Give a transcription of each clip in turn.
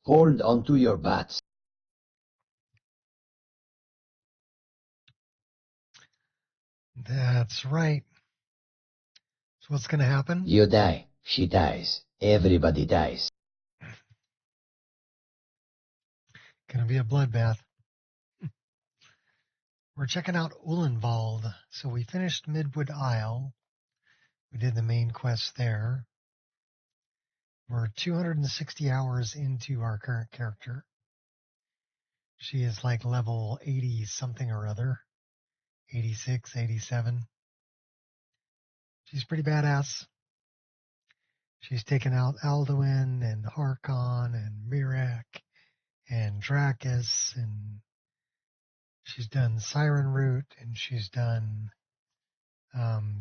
Hold onto your bats. That's right. So what's going to happen? You die. She dies. Everybody dies. Going to be a bloodbath. We're checking out Olenvald. So we finished Midwood Isle. We did the main quest there. We're 260 hours into our current character. She is like level 80 something or other. 86, 87. She's pretty badass. She's taken out Alduin and Harkon and Mirak and Drakus, and she's done Siren Root, and she's done...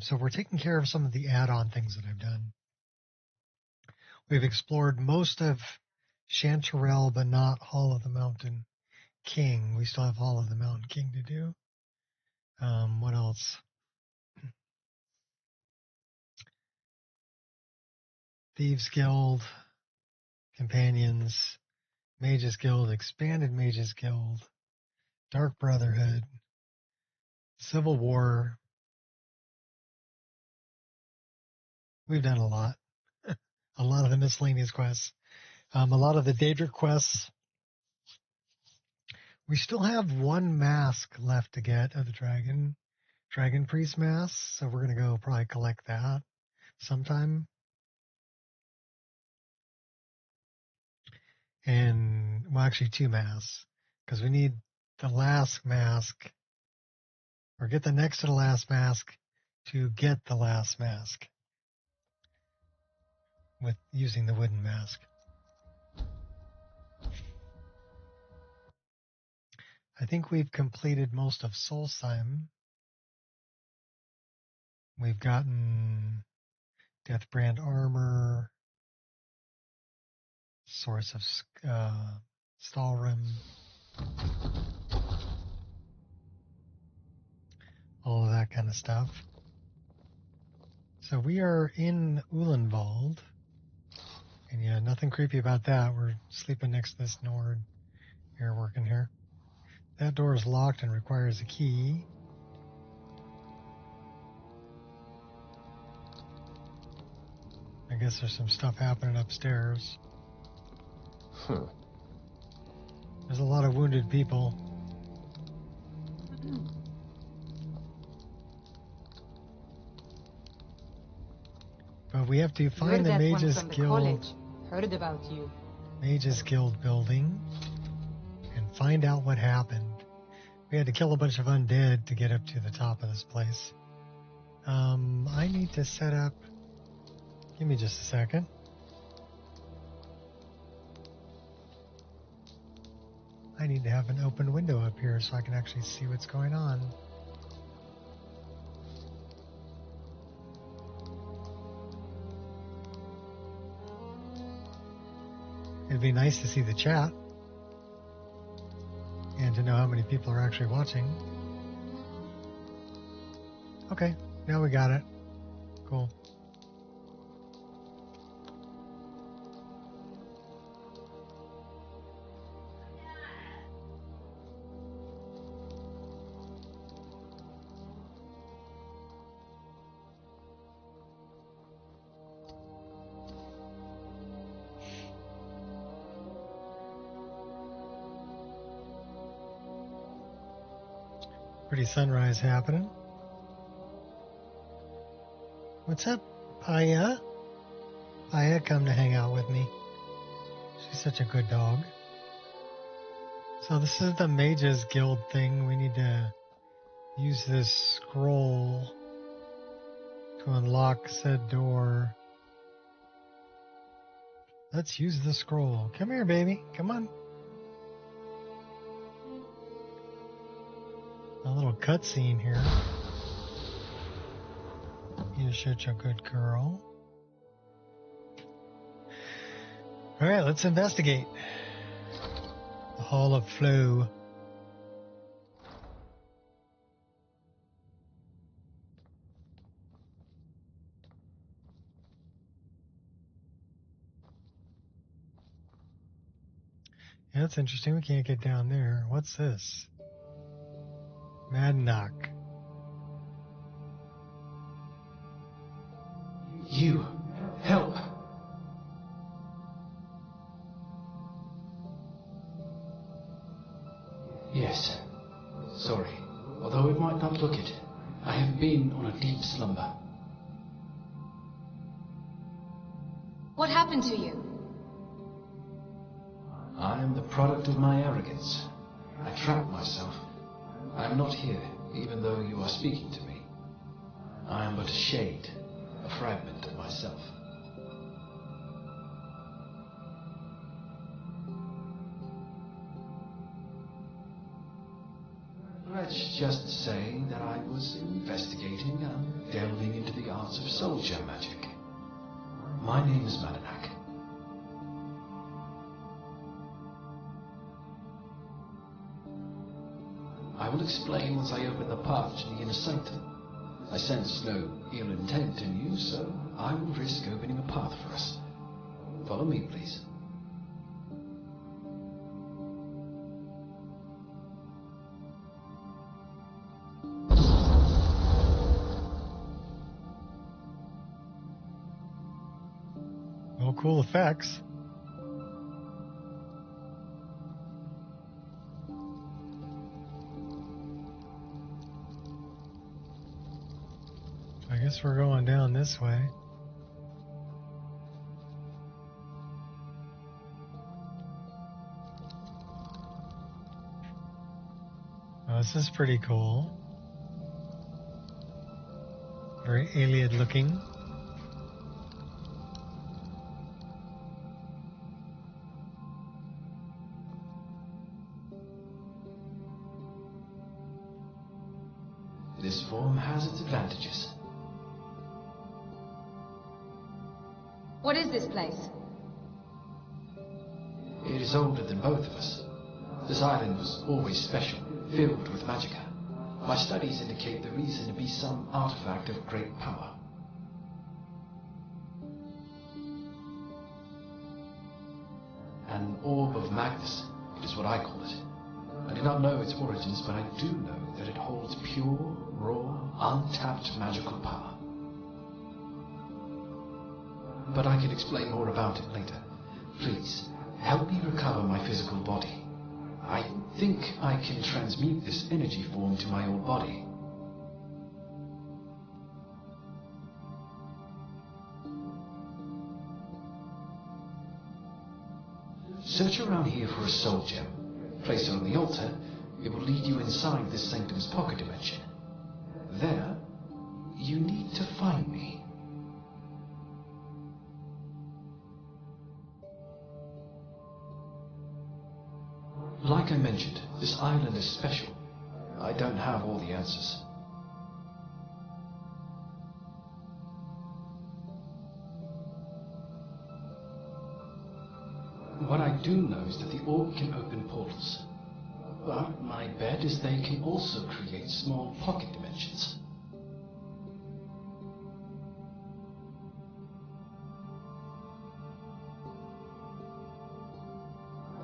so we're taking care of some of the add-on things that I've done. We've explored most of Chanterelle, but not Hall of the Mountain King. We still have Hall of the Mountain King to do. What else? Thieves Guild, Companions, Mages Guild, Expanded Mages Guild, Dark Brotherhood, Civil War. We've done a lot. A lot of the miscellaneous quests. A lot of the Daedric quests. We still have one mask left to get of the Dragon Priest mask, so we're going to go probably collect that sometime. And, well, actually 2 masks, because we need the last mask, or get the next to the last mask to get the last mask with using the wooden mask. I think we've completed most of Solstheim. We've gotten Deathbrand armor, Source of Stalrim, all of that kind of stuff. So we are in Olenvald, and yeah, nothing creepy about that. We're sleeping next to this Nord here, working here. That door is locked and requires a key. I guess there's some stuff happening upstairs. There's a lot of wounded people. But we have to find the Mages Guild. Heard about you. Mages Guild building and find out what happened. We had to kill a bunch of undead to get up to the top of this place. I need to set up... Give me just a second. I need to have an open window up here so I can actually see what's going on. It'd be nice to see the chat and to know how many people are actually watching. Okay, now we got it. Cool. Pretty sunrise happening. What's up, Aya? Aya, come to hang out with me. She's such a good dog. So this is the Mages Guild thing. We need to use this scroll to unlock said door. Let's use the scroll. Come here, baby. Come on. A little cutscene here. You're such a good girl. Alright, let's investigate. The Hall of Flow. Yeah, that's interesting. We can't get down there. What's this? Mad Knock. You! Help! Yes. Sorry. Although it might not look it, I have been on a deep slumber. What happened to you? I am the product of my arrogance. I trap myself. I am not here, even though you are speaking to me. I am but a shade, a fragment of myself. Let's just say that I was investigating and delving into the arts of soldier magic. My name is Mananak. I will explain once I open the path to the inner sanctum. I sense no ill intent in you, so I will risk opening a path for us. Follow me, please. Oh, cool effects. I guess we're going down this way. Oh, this is pretty cool. Very alien looking. This form has its advantages. What is this place? It is older than both of us. This island was always special, filled with magicka. My studies indicate the reason to be some artifact of great power. An orb of Magnus, it is what I call it. I do not know its origins, but I do know that it holds pure, raw, untapped magical power. But I can explain more about it later. Please, help me recover my physical body. I think I can transmute this energy form to my old body. Search around here for a soul gem. Place it on the altar. It will lead you inside this sanctum's pocket dimension. There, you need to find me. Like I mentioned, this island is special. I don't have all the answers. What I do know is that the orb can open portals. But my bet is they can also create small pocket dimensions.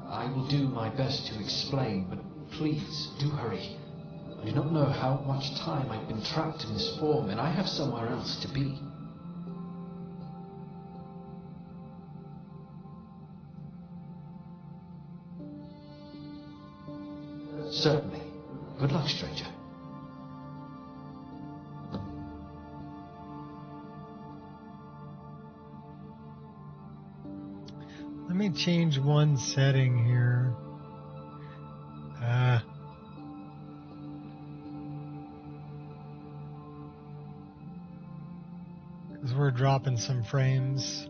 I will do my best to explain, but please do hurry. I do not know how much time I've been trapped in this form, and I have somewhere else to be. Certainly. Good luck, stranger. Let me change one setting here. Because we're dropping some frames.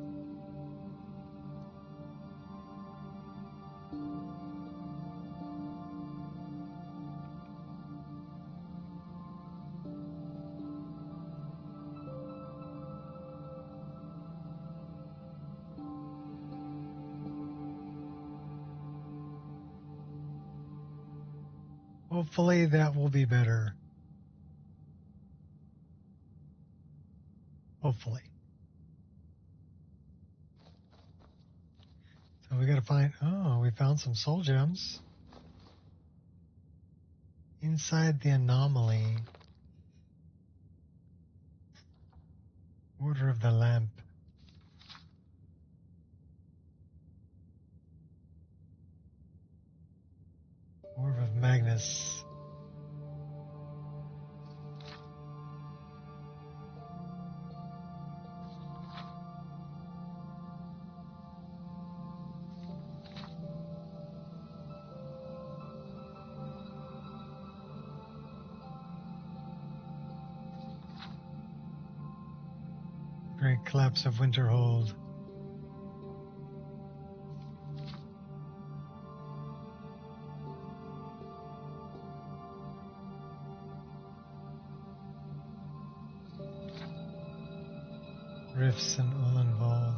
Hopefully that will be better. Hopefully. So we gotta find... Oh, we found some soul gems. Inside the anomaly. Order of the lamp. Orb of Magnus. Great collapse of Winterhold. Rifts in Olenvald.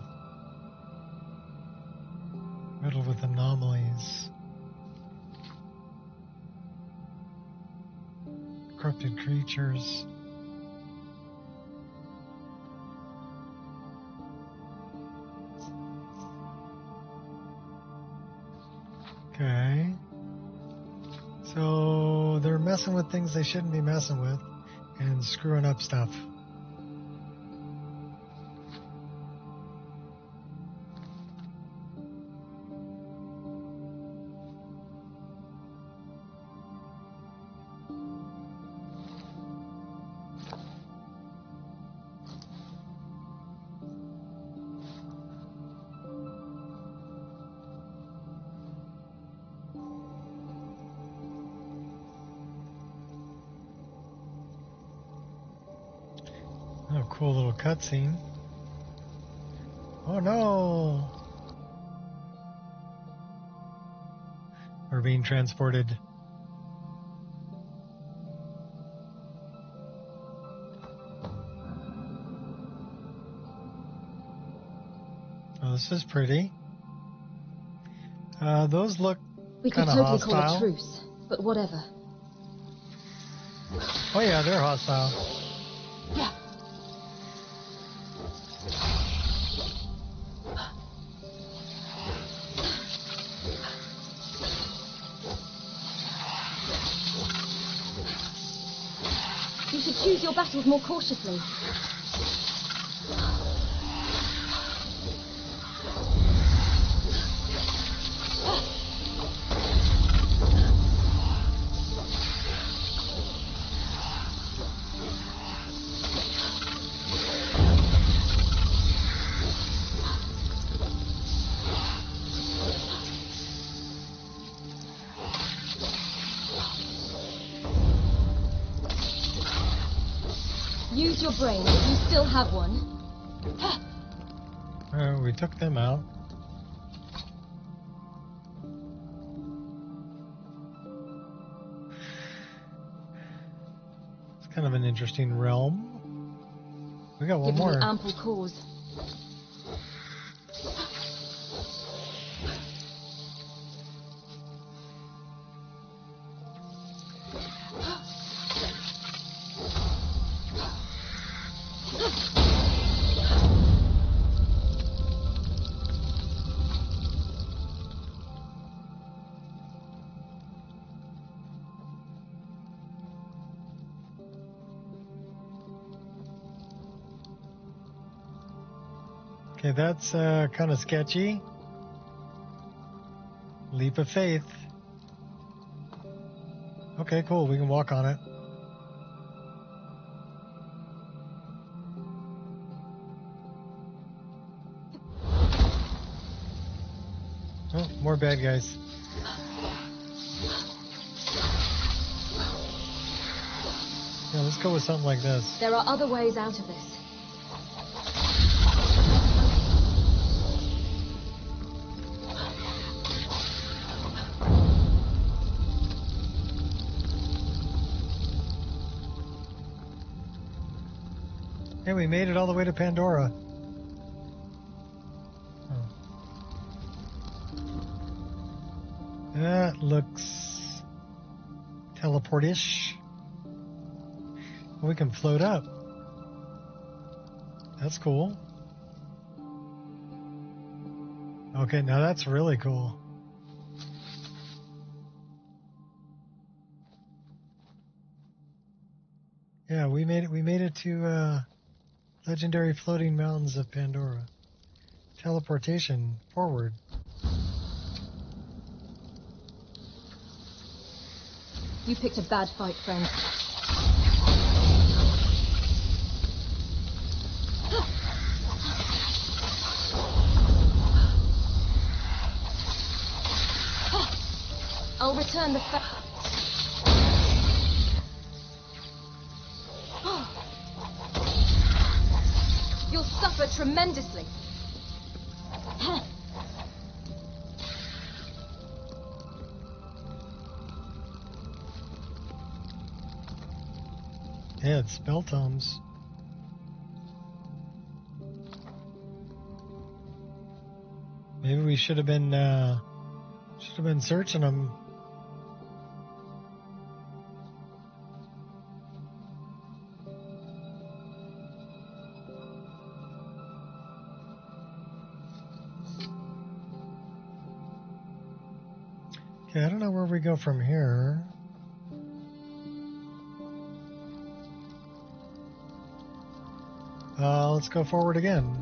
Riddled with anomalies. Corrupted creatures. Okay. So they're messing with things they shouldn't be messing with and screwing up stuff. Oh, cool little cutscene. Oh no! We're being transported. Oh, this is pretty. Those look We could kind of totally hostile. call a truce, but whatever. Oh yeah, they're hostile. Yeah. You should choose your battles more cautiously. Use your brain. You still have one. We took them out. It's kind of an interesting realm. We got one Give more. me ample cause. Okay, that's kind of sketchy. Leap of faith. Okay, cool. We can walk on it. Oh, more bad guys. Yeah, let's go with something like this. There are other ways out of this. Hey, we made it all the way to Pandora. Oh. That looks teleport-ish. We can float up. That's cool. Okay, now that's really cool. Yeah, we made it. We made it to legendary floating mountains of Pandora. Teleportation forward. You picked a bad fight, friend. I'll return the You'll suffer tremendously. Yeah, it's spell tomes. Maybe we should have been searching them. Okay, I don't know where we go from here. Let's go forward again.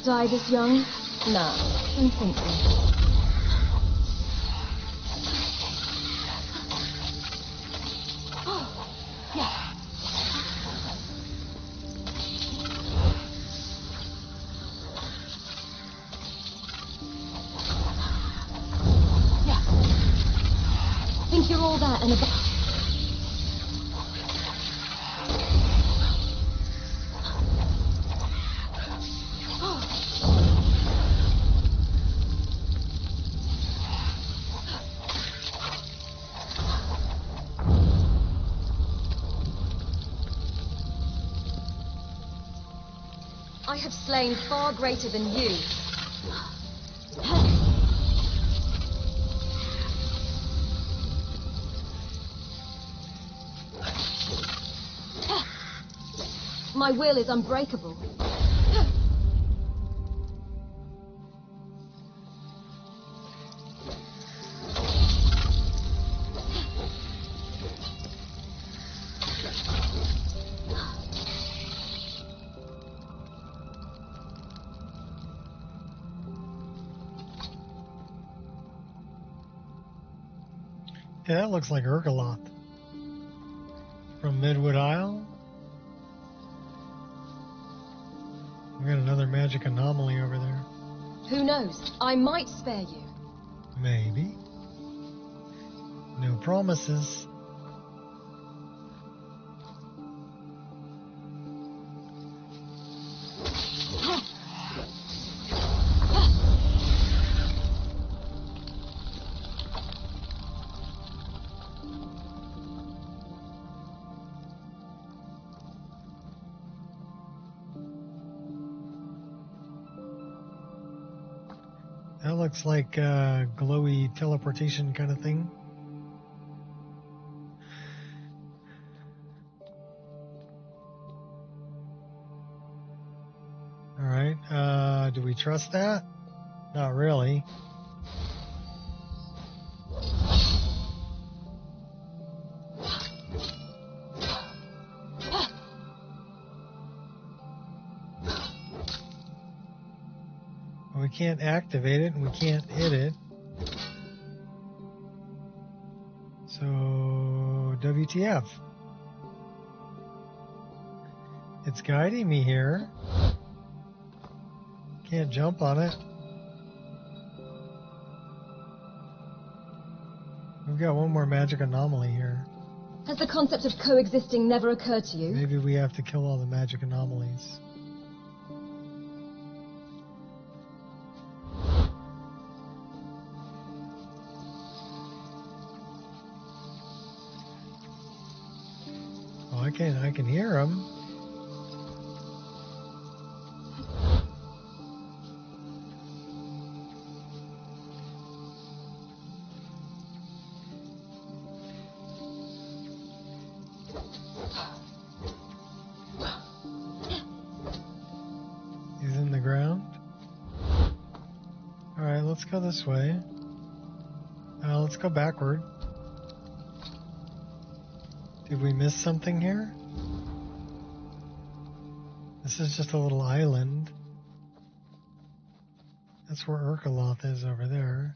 Die this young? Nah, don't think so. Think you're all that and a I have slain far greater than you. My will is unbreakable. Yeah, that looks like Urgaloth from Midwood Isle. We got another magic anomaly over there. Who knows? I might spare you. Maybe. No promises. That looks like a glowy teleportation kind of thing. All right. Do we trust that? Not really. We can't activate it and we can't hit it. So, WTF? It's guiding me here. Can't jump on it. We've got one more magic anomaly here. Has the concept of coexisting never occurred to you? Maybe we have to kill all the magic anomalies. Oh, I can hear them. let's go this way. Let's go backward. Did we miss something here? This is just a little island. That's where Urkaloth is over there.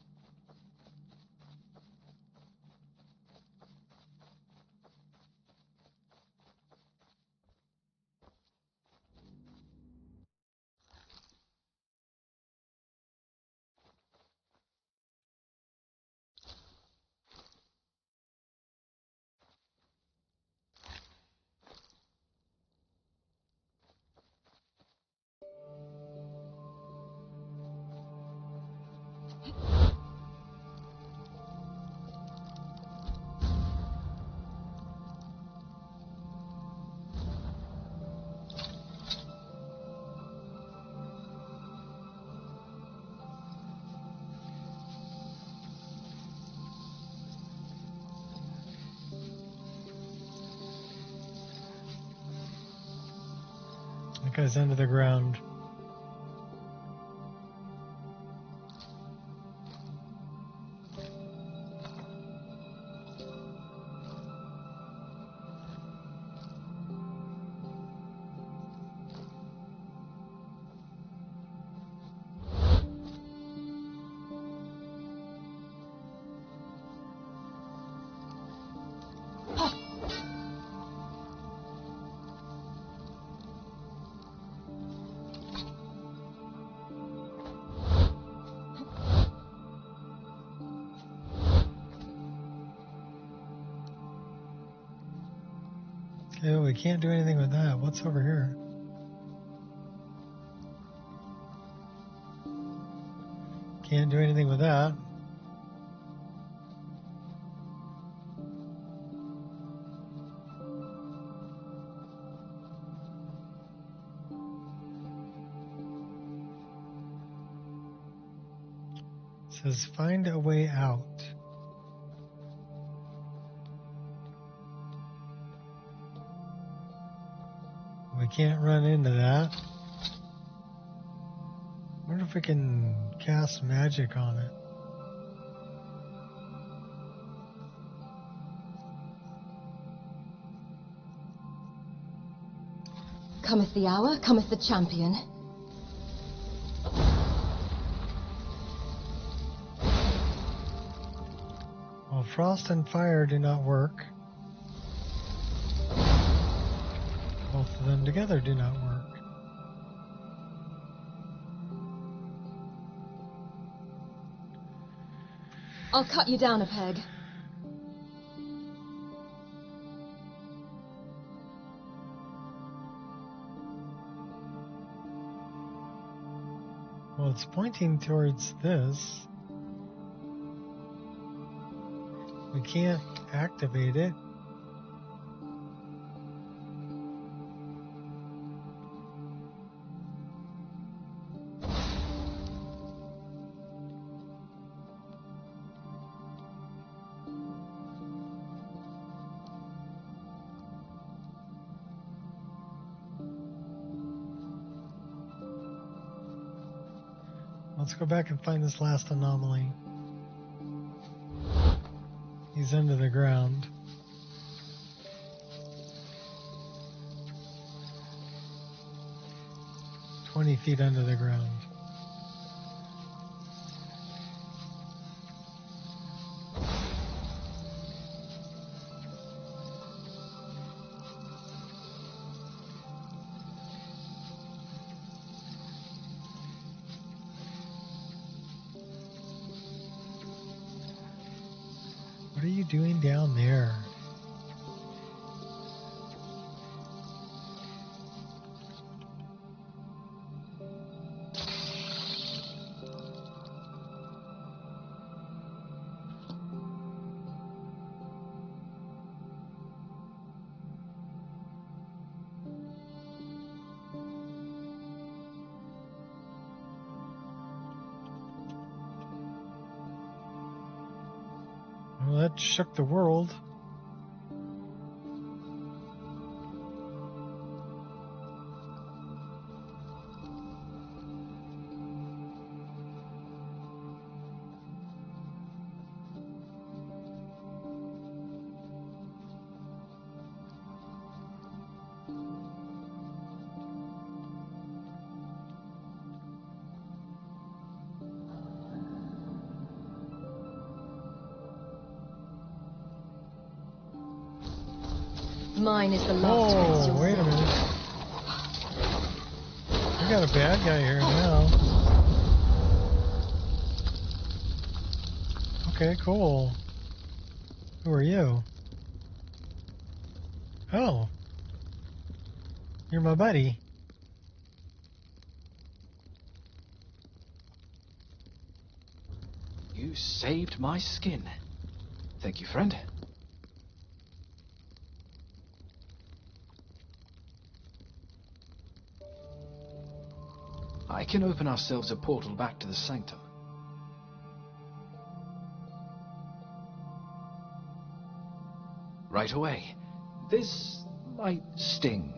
That guy's under the ground. Okay, we can't do anything with that. What's over here? Can't do anything with that. It says find a way out. We can't run into that. I wonder if we can cast magic on it. Cometh the hour, cometh the champion. Well, frost and fire do not work. Both of them together do not work. I'll cut you down a peg. Well, it's pointing towards this. We can't activate it. Let's go back and find this last anomaly. He's under the ground. "20 feet under the ground. What are you doing down there? Well, that shook the world. Mine is the last to rinse your wait a soul. minute. We got a bad guy here now. Okay, cool. Who are you? Oh. You're my buddy. You saved my skin. Thank you, friend. I can open ourselves a portal back to the sanctum. Right away. This might sting.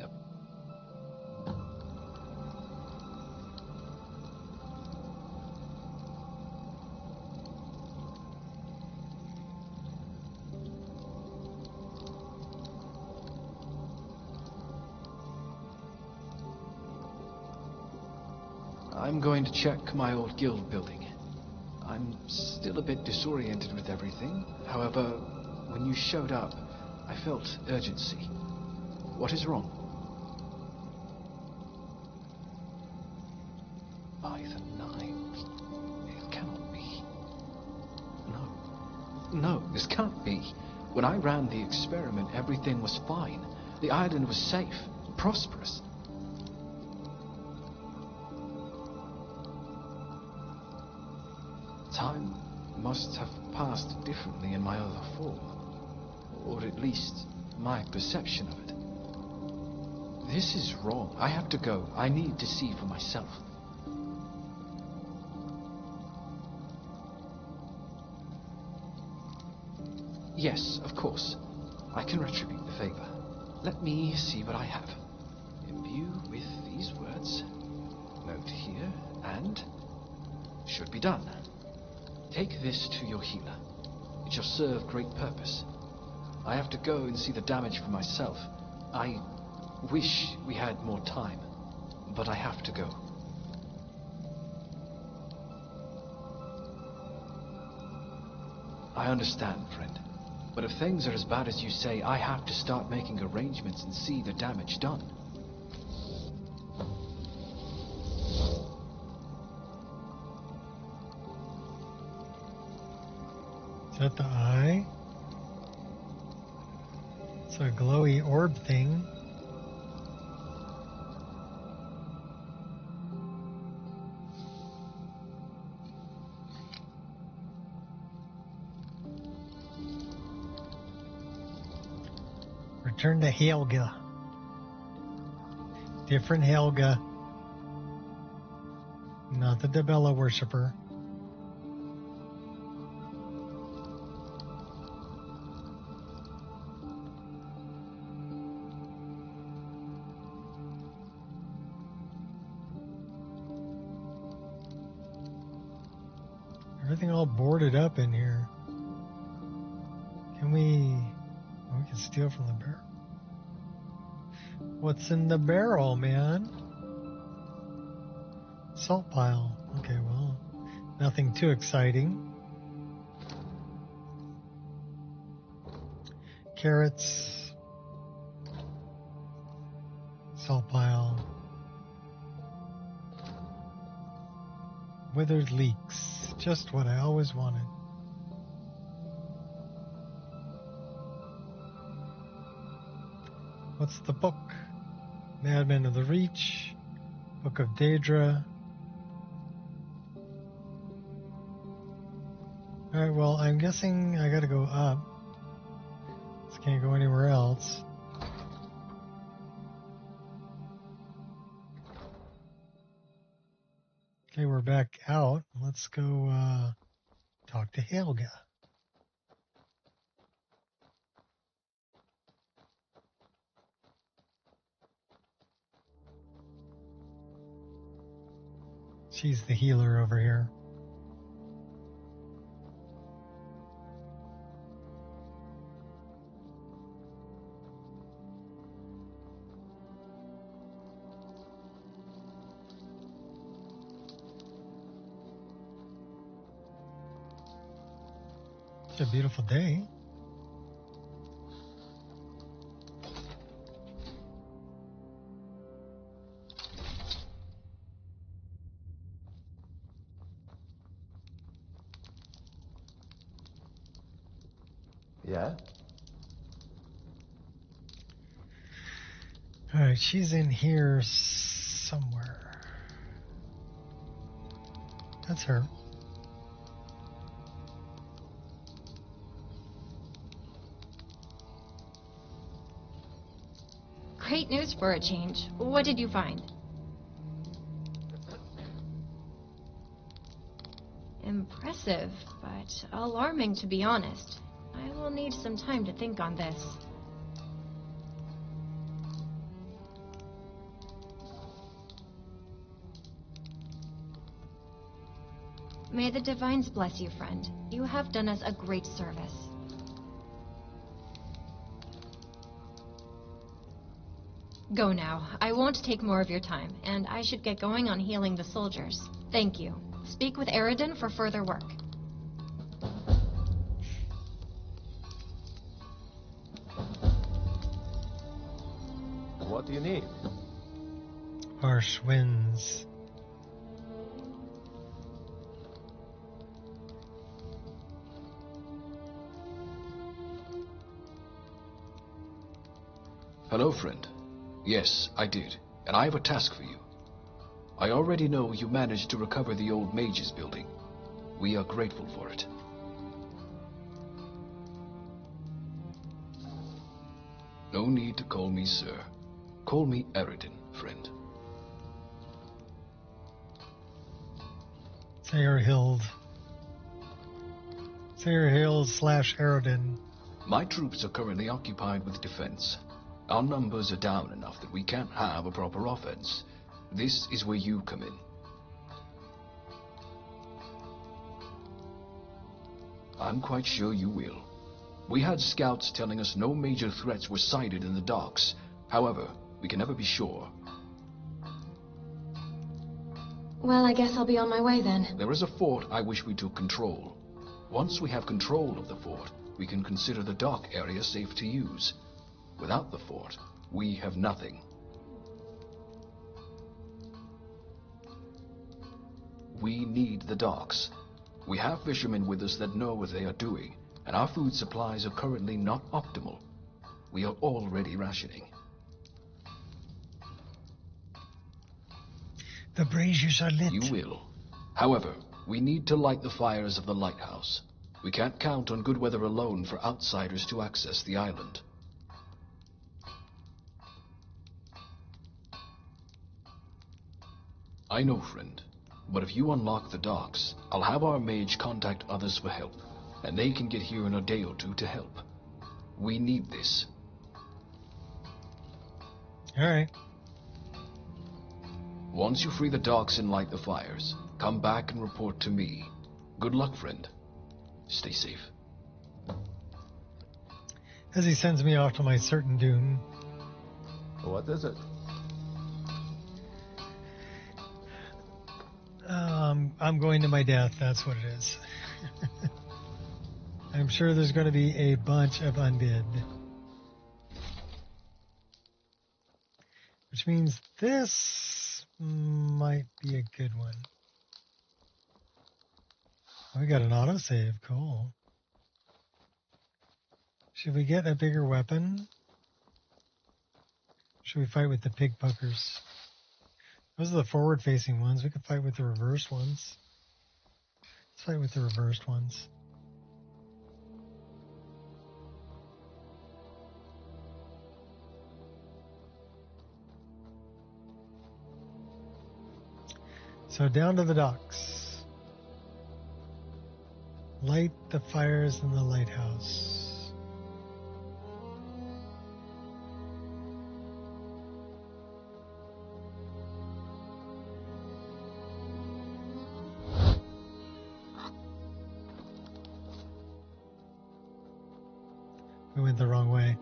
I'm going to check my old guild building. I'm still a bit disoriented with everything. However, when you showed up, I felt urgency. What is wrong? By the nines. It cannot be. No, this can't be. When I ran the experiment, everything was fine. The island was safe, prosperous. Time must have passed differently in my other form, or at least my perception of it. This is wrong. I have to go. I need to see for myself. Yes, of course. I can retribute the favor. Let me see what I have. Imbue with these words. Note here, and should be done. Take this to your healer. It shall serve great purpose. I have to go and see the damage for myself. I wish we had more time, but I have to go. I understand, friend. But if things are as bad as you say, I have to start making arrangements and see the damage done. Is that the eye? It's a glowy orb thing. Return to Helga. Different Helga. Not the Debella worshiper. Everything all boarded up in here. Can we... Oh, we can steal from the barrel. What's in the barrel, man? Salt pile. Okay, well, nothing too exciting. Carrots. Salt pile. Withered leeks. Just what I always wanted. What's the book? Madmen of the Reach. Book of Daedra. Alright, well, I'm guessing I gotta go up. Just can't go anywhere else. Okay, we're back out. Let's go talk to Helga. She's the healer over here. It's a beautiful day. Yeah? Alright, she's in here somewhere. That's her. Great news for a change. What did you find? Impressive, but alarming to be honest. I will need some time to think on this. May the Divines bless you, friend. You have done us a great service. Go now. I won't take more of your time, and I should get going on healing the soldiers. Thank you. Speak with Eridan for further work. What do you need? Harsh winds. Hello, friend. Yes, I did, and I have a task for you. I already know you managed to recover the old mage's building. We are grateful for it. No need to call me sir. Call me Eridan, friend. Sayerhild. Sayerhild / Eridan. My troops are currently occupied with defense. Our numbers are down enough that we can't have a proper offense. This is where you come in. I'm quite sure you will. We had scouts telling us no major threats were sighted in the docks. However, we can never be sure. Well, I guess I'll be on my way then. There is a fort I wish we took control. Once we have control of the fort, we can consider the dock area safe to use. Without the fort, we have nothing. We need the docks. We have fishermen with us that know what they are doing, and our food supplies are currently not optimal. We are already rationing. The braziers are lit. You will. However, we need to light the fires of the lighthouse. We can't count on good weather alone for outsiders to access the island. I know, friend, but if you unlock the docks, I'll have our mage contact others for help, and they can get here in a day or two to help. We need this. Alright. Once you free the docks and light the fires, come back and report to me. Good luck, friend. Stay safe. As he sends me off to my certain doom. What is it? I'm going to my death, that's what it is. I'm sure there's going to be a bunch of undead. Which means this might be a good one. We got an autosave, cool. Should we get a bigger weapon? Should we fight with the pig pokers? Those are the forward-facing ones. We could fight with the reversed ones. Let's fight with the reversed ones. So down to the docks. Light the fires in the lighthouse. We went the wrong way.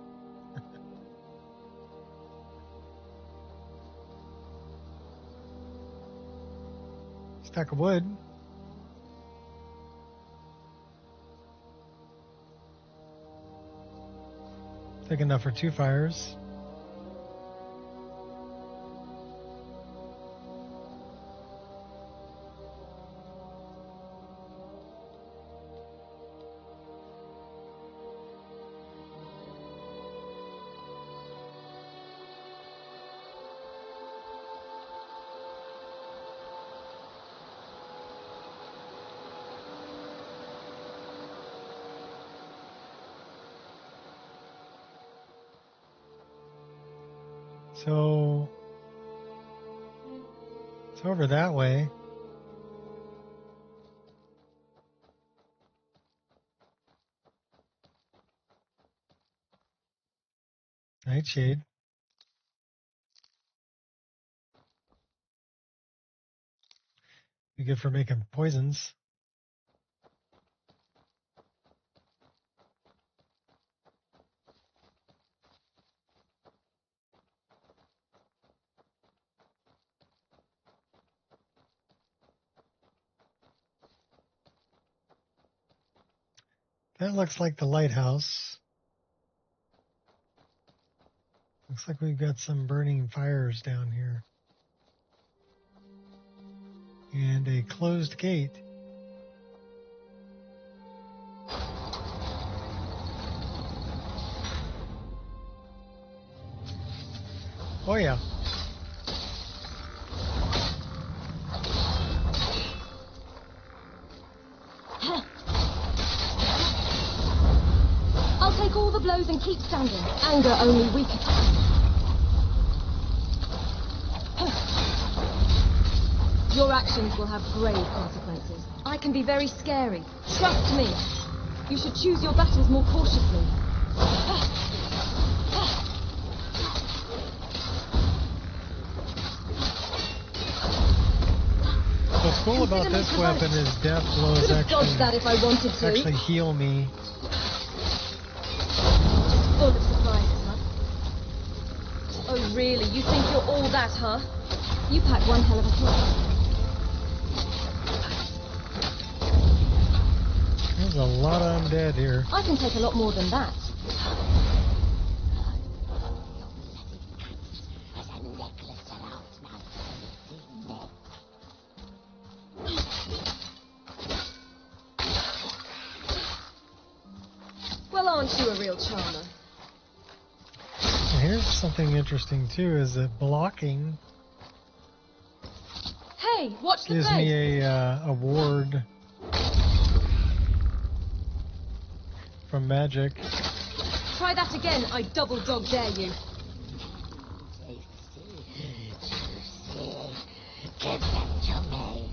Stack of wood. Take enough for 2 fires. So it's over that way. Nightshade. Be good for making poisons. That looks like the lighthouse. Looks like we've got some burning fires down here. And a closed gate. Oh yeah. I'll take all the blows and keep standing. Anger only weakens. Your actions will have grave consequences. I can be very scary. Trust me. You should choose your battles more cautiously. What's cool about this weapon is death blows Could have dodged that if I wanted to. actually heal me. Full of surprises, huh? Oh, really? You think you're all that, huh? You pack one hell of a punch. There's a lot of undead here. I can take a lot more than that. Well, aren't you a real charmer? And here's something interesting too, is that blocking Hey, watch the gives face. me a ward from magic. Try that again, I double dog dare you. Give them to me.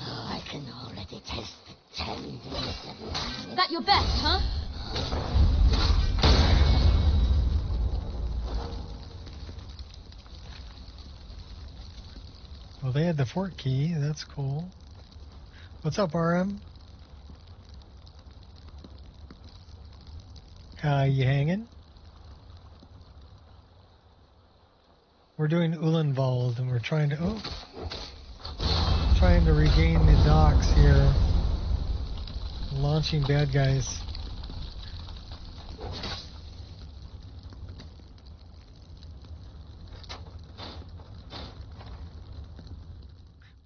Oh, I can already taste the tenderness of life. That your best, huh? Well, they had the fort key. That's cool. What's up, RM? You hanging? We're doing Olenvald, and we're trying to regain the docks here. Launching bad guys.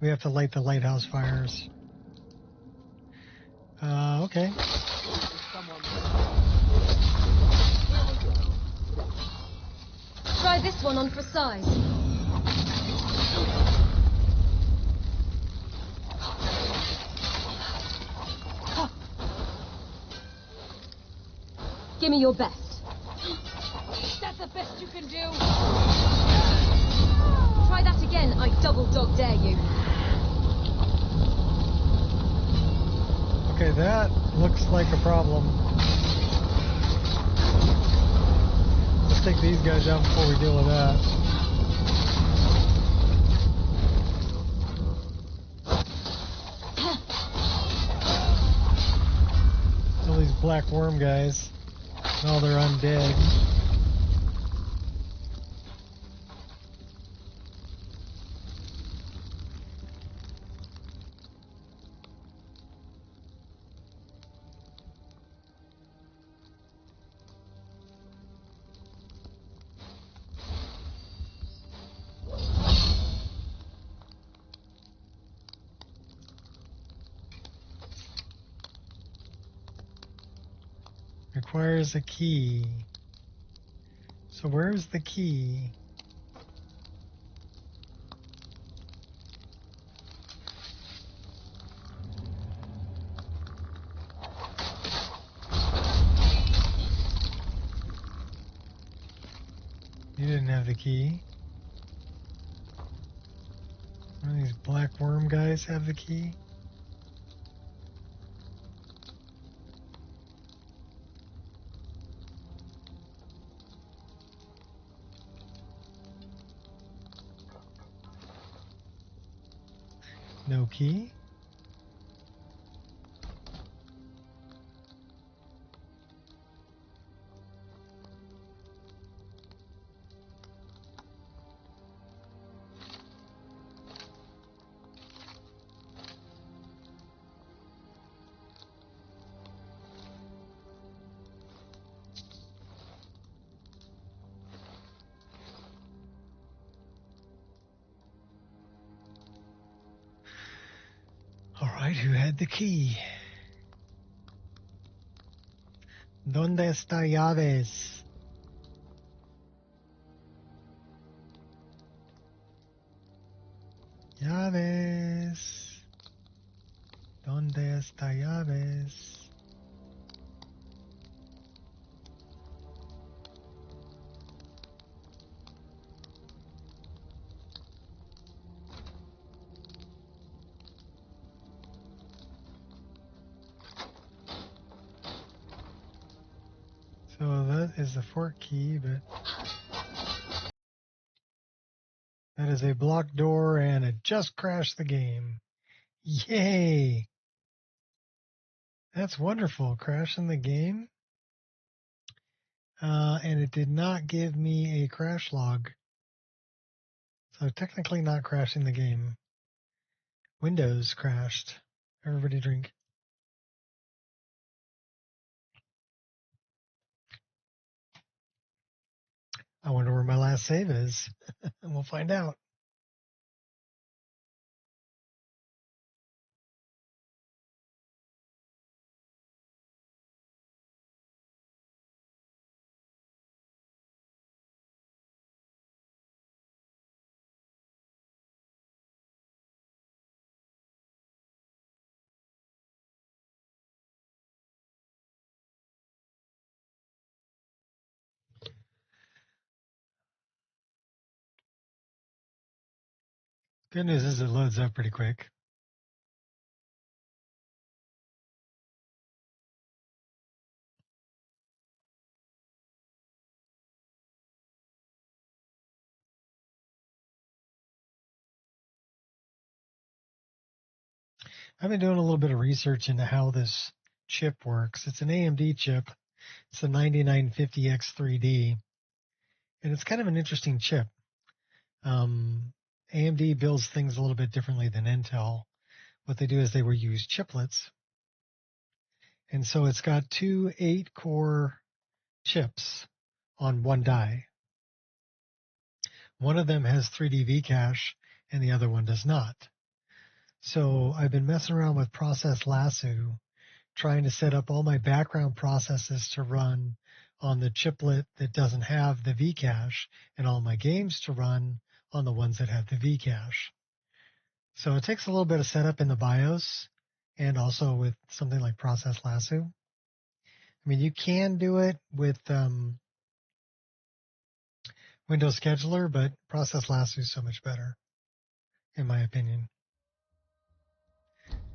We have to light the lighthouse fires. Okay. Try this one on for size. Give me your best. That's the best you can do. Try that again, I double dog dare you. Okay, that looks like a problem. Let's take these guys out before we deal with that. All these black worm guys. Oh, they're undead. Requires a key. So where's the key? You didn't have the key. One of these black worm guys have the key. No key. All right, who had the key? ¿Dónde está llaves? Llaves. ¿Dónde está llaves? So that is the fort key, but that is a blocked door and it just crashed the game. Yay! That's wonderful. Crashing the game. And it did not give me a crash log. So technically not crashing the game. Windows crashed. Everybody drink. I wonder where my last save is. And we'll find out. Good news is it loads up pretty quick. I've been doing a little bit of research into how this chip works. It's an AMD chip. It's a 9950X3D. And it's kind of an interesting chip. AMD builds things a little bit differently than Intel. What they do is they will use chiplets. And so it's got two 8-core chips on one die. One of them has 3D V-cache and the other one does not. So I've been messing around with Process Lasso, trying to set up all my background processes to run on the chiplet that doesn't have the V-cache and all my games to run on the ones that have the V-cache. So it takes a little bit of setup in the BIOS and also with something like Process Lasso. I mean, you can do it with Windows Scheduler, but Process Lasso is so much better, in my opinion.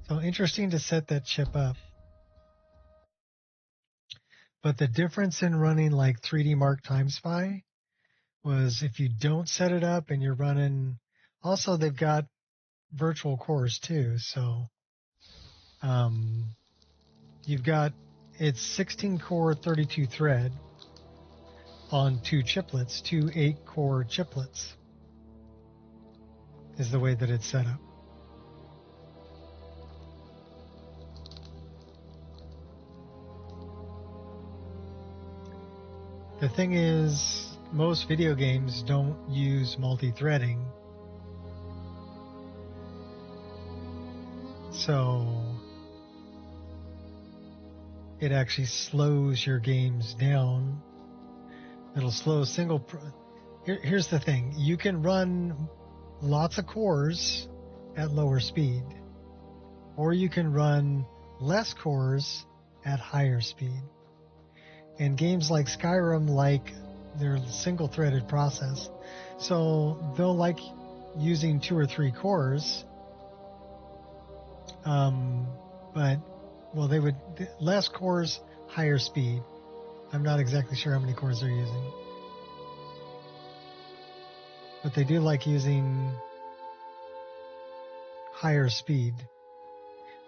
So interesting to set that chip up. But the difference in running like 3D Mark Time Spy was if you don't set it up and you're running, also they've got virtual cores too. So you've got, it's 16 core, 32 thread on two chiplets, two 8-core chiplets is the way that it's set up. The thing is, most video games don't use multi-threading. So it actually slows your games down. It'll slow here's the thing. You can run lots of cores at lower speed, or you can run less cores at higher speed. And games like Skyrim like they're single-threaded process. So they'll like using 2 or 3 cores. But, well, they would, less cores, higher speed. I'm not exactly sure how many cores they're using. But they do like using higher speed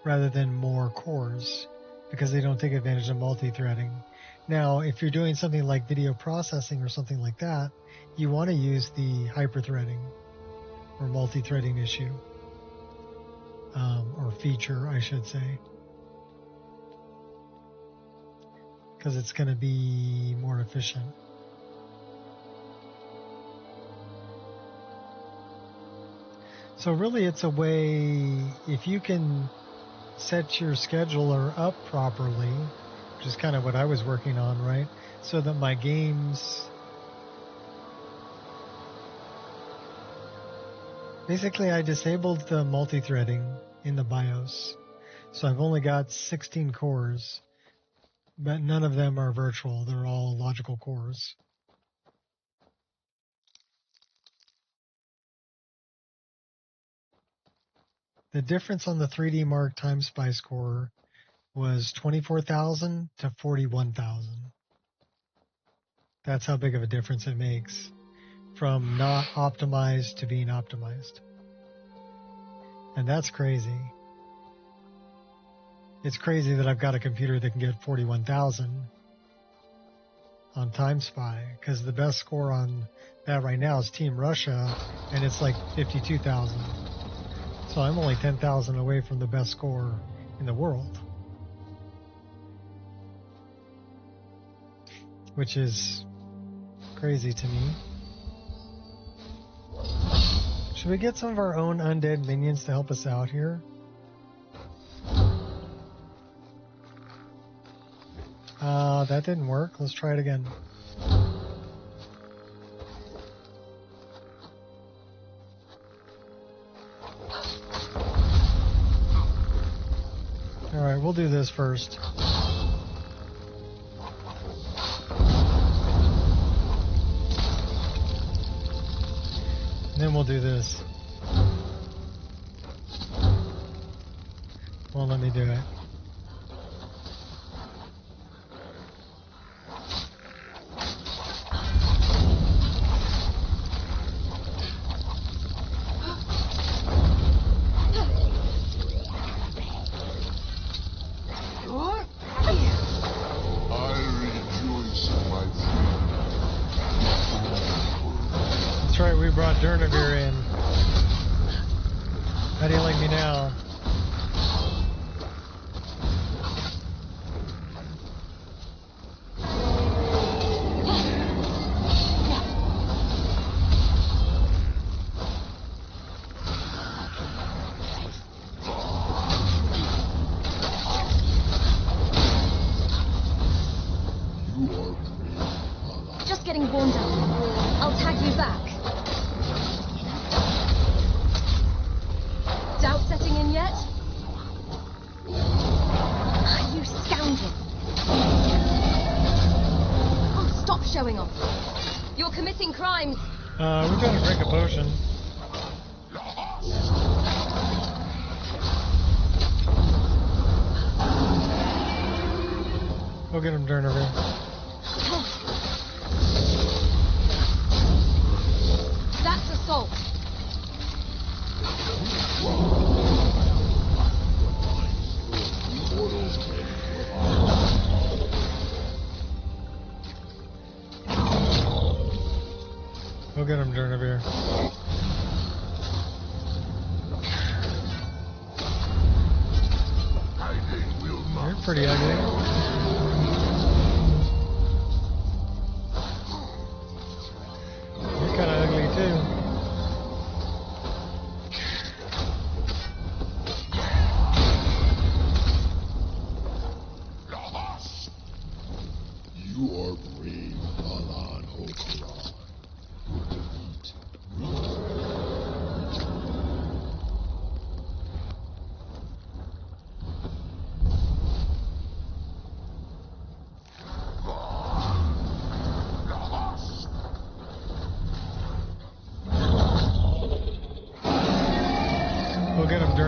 rather than more cores because they don't take advantage of multi-threading. Now, if you're doing something like video processing or something like that, you want to use the hyper-threading or multi-threading issue, or feature, I should say, because it's going to be more efficient. So really it's a way, if you can set your scheduler up properly, which is kind of what I was working on, right? So that my games, basically I disabled the multi-threading in the BIOS. So I've only got 16 cores, but none of them are virtual. They're all logical cores. The difference on the 3D Mark Time Spy score was 24,000 to 41,000. That's how big of a difference it makes from not optimized to being optimized. And that's crazy. It's crazy that I've got a computer that can get 41,000 on Time Spy, because the best score on that right now is Team Russia, and it's like 52,000. So I'm only 10,000 away from the best score in the world, which is crazy to me. Should we get some of our own undead minions to help us out here? That didn't work. Let's try it again. Alright, we'll do this first. And then we'll do this. Won't let me do it. Durnavir in. How do you like me now? Just getting warmed up. I'll tag you back. Doubt setting in yet? You scoundrel. Oh, stop showing off. You're committing crimes. We're gonna drink a potion. We'll get him Durnover. That's assault. We'll get him Durnover. You're pretty ugly. You're kind of ugly too.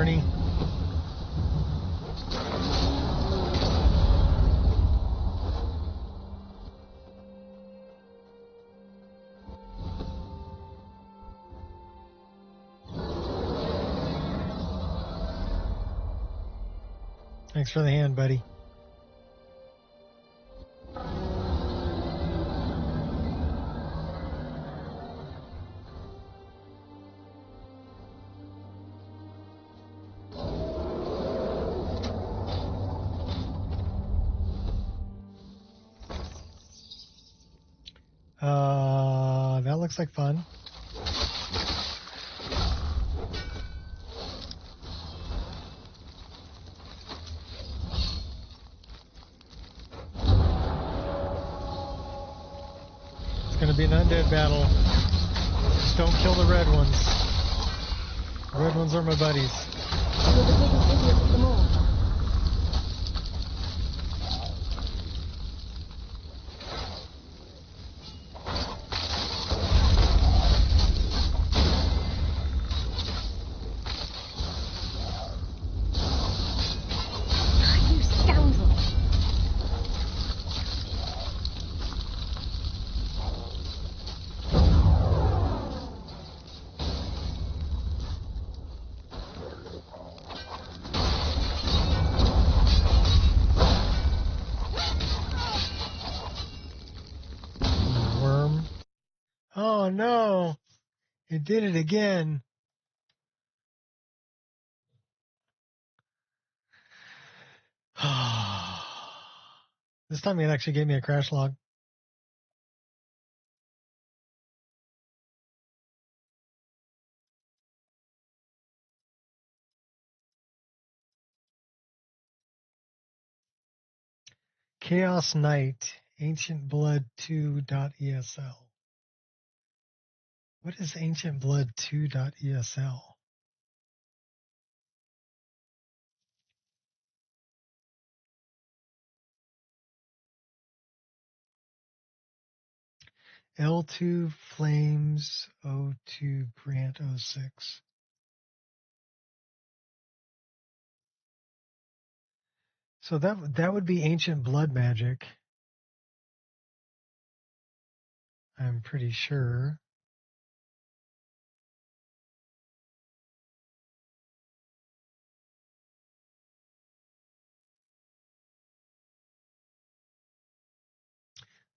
Ernie. Thanks for the hand, buddy. That looks like fun. It's going to be an undead battle. Just don't kill the red ones. The red ones are my buddies. You're the biggest idiot of them all. You scoundrel! Worm. Oh no! It did it again. This time it actually gave me a crash log. Chaos Knight, Ancient Blood 2.esl. What is Ancient Blood 2.esl? L2 Flames O2 Grant 06. So that would be Ancient Blood magic. I'm pretty sure.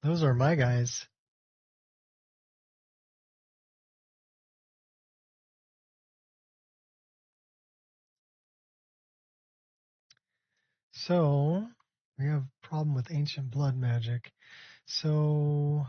Those are my guys. So we have a problem with Ancient Blood magic. So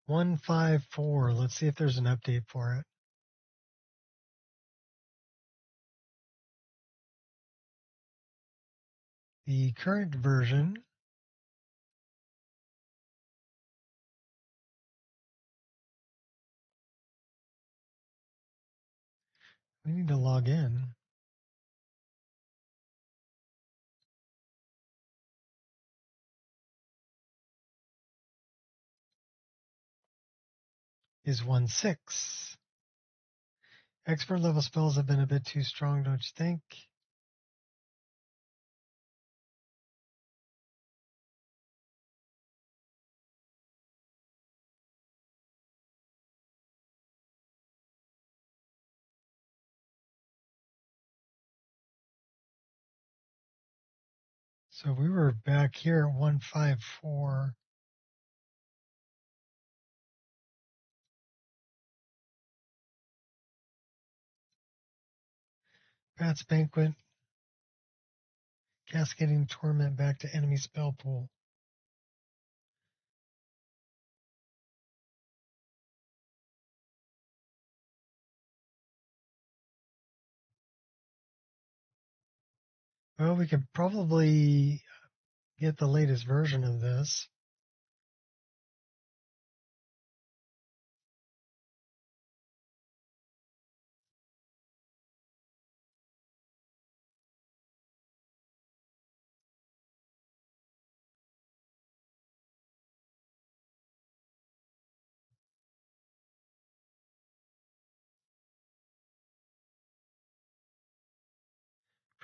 .154. Let's see if there's an update for it. The current version we need to log in. Is 1.6. Expert level spells have been a bit too strong, don't you think? So we were back here at 154. Bat's Banquet. Cascading Torment back to enemy spell pool. Well, we could probably get the latest version of this.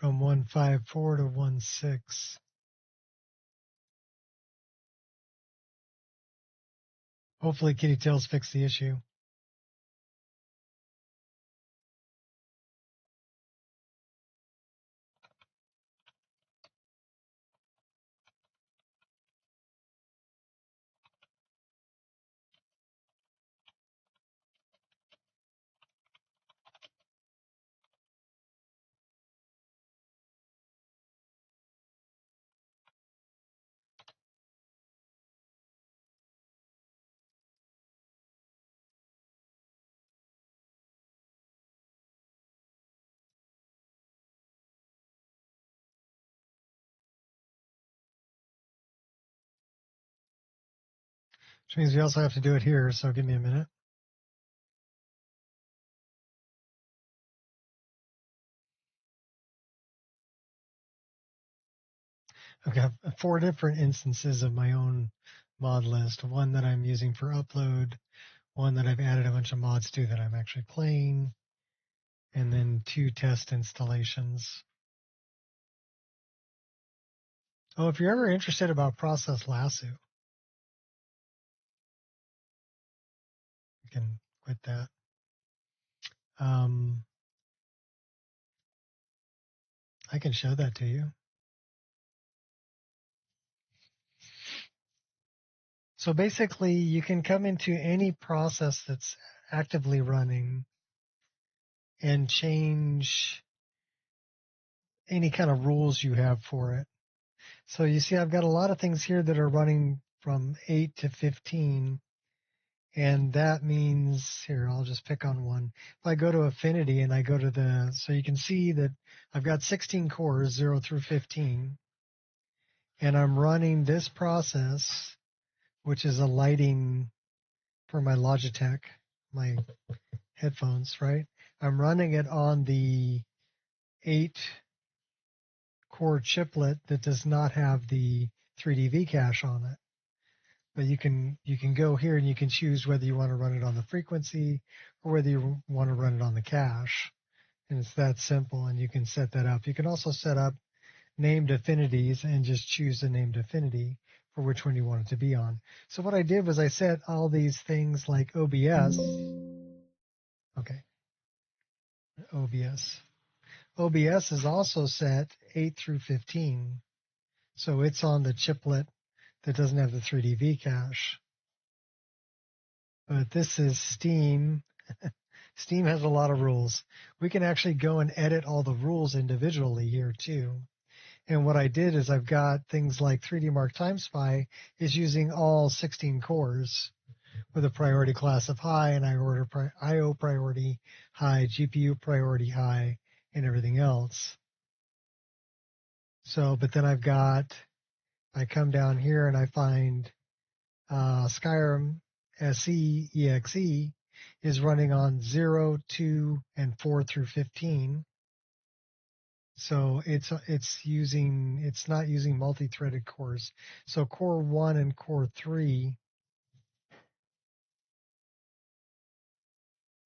from 154 to 16. Hopefully Kitty Tails fixed the issue. Which means we also have to do it here, so give me a minute. Okay, I have 4 different instances of my own mod list. One that I'm using for upload, one that I've added a bunch of mods to that I'm actually playing, and then 2 test installations. Oh, if you're ever interested about Process Lasso, you can quit that. I can show that to you. So basically, you can come into any process that's actively running and change any kind of rules you have for it. So you see, I've got a lot of things here that are running from 8 to 15. And that means, here, I'll just pick on one. If I go to Affinity and I go to so you can see that I've got 16 cores, 0 through 15. And I'm running this process, which is a lighting for my Logitech, my headphones, right? I'm running it on the 8-core chiplet that does not have the 3D cache on it. But you can go here and you can choose whether you want to run it on the frequency or whether you want to run it on the cache. And it's that simple, and you can set that up. You can also set up named affinities and just choose the named affinity for which one you want it to be on. So what I did was I set all these things like OBS. Okay. OBS. OBS is also set 8 through 15. So it's on the chiplet that doesn't have the 3D cache. But this is Steam. Steam has a lot of rules. We can actually go and edit all the rules individually here too. And what I did is I've got things like 3D Mark Time Spy is using all 16 cores with a priority class of high and IO priority high, GPU priority high, and everything else. So, but then I come down here and I find Skyrim SE EXE is running on 0, 2, and 4 through 15. So it's not using multi-threaded cores. So core 1 and core 3.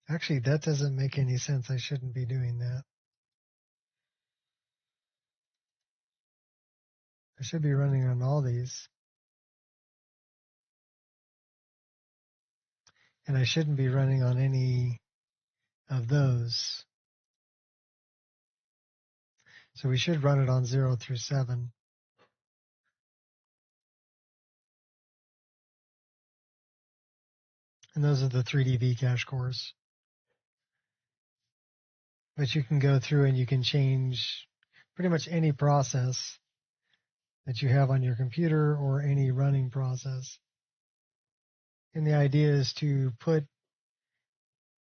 Actually, that doesn't make any sense. I shouldn't be doing that. I should be running on all these. And I shouldn't be running on any of those. So we should run it on 0 through 7. And those are the 3D cache cores. But you can go through and you can change pretty much any process that you have on your computer or any running process. And the idea is to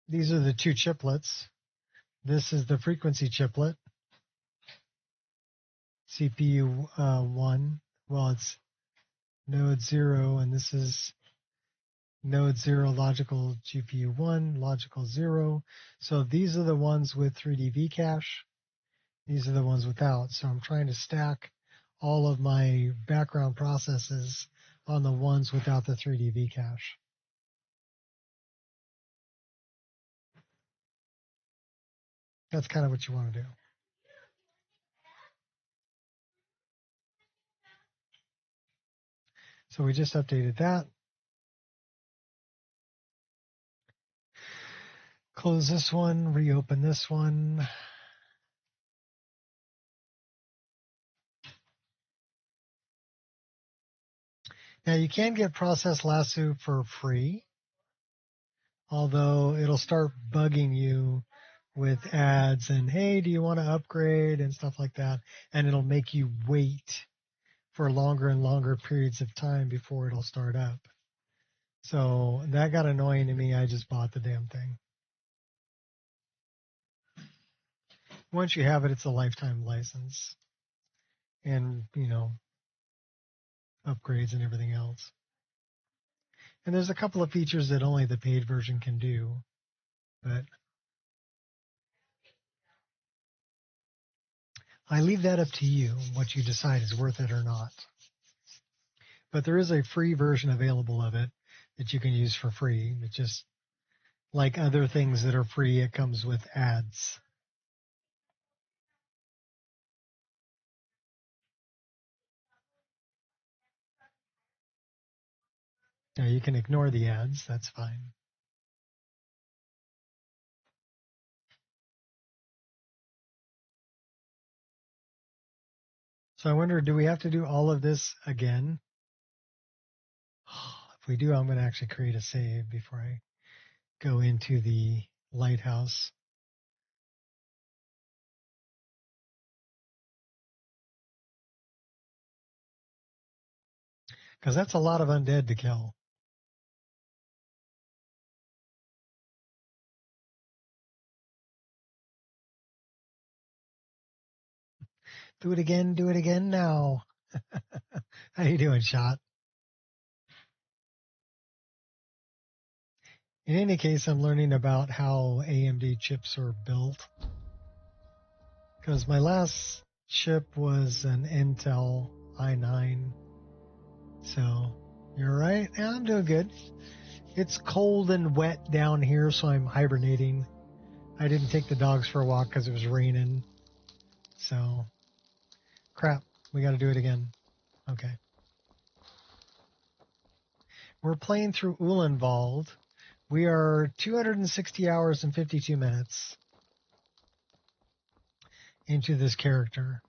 these are the 2 chiplets. This is the frequency chiplet, CPU 1. Well, it's node 0, and this is node 0 logical GPU 1, logical 0. So these are the ones with 3D cache. These are the ones without. So I'm trying to stack all of my background processes on the ones without the 3D cache. That's kind of what you want to do. So we just updated that. Close this one, reopen this one. Now you can get Process Lasso for free, although it'll start bugging you with ads and, hey, do you want to upgrade and stuff like that? And it'll make you wait for longer and longer periods of time before it'll start up. So that got annoying to me. I just bought the damn thing. Once you have it, it's a lifetime license. And, you know, upgrades and everything else. And there's a couple of features that only the paid version can do. But I leave that up to you, what you decide is worth it or not. But there is a free version available of it that you can use for free. It just, like other things that are free, it comes with ads. Now you can ignore the ads, that's fine. So I wonder, do we have to do all of this again? If we do, I'm going to actually create a save before I go into the lighthouse. Because that's a lot of undead to kill. Do it again now. How you doing, Shot? In any case, I'm learning about how AMD chips are built. Because my last chip was an Intel i9. So, you're right. Yeah, I'm doing good. It's cold and wet down here, so I'm hibernating. I didn't take the dogs for a walk because it was raining. So, crap. We got to do it again. Okay. We're playing through Olenvald. We are 260 hours and 52 minutes into this character.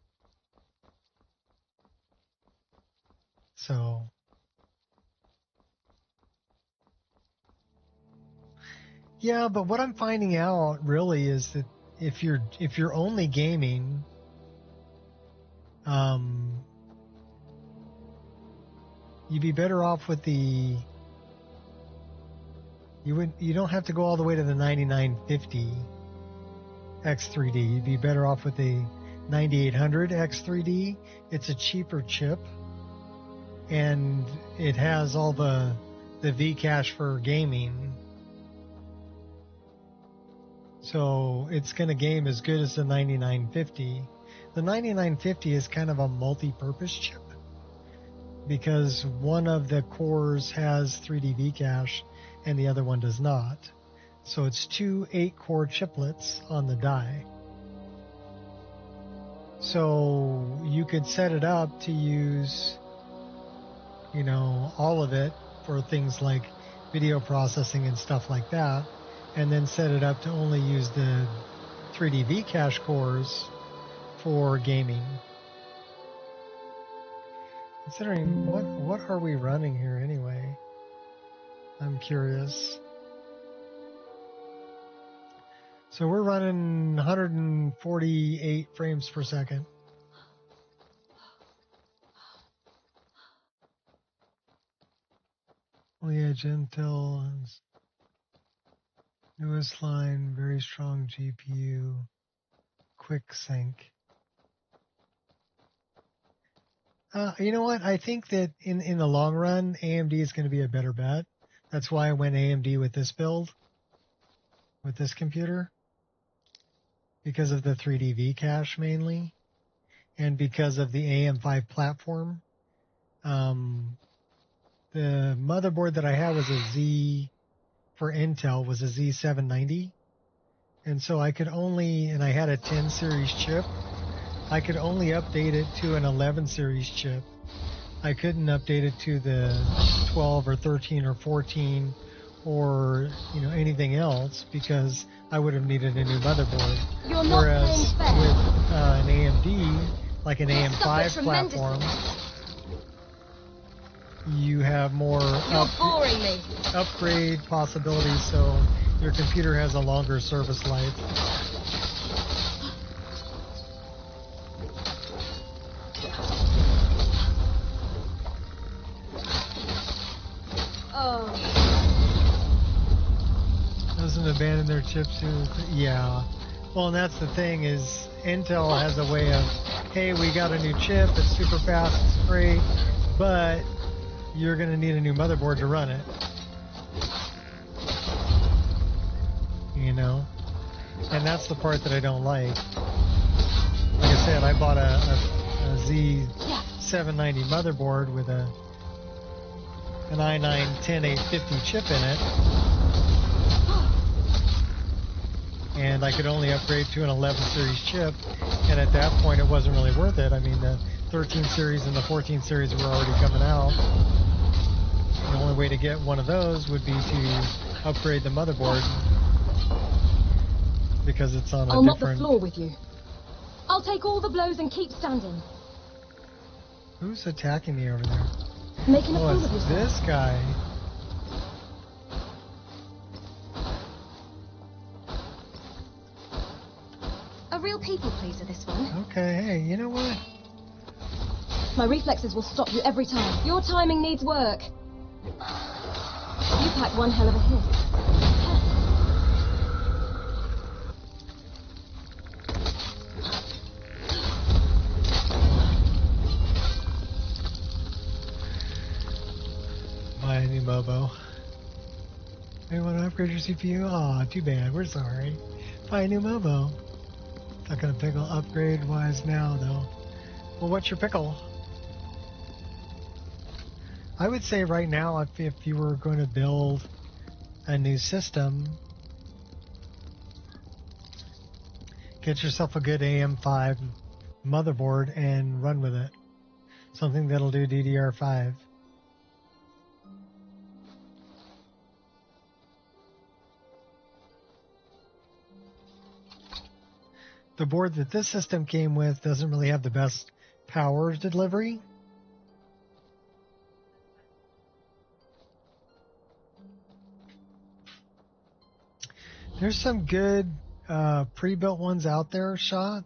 So, yeah, but what I'm finding out really is that if you're only gaming, you'd be better off with the. You don't have to go all the way to the 9950 X3D. You'd be better off with the 9800 X3D. It's a cheaper chip, and it has all the V-cache for gaming. So it's going to game as good as the 9950. The 9950 is kind of a multi-purpose chip because one of the cores has 3D V-cache and the other one does not. So it's two 8-core chiplets on the die. So you could set it up to use, you know, all of it for things like video processing and stuff like that, and then set it up to only use the 3D V-cache cores for gaming. Considering what are we running here anyway? I'm curious. So we're running 148 frames per second. Oh yeah, Intel, newest line, very strong GPU, quick sync. You know what? I think that in the long run, AMD is going to be a better bet. That's why I went AMD with this build, with this computer, because of the 3D V-cache mainly, and because of the AM5 platform. The motherboard that I had was a Z, for Intel, was a Z790. And so I could only, and I had a 10 series chip, I could only update it to an 11 series chip I couldn't update it to the 12 or 13 or 14 or, you know, anything else because I would have needed a new motherboard. You're not Whereas playing fair. with an AMD, like an AM5 Suffer platform, you have more You're boring me. upgrade possibilities, so your computer has a longer service life. Oh. Doesn't abandon their chips. Yeah. Well, and that's the thing is Intel has a way of, hey, we got a new chip. It's super fast. It's great, but you're going to need a new motherboard to run it. You know? And that's the part that I don't like. Like I said, I bought a Z790 motherboard with an i9-10850 chip in it. And I could only upgrade to an 11 series chip. And at that point, it wasn't really worth it. I mean, the 13 series and the 14 series were already coming out. The only way to get one of those would be to upgrade the motherboard because it's on a I'll mop the different... floor with you. I'll take all the blows and keep standing. Who's attacking me over there? Making a Oh, fool of it's yourself. this guy. A real people pleaser, this one. Okay, hey, you know what? My reflexes will stop you every time. Your timing needs work. You packed one hell of a hit. Buy a new Mobo. Hey, want to upgrade your CPU? Aw, too bad. We're sorry. Buy a new Mobo. Not gonna pickle upgrade wise now though. Well, what's your pickle? I would say right now, if you were going to build a new system, get yourself a good AM5 motherboard and run with it. Something that'll do DDR5. The board that this system came with doesn't really have the best power delivery. There's some good pre-built ones out there, Shot.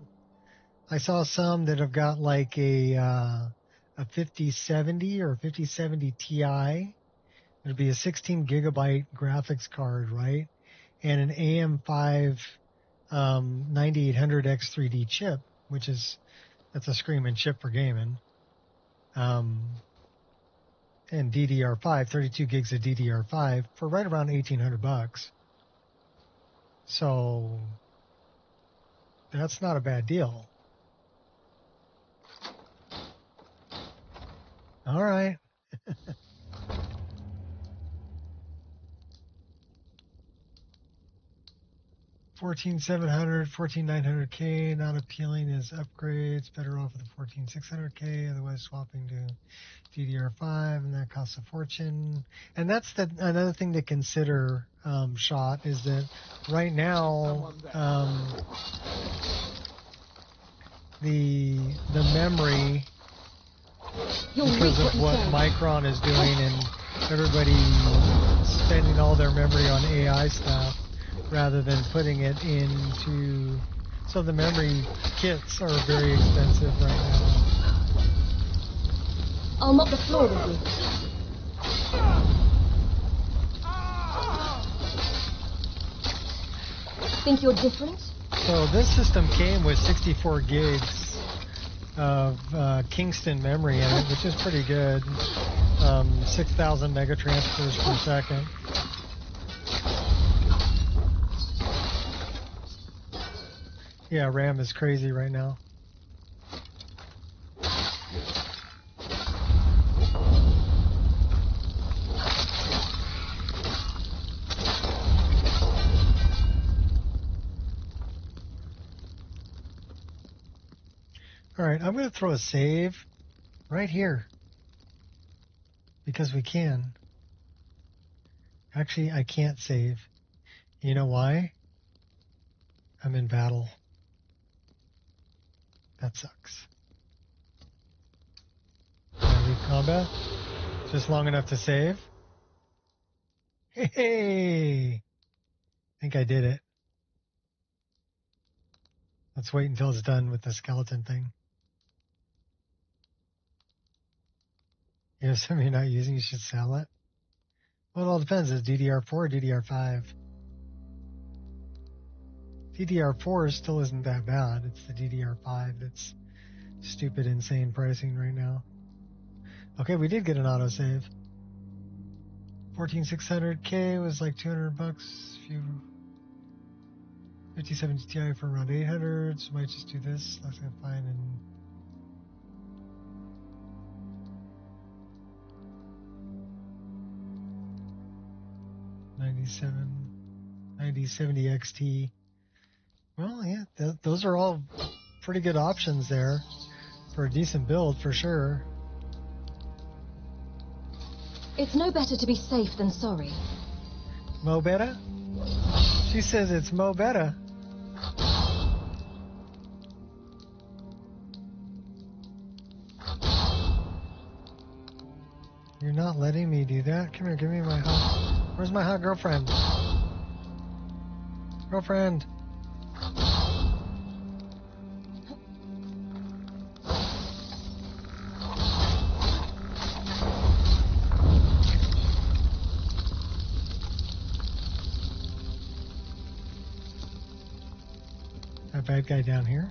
I saw some that have got like a 5070 or 5070 Ti. It'd be a 16 gigabyte graphics card, right? And an AM5 9800X3D chip, that's a screaming chip for gaming. And DDR5, 32 gigs of DDR5 for right around $1,800. So that's not a bad deal. All right. 14700, 14900K, not appealing as upgrades. Better off with the 14600K, otherwise swapping to DDR5, and that costs a fortune. And that's another thing to consider, Shot, is that right now the memory, because of what Micron is doing and everybody spending all their memory on AI stuff, rather than putting it into... So the memory kits are very expensive right now. I'll mop the floor with you. Think you're different? So this system came with 64 gigs of Kingston memory in it, which is pretty good. 6,000 megatransfers per second. Yeah, RAM is crazy right now. All right, I'm going to throw a save right here. Because we can. Actually, I can't save. You know why? I'm in battle. That sucks. Can I leave combat? Just long enough to save? Hey! I think I did it. Let's wait until it's done with the skeleton thing. You have something you're not using, you should sell it? Well, it all depends. Is it DDR4 or DDR5? DDR4 still isn't that bad. It's the DDR5 that's stupid, insane pricing right now. Okay, we did get an autosave. 14600K was like $200. Few 5070 Ti for around 800. So might just do this. That's gonna find and 9070 XT. Well, yeah, those are all pretty good options there for a decent build for sure. It's no better to be safe than sorry. Mo better? She says it's mo better. You're not letting me do that? Come here, give me my hot... Where's my hot girlfriend? Girlfriend! That bad guy down here?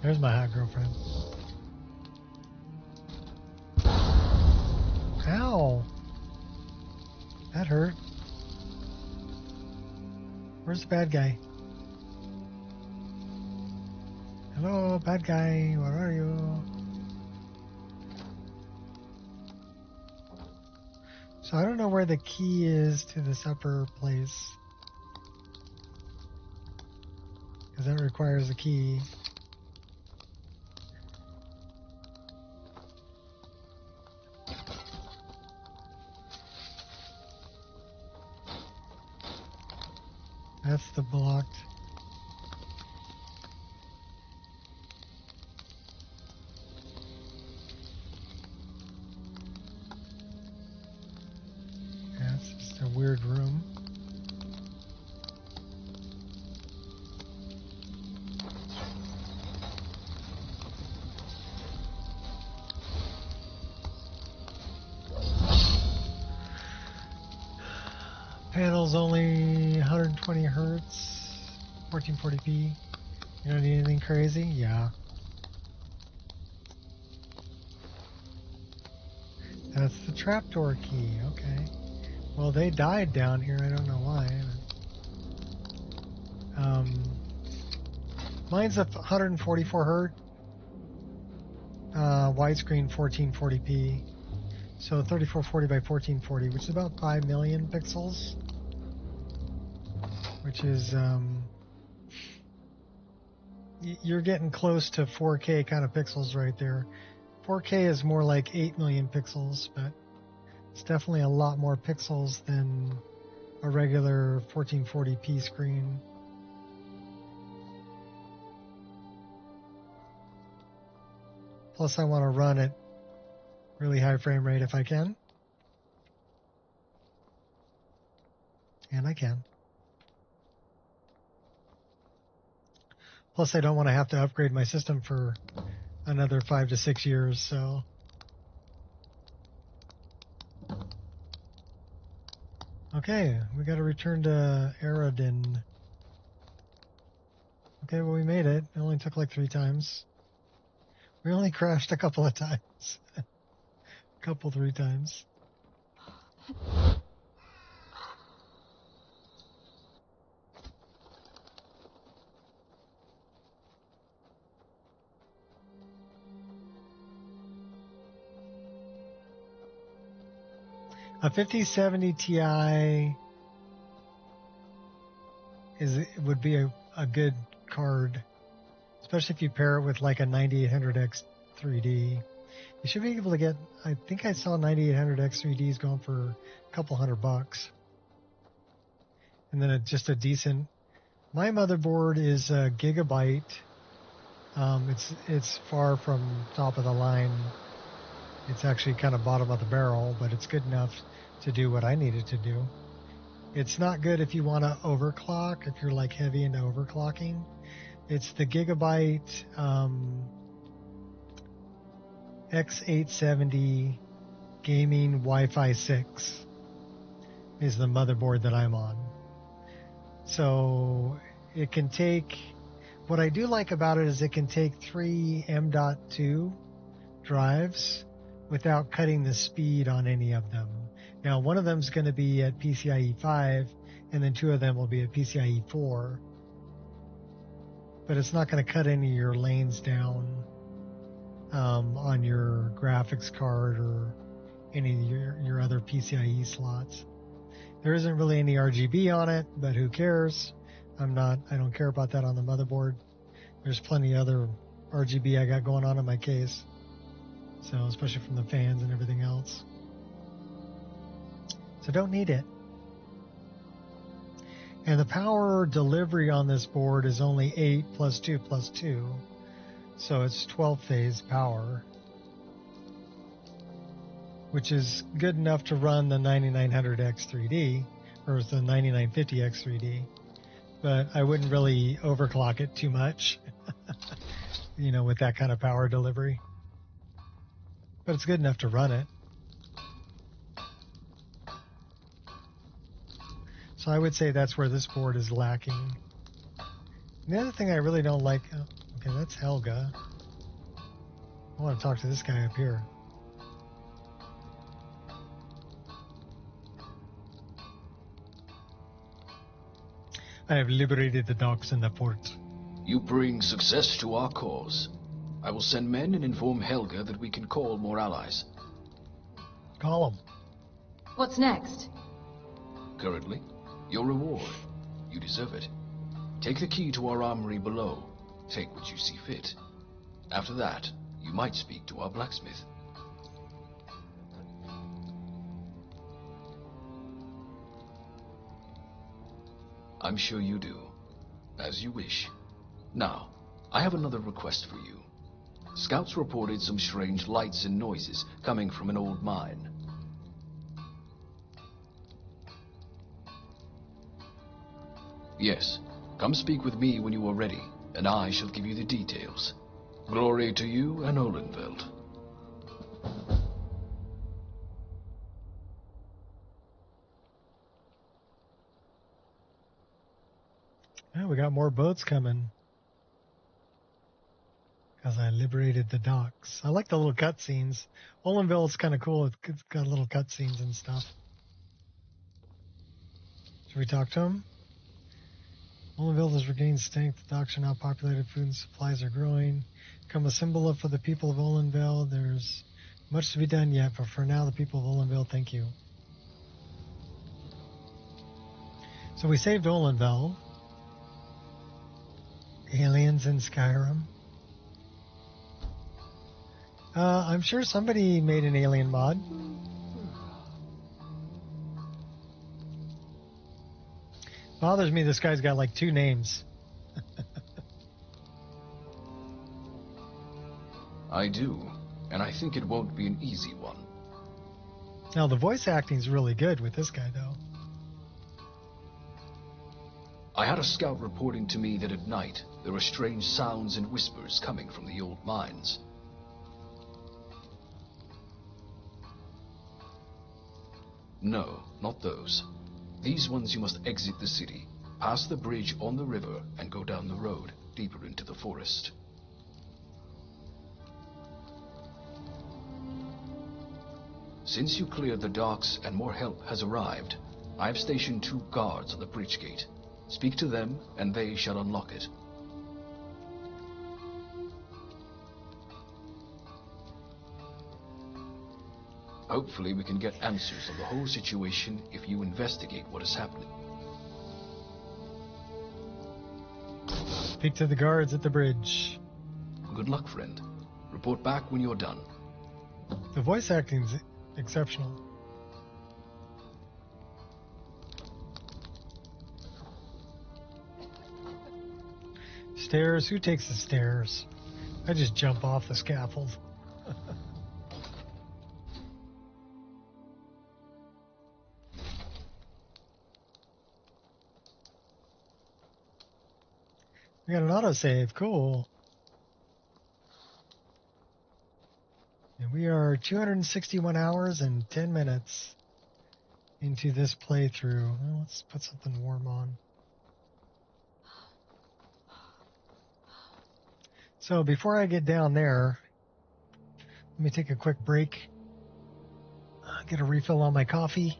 There's my hot girlfriend. Ow! That hurt. Where's the bad guy? Hello, bad guy, where are you? So I don't know where the key is to this upper place. Because that requires a key. That's the blocked. Yeah, it's just a weird room. Panel's only 120 hertz, 1440p. You don't need anything crazy? Yeah. That's the trapdoor key, okay. Well, they died down here, I don't know why. Mine's a 144 hertz, widescreen 1440p. So 3440 by 1440, which is about 5 million pixels. Which is, you're getting close to 4K kind of pixels right there. 4K is more like 8 million pixels, but it's definitely a lot more pixels than a regular 1440p screen. Plus I want to run at really high frame rate if I can. And I can. Plus I don't want to have to upgrade my system for another 5 to 6 years, so. Okay, we got to return to Eredin. Okay, well we made it. It only took like 3 times. We only crashed a couple of times. 3 times. A 5070 Ti would be a a good card, especially if you pair it with like a 9800X 3D. You should be able to get, I think I saw 9800X 3Ds going for a couple $100. And then just a decent, my motherboard is a gigabyte. It's far from top of the line. It's actually kind of bottom of the barrel, but it's good enough to do what I need it to do. It's not good if you want to overclock, if you're like heavy into overclocking. It's the Gigabyte X870 Gaming Wi-Fi 6 is the motherboard that I'm on. So it can take, what I do like about it is it can take 3 M.2 drives without cutting the speed on any of them. Now, one of them is going to be at PCIe 5, and then 2 of them will be at PCIe 4. But it's not going to cut any of your lanes down on your graphics card or any of your other PCIe slots. There isn't really any RGB on it, but who cares? I don't care about that on the motherboard. There's plenty of other RGB I got going on in my case. So, especially from the fans and everything else. So don't need it. And the power delivery on this board is only 8 plus 2 plus 2. So it's 12 phase power, which is good enough to run the 9900X 3D or the 9950X 3D. But I wouldn't really overclock it too much, with that kind of power delivery. But it's good enough to run it. So I would say that's where this board is lacking. And the other thing I really don't like... okay, that's Helga. I want to talk to this guy up here. I have liberated the docks in the port. You bring success to our cause. I will send men and inform Helga that we can call more allies. Call him. What's next? Currently, your reward. You deserve it. Take the key to our armory below. Take what you see fit. After that, you might speak to our blacksmith. I'm sure you do. As you wish. Now, I have another request for you. Scouts reported some strange lights and noises coming from an old mine. Yes, come speak with me when you are ready, and I shall give you the details. Glory to you and Olenvald. Yeah, we got more boats coming. Because I liberated the docks. I like the little cutscenes. Olenvald's kind of cool. It's got little cutscenes and stuff. Should we talk to him? Olenvald has regained strength. The docks are now populated. Food and supplies are growing. Become a symbol for the people of Olenvald. There's much to be done yet, but for now, the people of Olenvald thank you. So we saved Olenvald. Aliens in Skyrim. I'm sure somebody made an alien mod. Bothers me this guy's got like 2 names. I do, and I think it won't be an easy one. Now the voice acting's really good with this guy though. I had a scout reporting to me that at night there are strange sounds and whispers coming from the old mines. No, not those. These ones you must exit the city, pass the bridge on the river, and go down the road, deeper into the forest. Since you cleared the docks and more help has arrived, I've stationed 2 guards on the bridge gate. Speak to them, and they shall unlock it. Hopefully we can get answers on the whole situation if you investigate what is happening. Speak to the guards at the bridge. Good luck, friend. Report back when you're done. The voice acting's exceptional. Stairs? Who takes the stairs? I just jump off the scaffold. We got an autosave. Cool. And we are 261 hours and 10 minutes into this playthrough. Well, let's put something warm on. So before I get down there, let me take a quick break, get a refill on my coffee,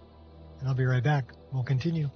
and I'll be right back. We'll continue.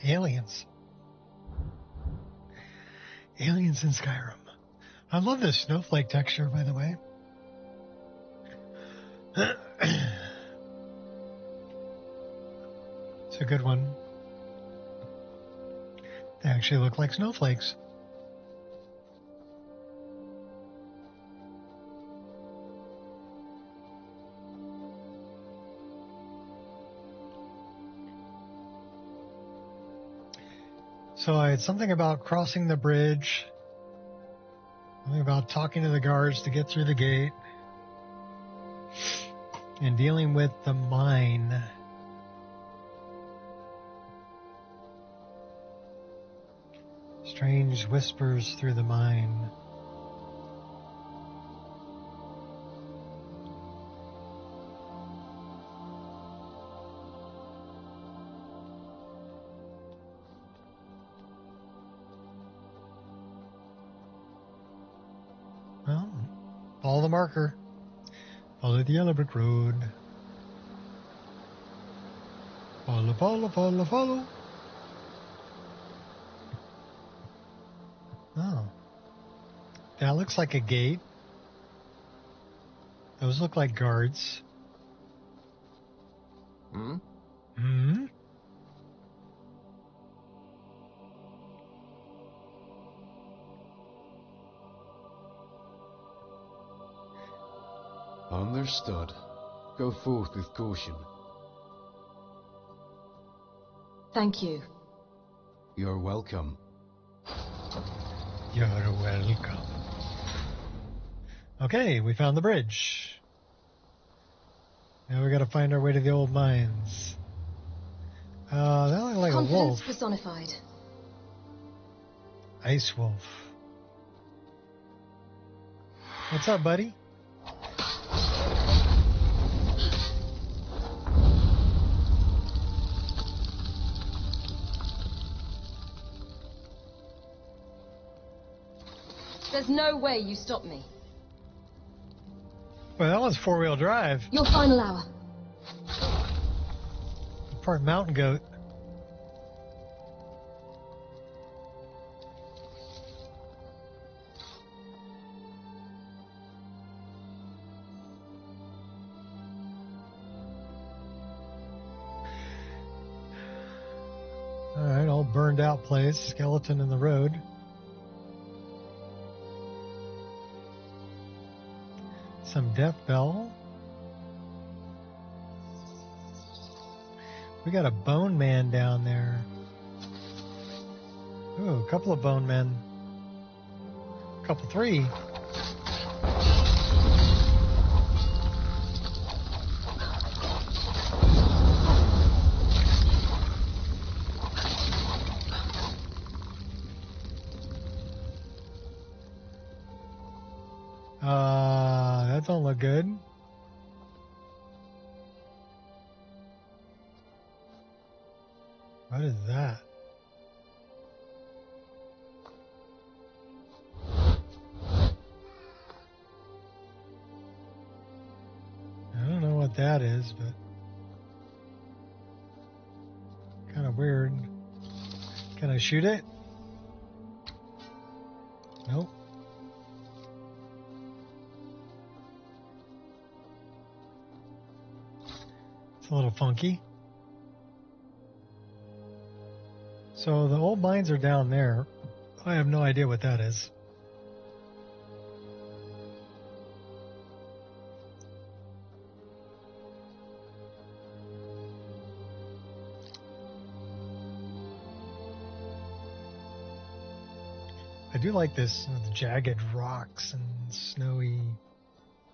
Aliens. Aliens in Skyrim. I love this snowflake texture, by the way. It's a good one. They actually look like snowflakes. So I had something about crossing the bridge, something about talking to the guards to get through the gate, and dealing with the mine. Strange whispers through the mine. Well, follow the marker. Follow the yellow brick road. Follow, follow, follow, follow. Oh. That looks like a gate. Those look like guards. Hmm? Hmm? Understood. Go forth with caution. Thank you. You're welcome. You're welcome. Okay, we found the bridge. Now we gotta find our way to the old mines. That looks like a Confidence wolf. personified. Ice wolf. What's up, buddy? There's no way you stop me. Well, that was four-wheel drive. Your final hour. Part mountain goat. Alright, all burned out place. Skeleton in the road. Some death bell. We got a bone man down there. Ooh, a couple of bone men. Couple, three. That don't look good. What is that? I don't know what that is, but kind of weird. Can I shoot it? Nope. It's a little funky. So the old mines are down there. I have no idea what that is. I do like this with jagged rocks and snowy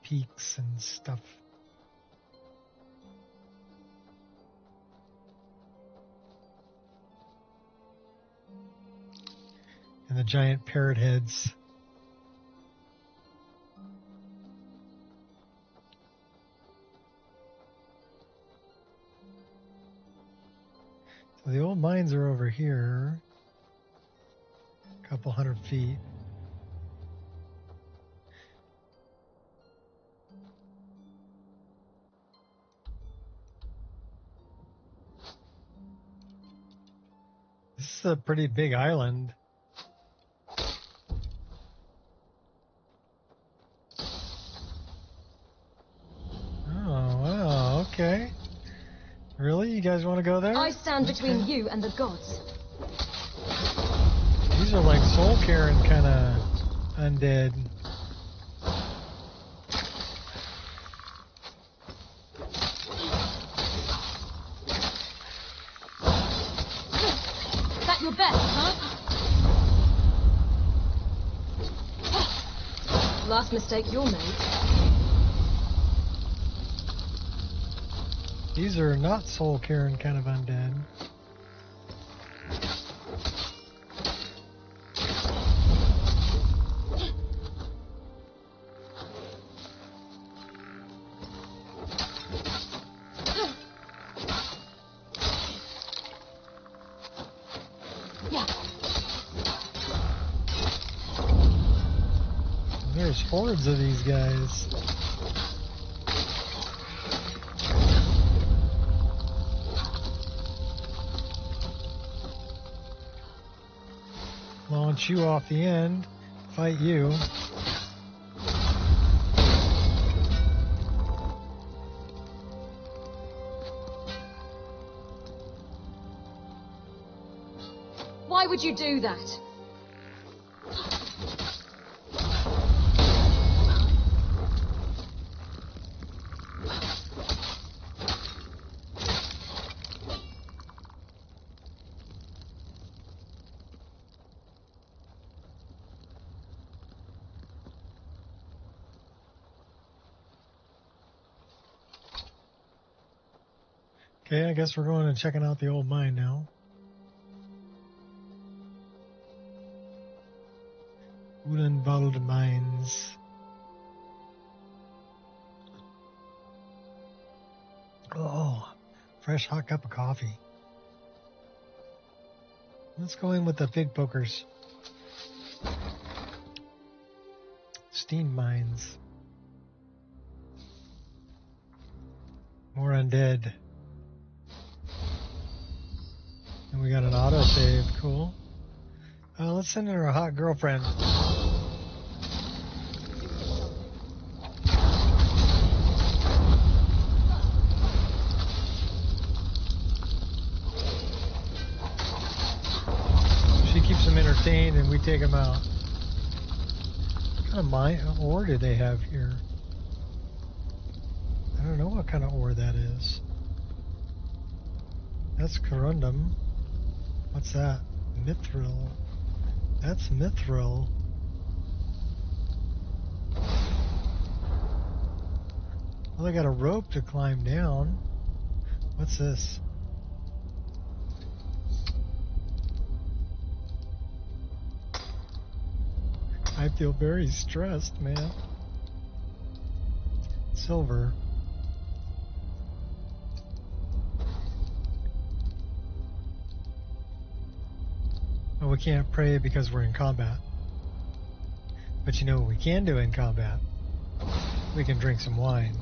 peaks and stuff. And the giant parrot heads. So the old mines are over here. A couple 100 feet. This is a pretty big island. Oh, wow, okay. Really? You guys want to go there? I stand between you and the gods. These are like soul Karen kind of undead. That your best, huh? Last mistake you'll make. These are not soul Karen kind of undead. There's hordes of these guys. Launch you off the end, fight you. Why would you do that? Okay, I guess we're going and checking out the old mine now. Olenvald mines. Oh, fresh hot cup of coffee. Let's go in with the pig pokers. Steam mines. More undead. And we got an autosave. Cool. Let's send in our hot girlfriend. She keeps them entertained and we take them out. What kind of mine ore do they have here? I don't know what kind of ore that is. That's corundum. What's that? Mithril. That's mithril. Well, I got a rope to climb down. What's this? I feel very stressed, man. Silver. Well, we can't pray because we're in combat. But you know what we can do in combat? We can drink some wine.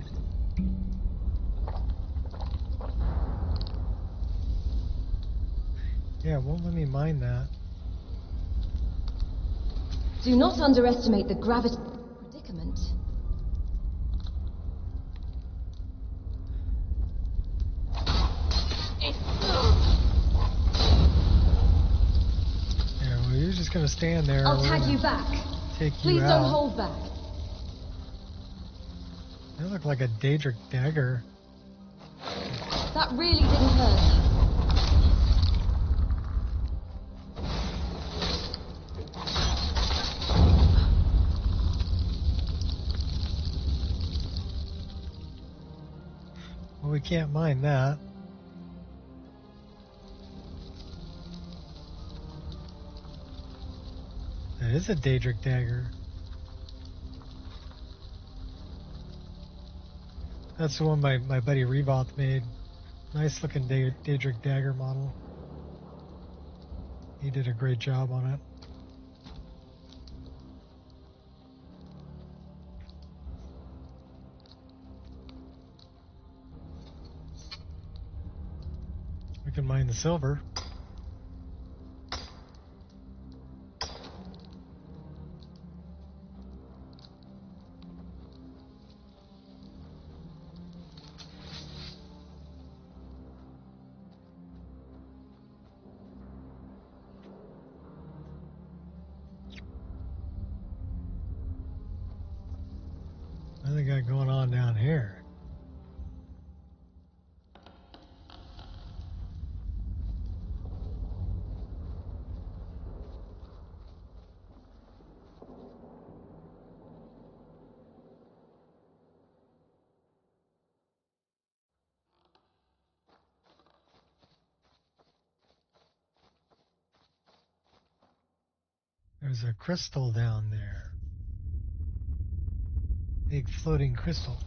Yeah, it won't let me mine that. Do not underestimate the gravity predicament. Yeah, well, you're just gonna stand there. I'll tag you back. Take you Please out. don't hold back. They look like a Daedric dagger. That really didn't hurt. Well, we can't mine that. That is a Daedric dagger. That's the one my buddy Revoth made. Nice looking Daedric dagger model. He did a great job on it. We can mine the silver. There's a crystal down there. Big floating crystal.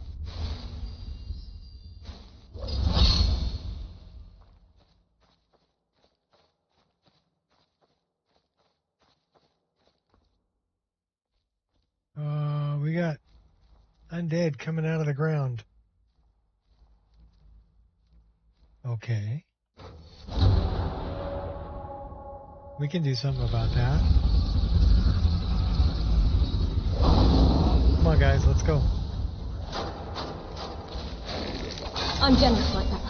We got undead coming out of the ground. Okay. We can do something about that. Come on, guys, let's go. I'm generous like that.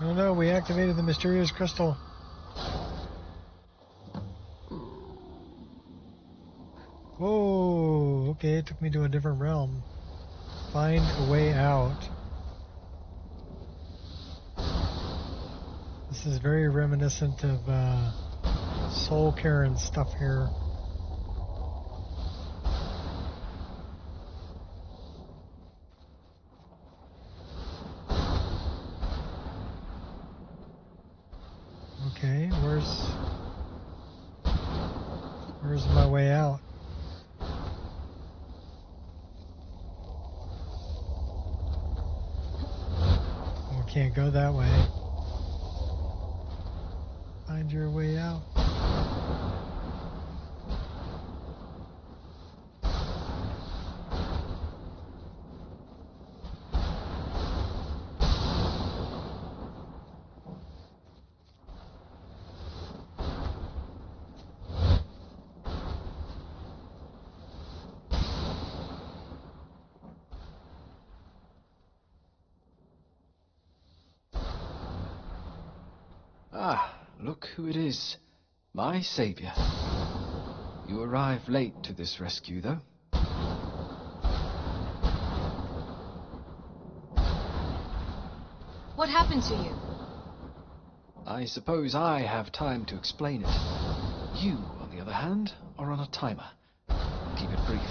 Oh no, we activated the mysterious crystal. Whoa, okay, it took me to a different realm. Find a way out. This is very reminiscent of Soul Karen stuff here. Okay, where's my way out? Oh, can't go that way. Find your way out. Ah, look who it is. My savior. You arrived late to this rescue, though. What happened to you? I suppose I have time to explain it. You, on the other hand, are on a timer. I'll keep it brief.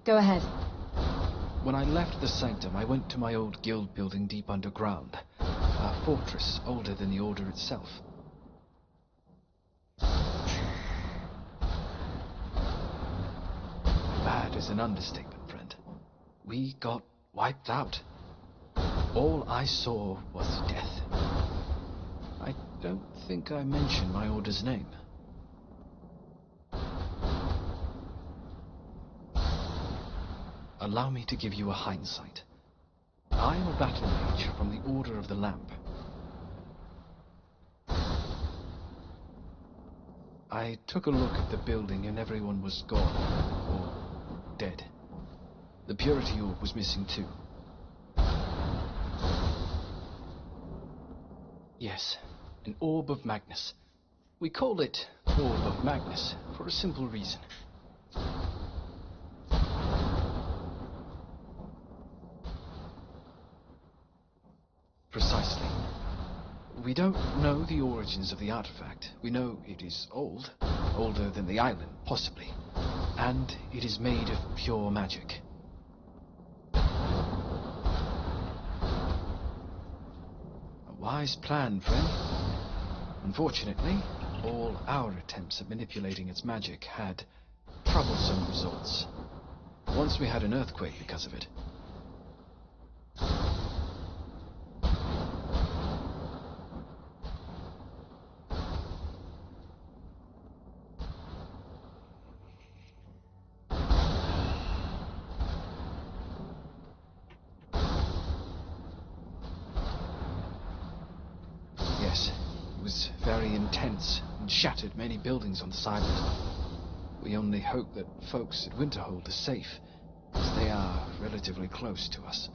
Go ahead. When I left the sanctum, I went to my old guild building deep underground. A fortress older than the Order itself. Bad is an understatement, friend. We got wiped out. All I saw was death. I don't think I mentioned my Order's name. Allow me to give you a hindsight. I am a battle mage from the Order of the Lamp. I took a look at the building and everyone was gone, or dead. The purity orb was missing too. Yes, an orb of Magnus. We call it Orb of Magnus for a simple reason. Precisely. We don't know the origins of the artifact. We know it is old, older than the island, possibly, and it is made of pure magic. A wise plan, friend. Unfortunately, all our attempts at manipulating its magic had troublesome results. Once we had an earthquake because of it. Yes, it was very intense and shattered many buildings on this island. We only hope that folks at Winterhold are safe, as they are relatively close to us.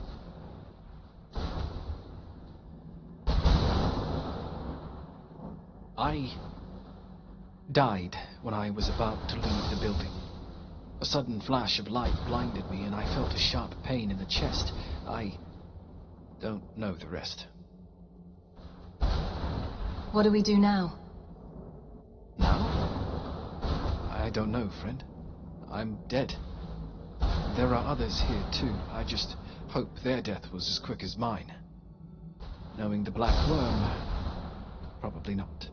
I died when I was about to leave the building. A sudden flash of light blinded me, and I felt a sharp pain in the chest. I don't know the rest. What do we do now? Now? I don't know, friend. I'm dead. There are others here, too. I just hope their death was as quick as mine. Knowing the Black Worm, probably not.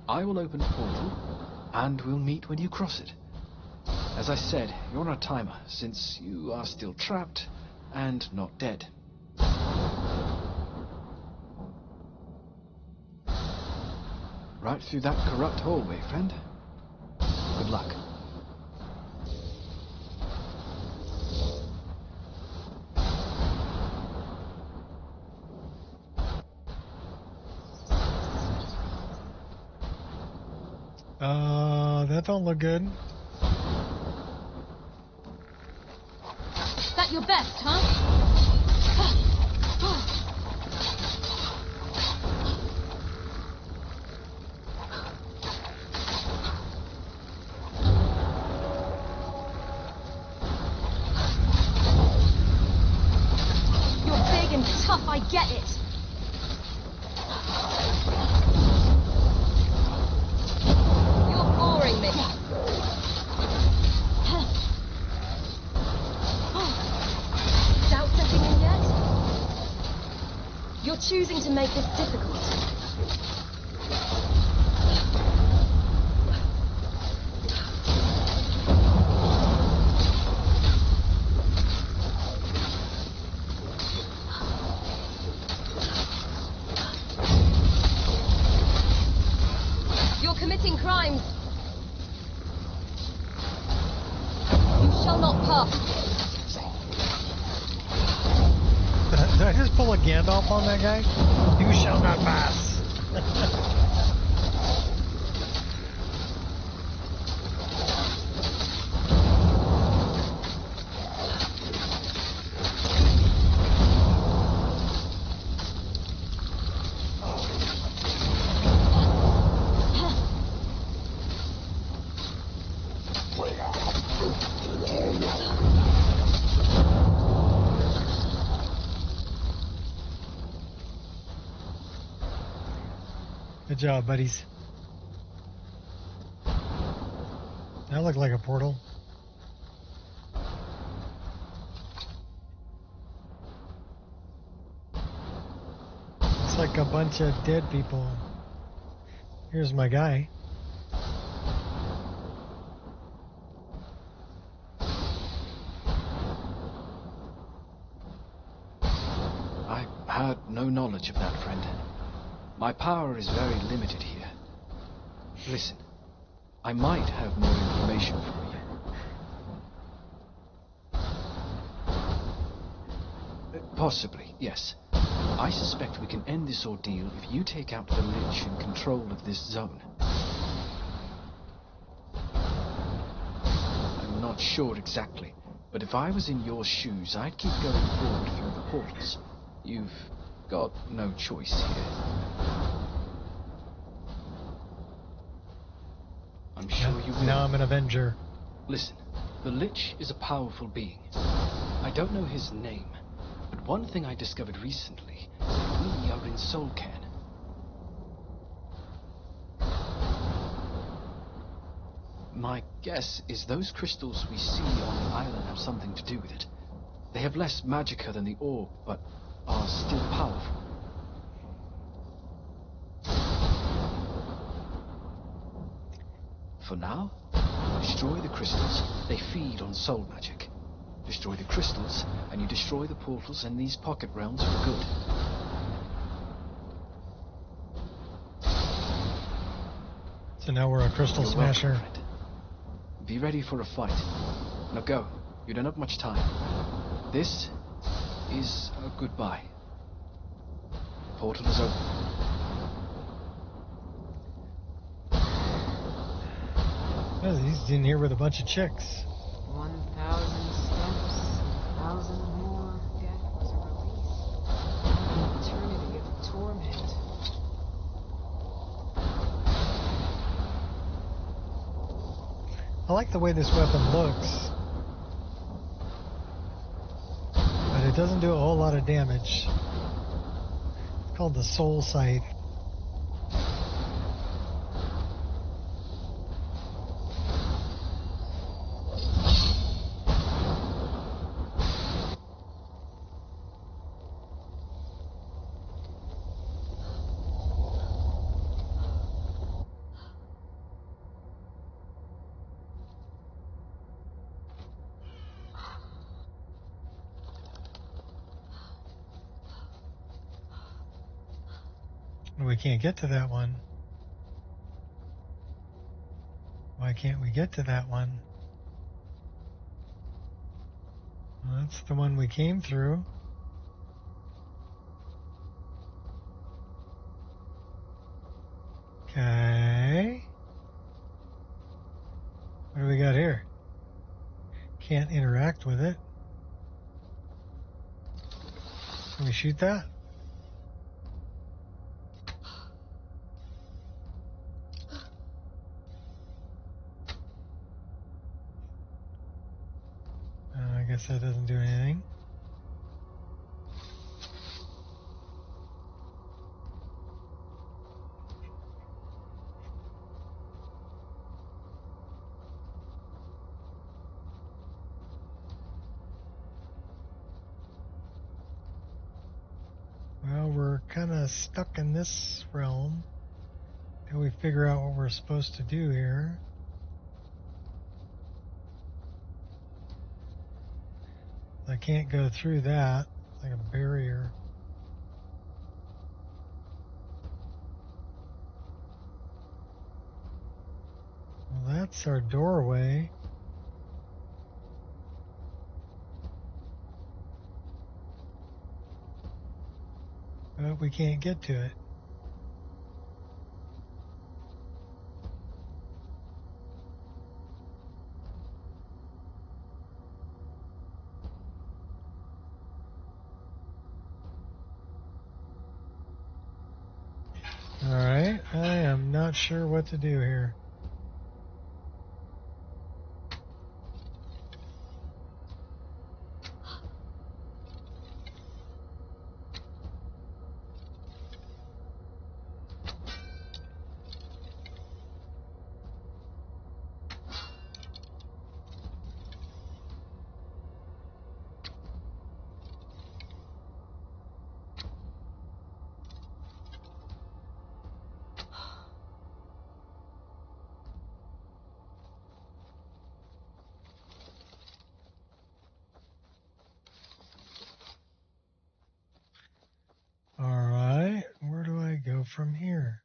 I will open a portal, and we'll meet when you cross it. As I said, you're on a timer, since you are still trapped and not dead. Right through that corrupt hallway, friend. Good luck. That don't look good. That your best, huh? You're big and tough, I get it. You're boring me. Doubt setting in yet? You're choosing to make this difficult. You're committing crimes. You shall not pass. Did I just pull a Gandalf on that guy? You shall not pass. Good job, buddies. That looked like a portal. Looks like a bunch of dead people. Here's my guy. I had no knowledge of that, friend. My power is very limited here. Listen, I might have more information for you. Possibly, yes. I suspect we can end this ordeal if you take out the Lich in control of this zone. I'm not sure exactly, but if I was in your shoes, I'd keep going forward through the portals. You've got no choice here. I'm sure you will. Now I'm an Avenger. Listen, the Lich is a powerful being. I don't know his name, but one thing I discovered recently, we are in Solcan. My guess is those crystals we see on the island have something to do with it. They have less magicka than the orb, but are still powerful. For now, destroy the crystals. They feed on soul magic. Destroy the crystals, and you destroy the portals and these pocket realms for good. So now we're a crystal You're smasher. welcome, friend. Be ready for a fight. Now go. You don't have much time. This is a goodbye. The portal is open. Oh, he's in here with a bunch of chicks. 1,000 steps, 1,000 more. Death was a release. I like the way this weapon looks, but it doesn't do a whole lot of damage. It's called the Soul Scythe. We can't get to that one. Why can't we get to that one? Well, that's the one we came through. Okay. What do we got here? Can't interact with it. Can we shoot that? I guess that doesn't do anything. Well, we're kind of stuck in this realm until we figure out what we're supposed to do here. I can't go through that. It's like a barrier. Well, that's our doorway. But we can't get to it. Alright, I am not sure what to do here. Alright, where do I go from here?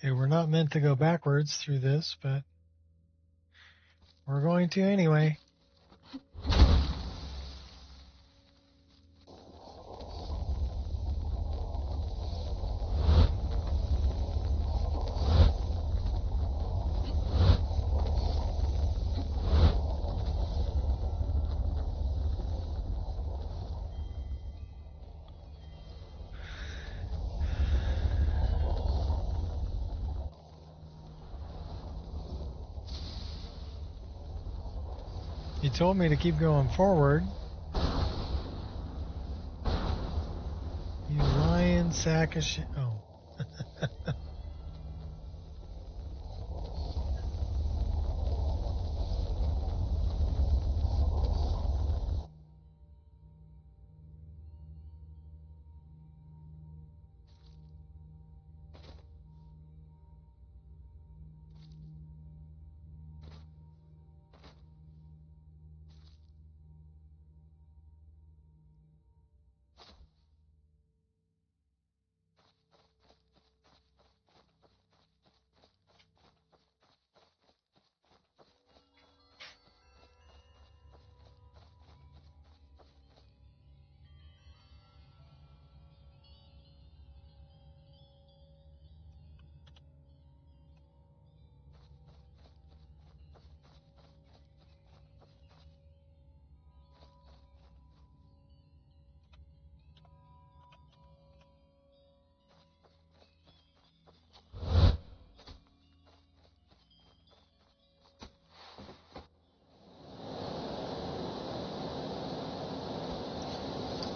Okay, we're not meant to go backwards through this, but we're going to anyway. He told me to keep going forward. You lying sack of shit. Oh.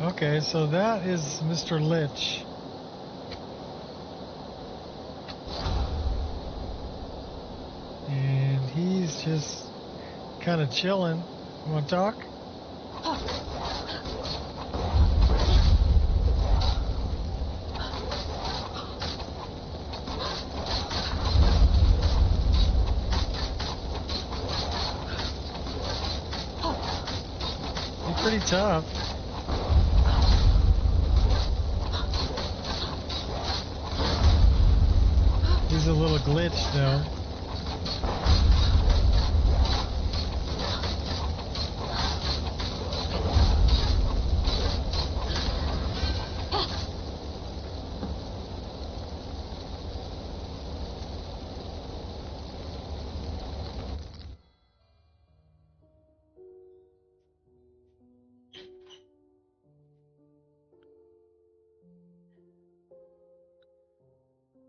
Okay, so that is Mr. Lich. And he's just kind of chilling. You want to talk? He's pretty tough. He's a little glitched though.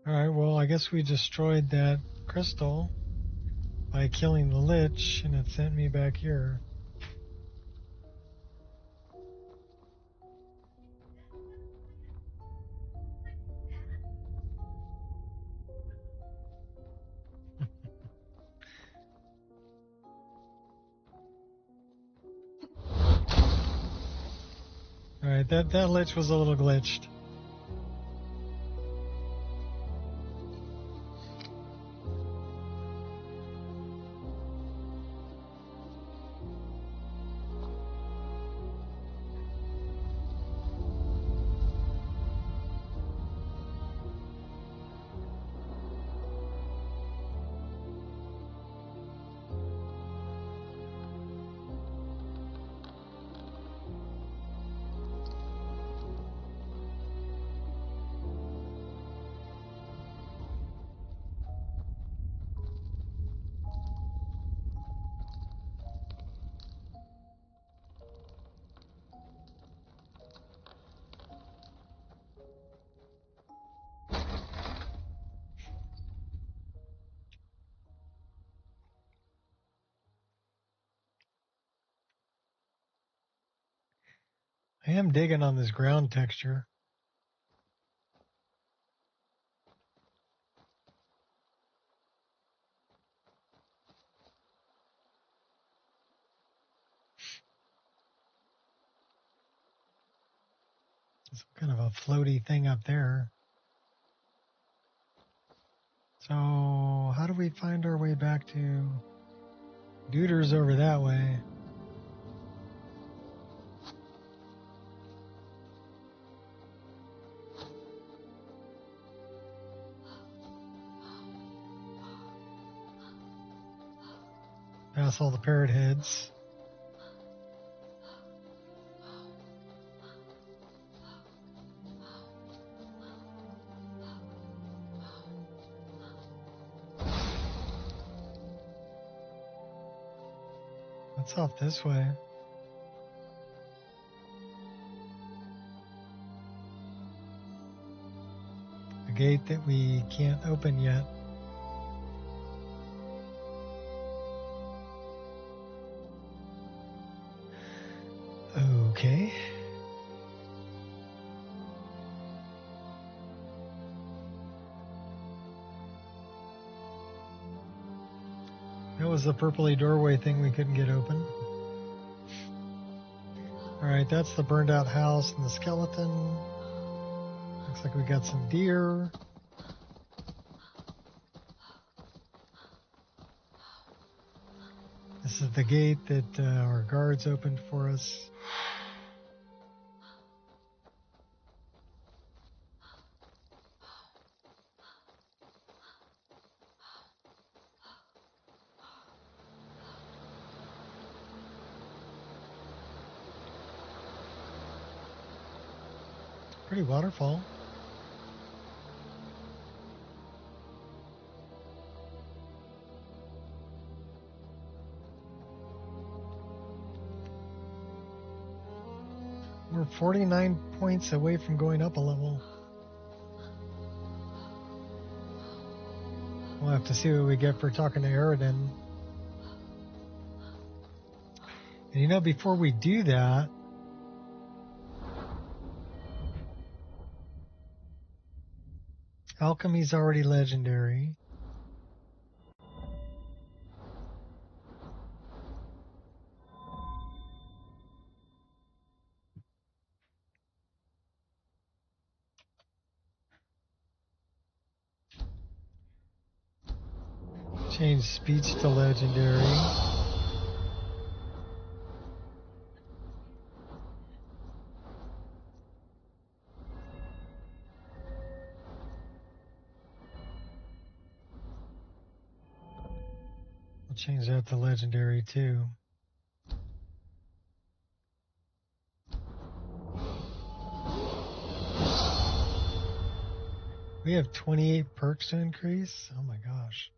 Alright, well, I guess we destroyed that crystal by killing the Lich, and it sent me back here. Alright, that Lich was a little glitched. I am digging on this ground texture. Some kind of a floaty thing up there. So, how do we find our way back to Duder's over that way? Pass all the parrot heads. What's off this way? A gate that we can't open yet. Okay. That was the purpley doorway thing we couldn't get open. Alright, that's the burned out house and the skeleton. Looks like we got some deer. This is the gate that our guards opened for us. Pretty waterfall. We're 49 points away from going up a level. We'll have to see what we get for talking to Eridan. And you know, before we do that, alchemy's already legendary. Change speech to legendary. We'll change that to legendary too. We have 28 perks to increase? Oh my gosh.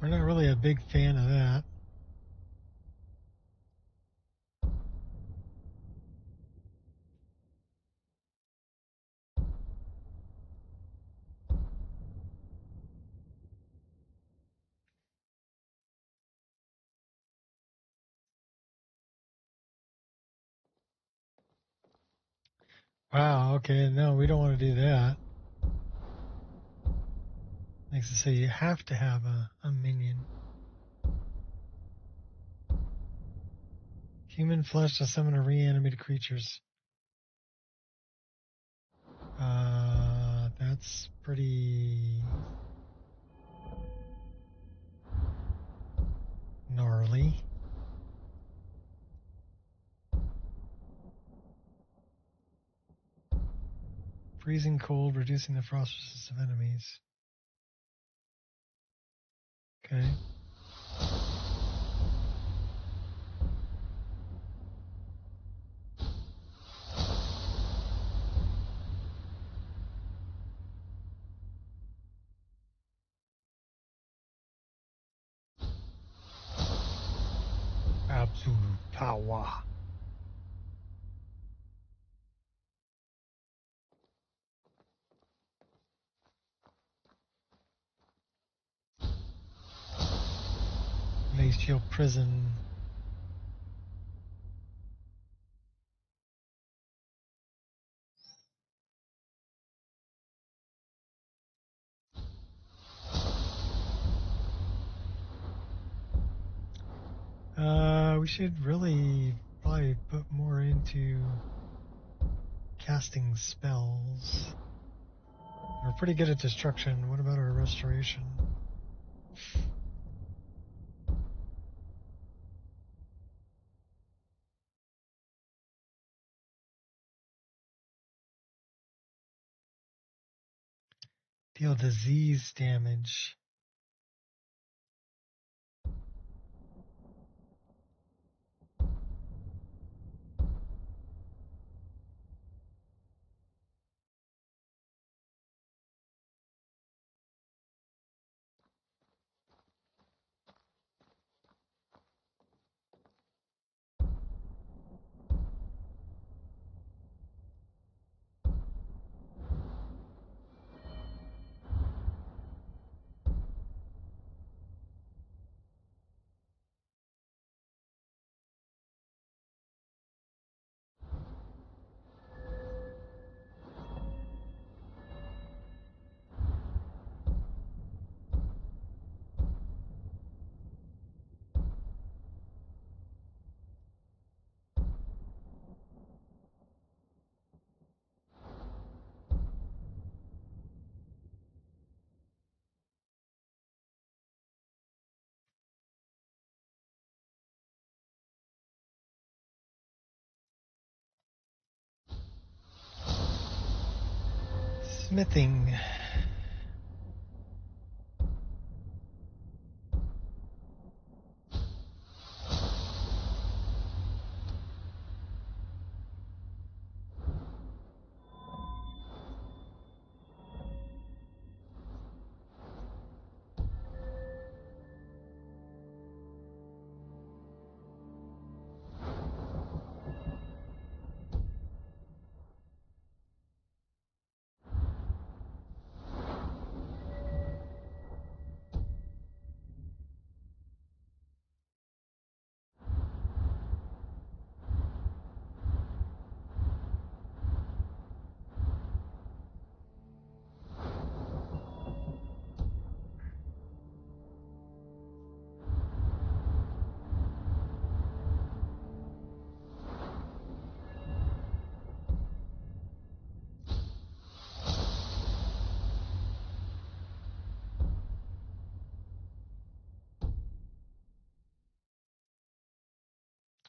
We're not really a big fan of that. Wow, okay, no, we don't want to do that. Makes it say you have to have a minion. Human flesh to summon or reanimated creatures. That's pretty gnarly. Freezing cold, reducing the frost resistance of enemies. Okay. Absolute power. Glacial prison. We should really probably put more into casting spells. We're pretty good at destruction. What about our restoration? Deal disease damage. Smithing.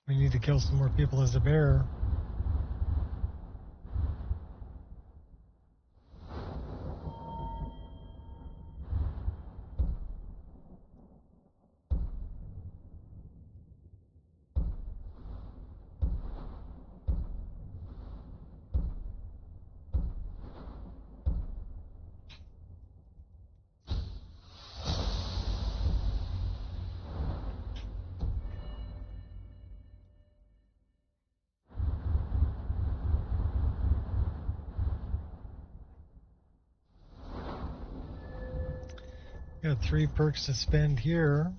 We need to kill some more people as a bear. Got 3 perks to spend here.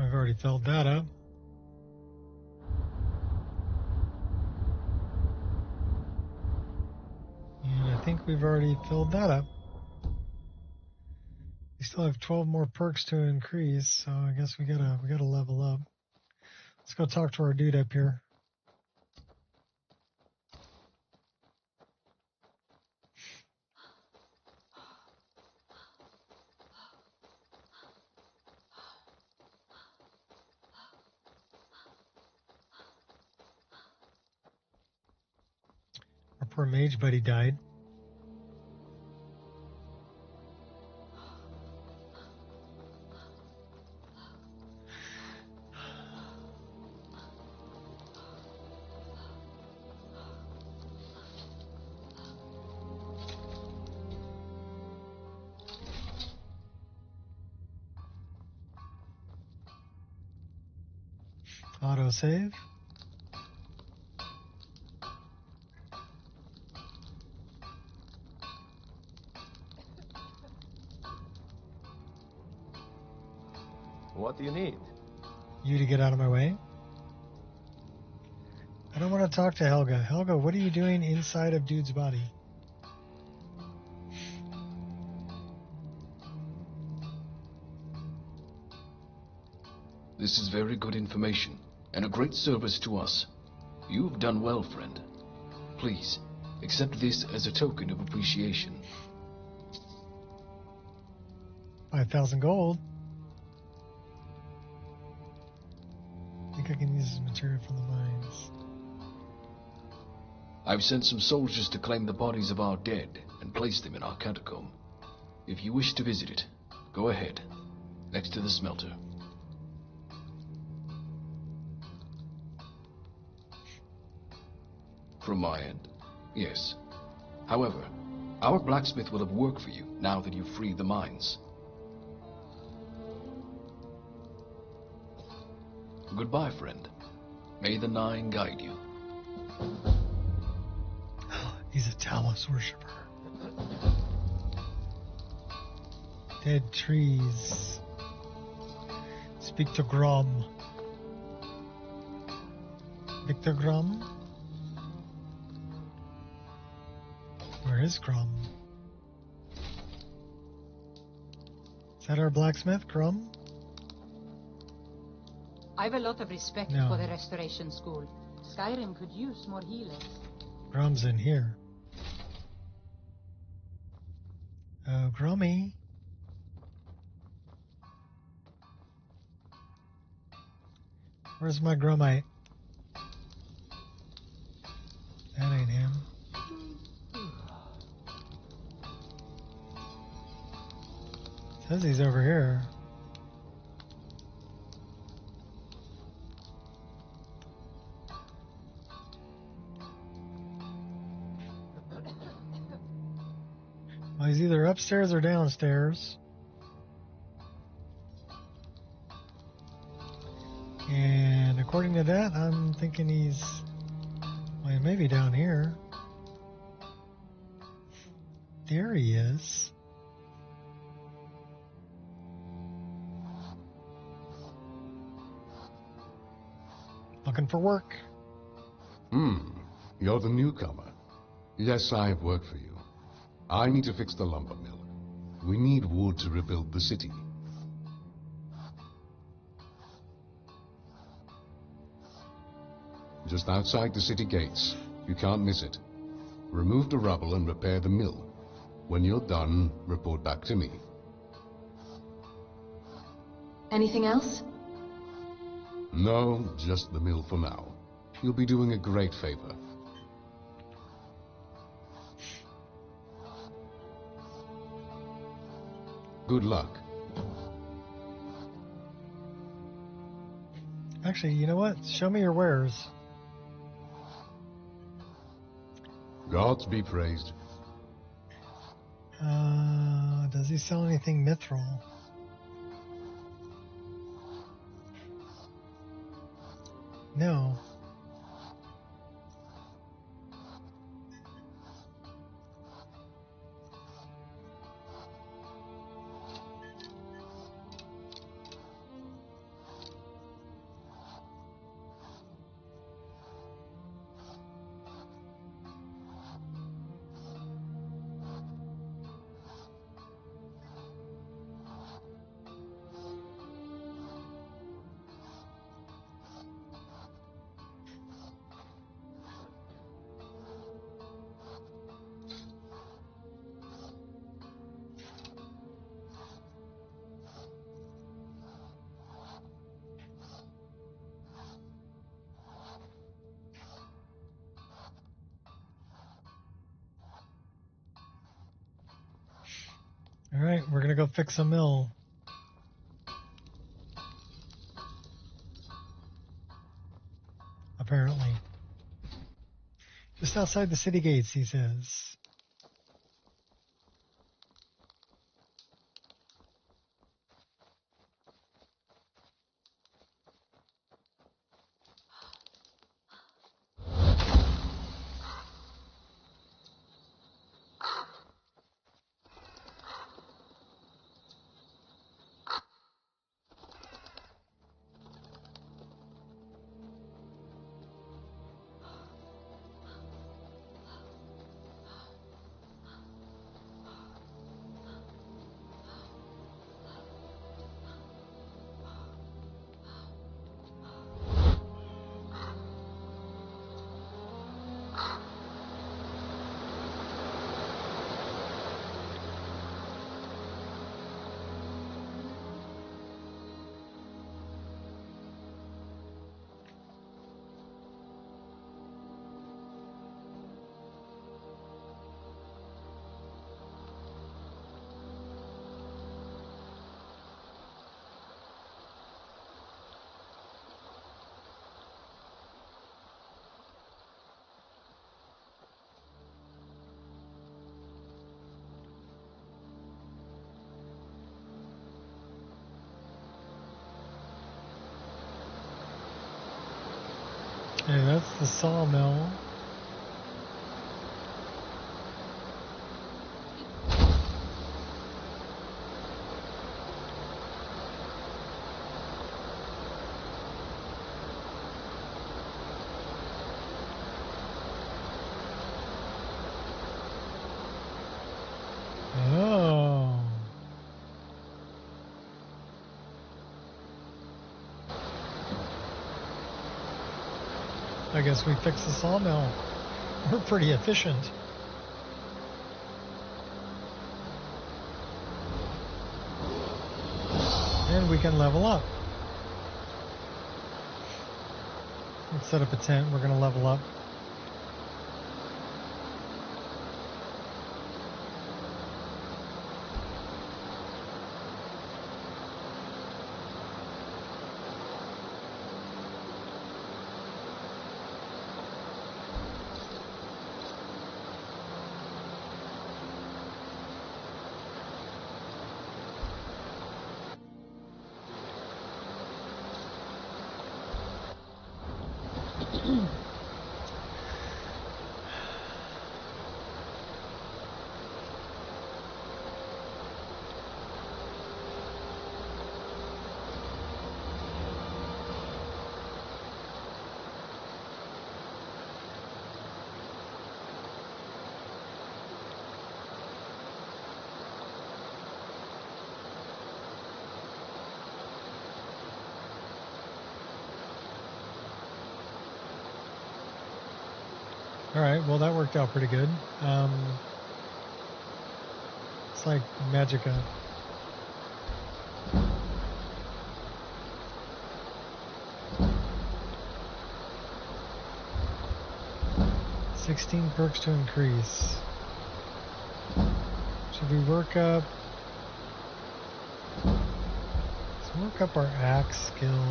I've already filled that up. And I think we've already filled that up. We still have 12 more perks to increase, so I guess we gotta level up. Let's go talk to our dude up here. Our poor mage buddy died. Autosave. What do you need? You to get out of my way. I don't want to talk to Helga. Helga, what are you doing inside of dude's body? This is very good information, and a great service to us. You've done well, friend. Please, accept this as a token of appreciation. 5,000 gold. I think I can use this material from the mines. I've sent some soldiers to claim the bodies of our dead and place them in our catacomb. If you wish to visit it, go ahead, next to the smelter. From my end, yes. However, our blacksmith will have work for you now that you've freed the mines. Goodbye, friend. May the Nine guide you. He's a Talos worshiper. Dead trees. Speak to Grom. Victor Grom? Where is Grom? Is that our blacksmith, Grom? I've a lot of respect No. for the Restoration School. Skyrim could use more healers. Grom's in here. Oh, Grommy. Where's my Gromite? That ain't him. Says he's over here. Well, he's either upstairs or downstairs. And according to that, I'm thinking he's, well, maybe down here. There he is. Looking for work. You're the newcomer. Yes, I have work for you. I need to fix the lumber mill. We need wood to rebuild the city. Just outside the city gates. You can't miss it. Remove the rubble and repair the mill. When you're done, report back to me. Anything else? No, just the mill for now. You'll be doing a great favor. Good luck. Actually, you know what? Show me your wares. Gods be praised. Does he sell anything mithril? No. All right, we're gonna go fix a mill. Apparently. Just outside the city gates, he says. Okay, that's the sawmill. Oh. I guess we fixed the sawmill. We're pretty efficient. And we can level up. Let's set up a tent. We're going to level up. All right, well that worked out pretty good. It's like Magicka. "16 perks to increase." Should we work up Work up our axe skill.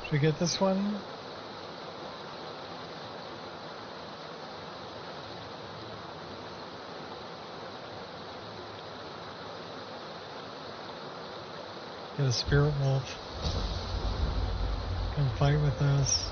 Should we get this one? Get a spirit wolf. Come fight with us.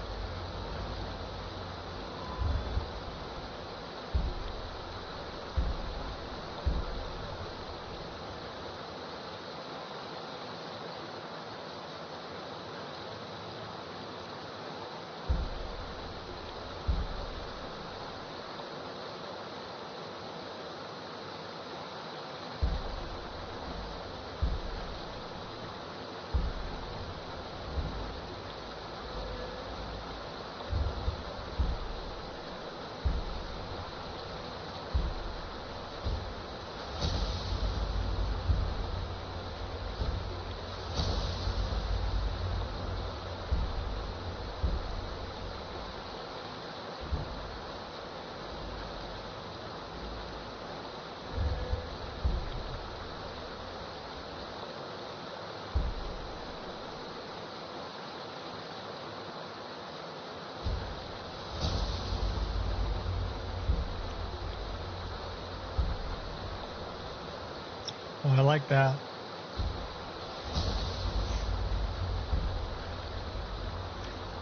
Oh, I like that.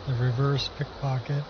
The reverse pickpocket.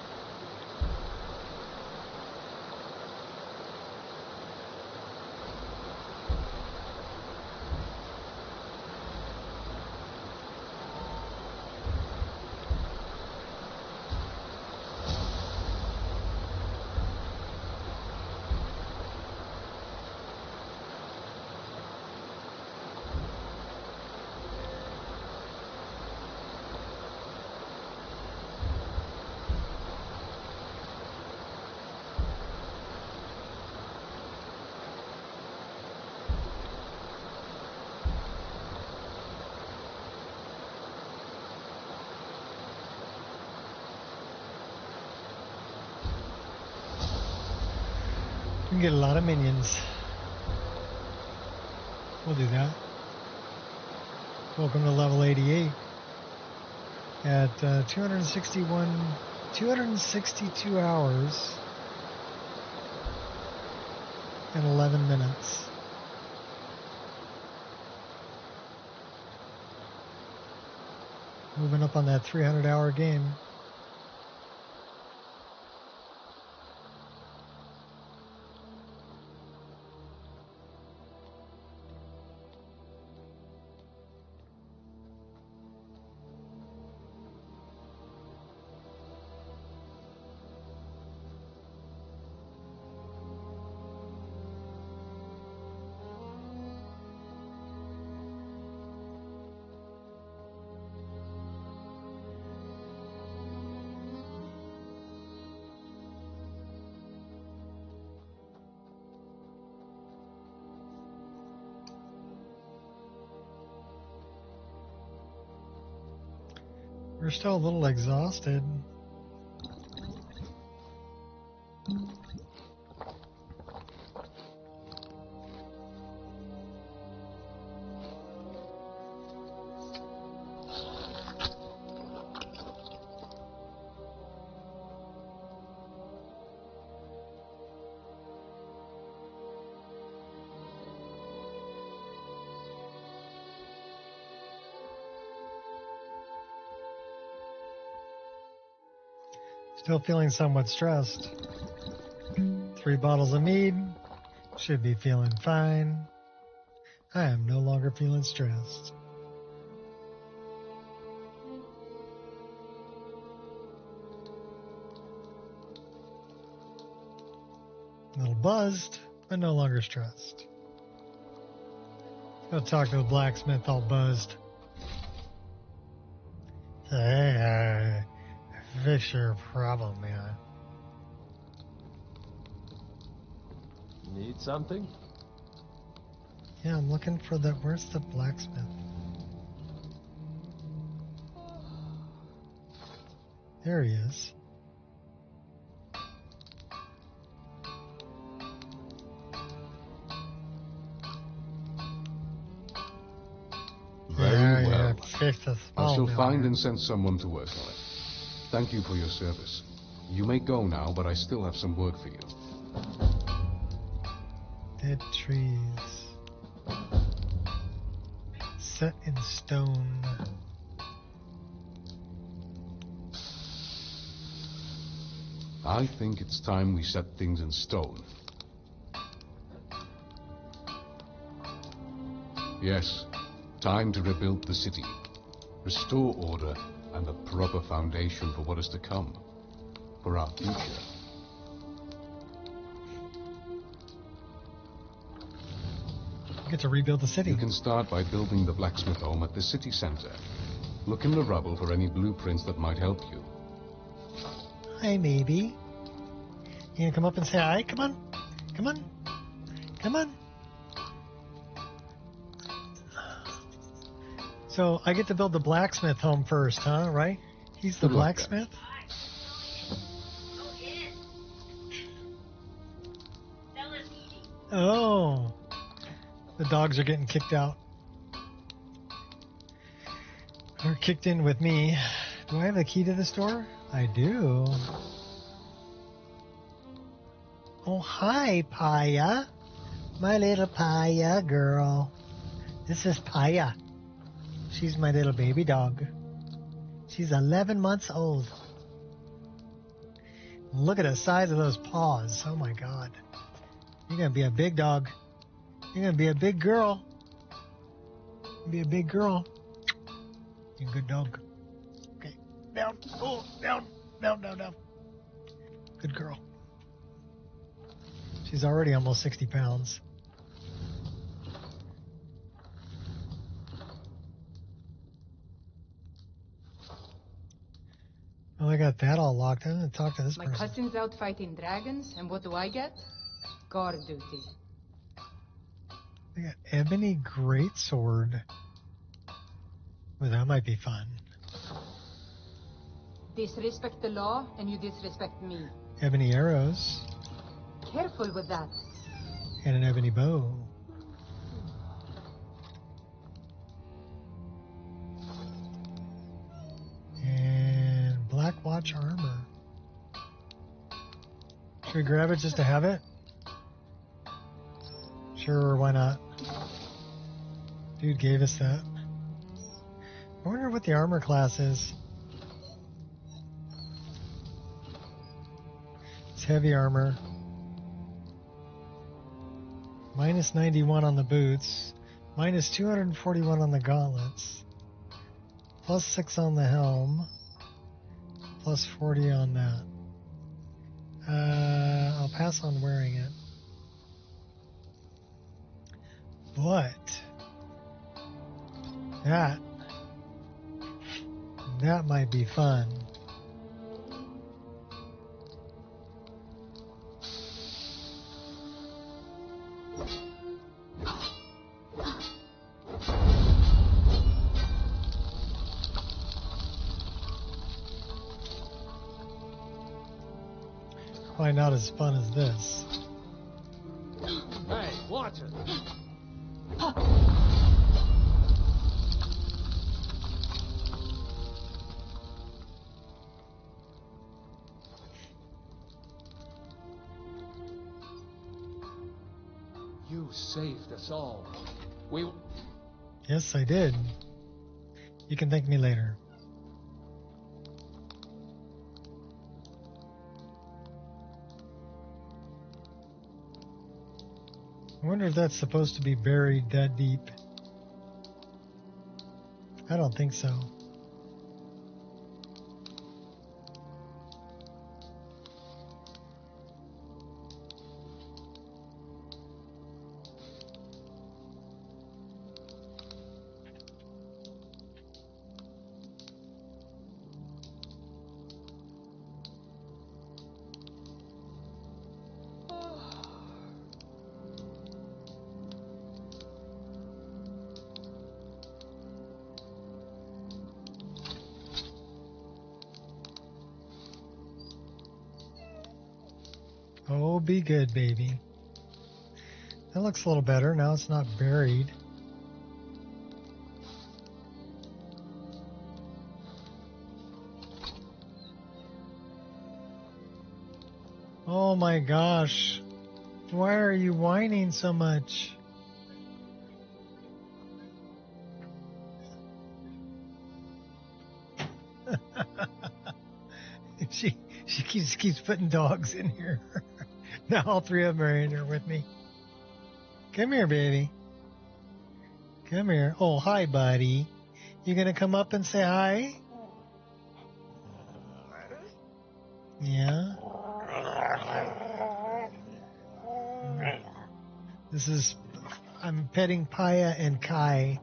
We can get a lot of minions. We'll do that. Welcome to level 88 at 262 hours and 11 minutes. Moving up on that 300-hour game. We're still a little exhausted. Still feeling somewhat stressed. 3 bottles of mead, Should be feeling fine. I am no longer feeling stressed. A little buzzed, but no longer stressed. Go talk to a blacksmith all buzzed. Hey, fix your problem, man. Need something? Yeah, I'm looking for the... Where's the blacksmith? There he is. Very well. Fix the I small shall mill find here. and send someone to work on it. Thank you for your service. You may go now, but I still have some work for you. Dead trees. Set in stone. I think it's time we set things in stone. Yes, time to rebuild the city. Restore order and the proper foundation for what is to come. For our future. Get to rebuild the city. You can start by building the blacksmith home at the city center. Look in the rubble for any blueprints that might help you. Hi, maybe. You gonna come up and say hi? Come on. Come on. Come on. So I get to build the blacksmith home first, huh? Right? He's the Good luck, guys. blacksmith? Oh. The dogs are getting kicked out. Or kicked in with me. Do I have the key to this door? I do. Oh, hi, Paya. My little Paya girl. This is Paya. She's my little baby dog. She's 11 months old. Look at the size of those paws. Oh my God. You're going to be a big dog. You're going to be a big girl. Be a big girl. You're a good dog. Okay. Down. Oh, down. Down, down, down. Good girl. She's already almost 60 pounds. Well, I got that all locked. I'm going to talk to this My person. cousin's out fighting dragons, and what do I get? Guard duty. I got ebony greatsword. Well, that might be fun. Disrespect the law, and you disrespect me. Ebony arrows Careful with that. and an ebony bow. And black watch armor. Should we grab it just to have it? Sure, why not? Dude gave us that. I wonder what the armor class is. It's heavy armor. Minus 91 on the boots. Minus 241 on the gauntlets. Plus 6 on the helm. Plus 40 on that. I'll pass on wearing it. But that might be fun. Probably not as fun as this. Hey, watch it. You saved us all. We... Yes, I did. You can thank me later. I wonder if that's supposed to be buried that deep. I don't think so. Oh, be good, baby. That looks a little better. Now it's not buried. Oh my gosh. Why are you whining so much? She keeps putting dogs in here. Now all three of them are in here with me. Come here, baby. Come here. Oh, hi, buddy. You gonna come up and say hi? Yeah. I'm petting Paya and Kai.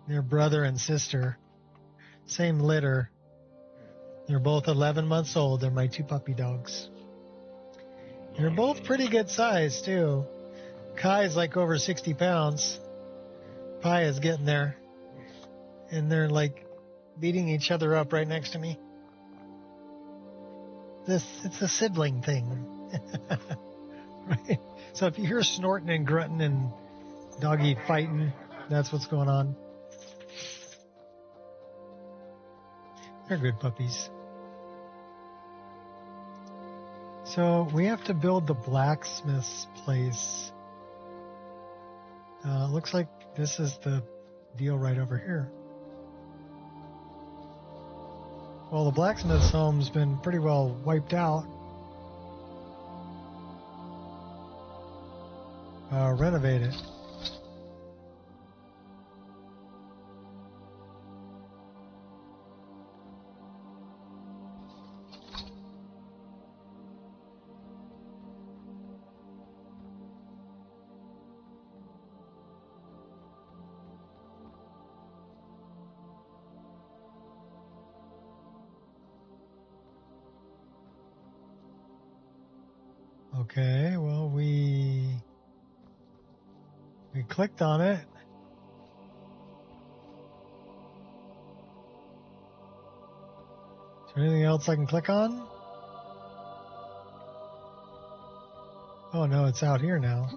They're brother and sister. Same litter. They're both 11 months old. They're my two puppy dogs. They're both pretty good size, too. Kai's like over 60 pounds. Paya's getting there. And they're like beating each other up right next to me. It's a sibling thing. Right? So if you hear snorting and grunting and doggy fighting, that's what's going on. They're good puppies. So we have to build the blacksmith's place. Looks like this is the deal right over here. Well, the blacksmith's home's been pretty well wiped out. Renovate it. Okay, well, we clicked on it. Is there anything else I can click on? Oh no, it's out here now.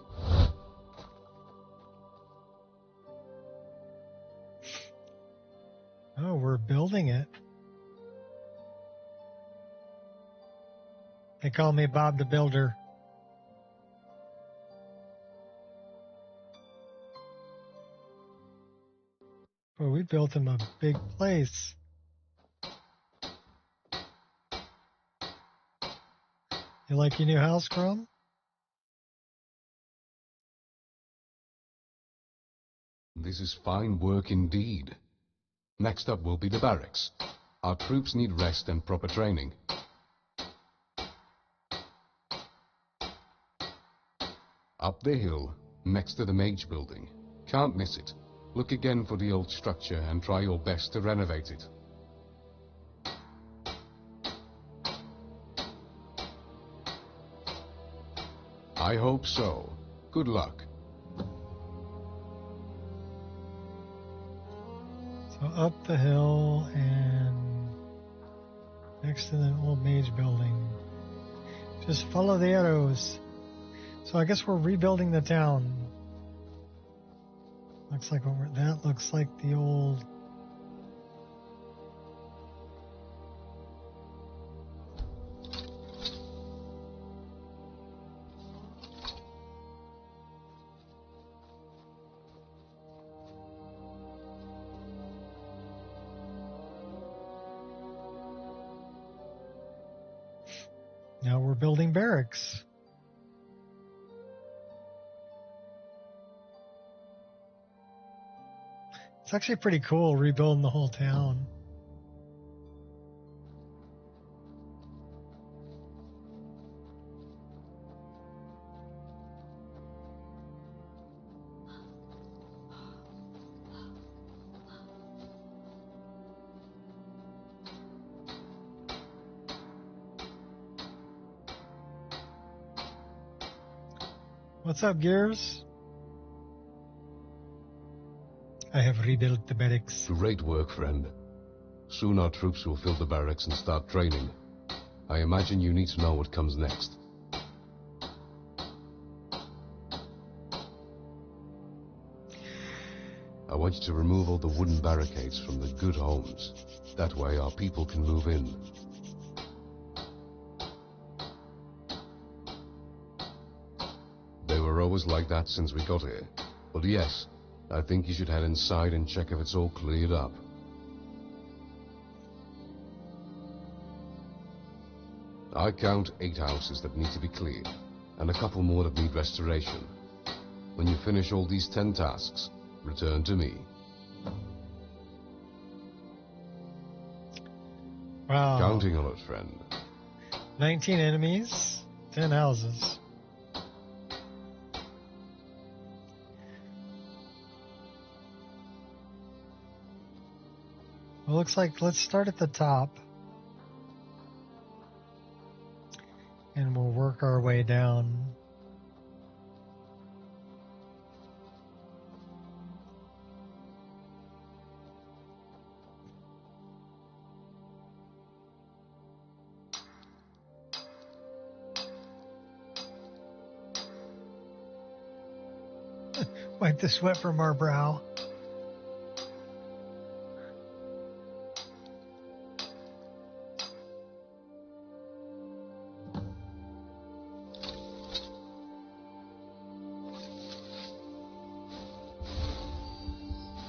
Oh, we're building it. They call me Bob the Builder. Boy, we built him a big place. You like your new house, Chrome? This is fine work indeed. Next up will be the barracks. Our troops need rest and proper training. Up the hill, next to the mage building. Can't miss it. Look again for the old structure and try your best to renovate it. I hope so. Good luck. So up the hill and next to the old mage building. Just follow the arrows. So I guess we're rebuilding the town. Looks like that looks like the old. Now we're building barracks. It's actually pretty cool rebuilding the whole town. What's up, Gears? I have rebuilt the barracks. Great work, friend. Soon our troops will fill the barracks and start training. I imagine you need to know what comes next. I want you to remove all the wooden barricades from the good homes. That way our people can move in. They were always like that since we got here. But yes, I think you should head inside and check if it's all cleared up. I count 8 houses that need to be cleared, and a couple more that need restoration. When you finish all these 10 tasks, return to me. Wow. Counting on it, friend. 19 enemies, 10 houses. Well, looks like let's start at the top. And we'll work our way down. Wipe the sweat from our brow.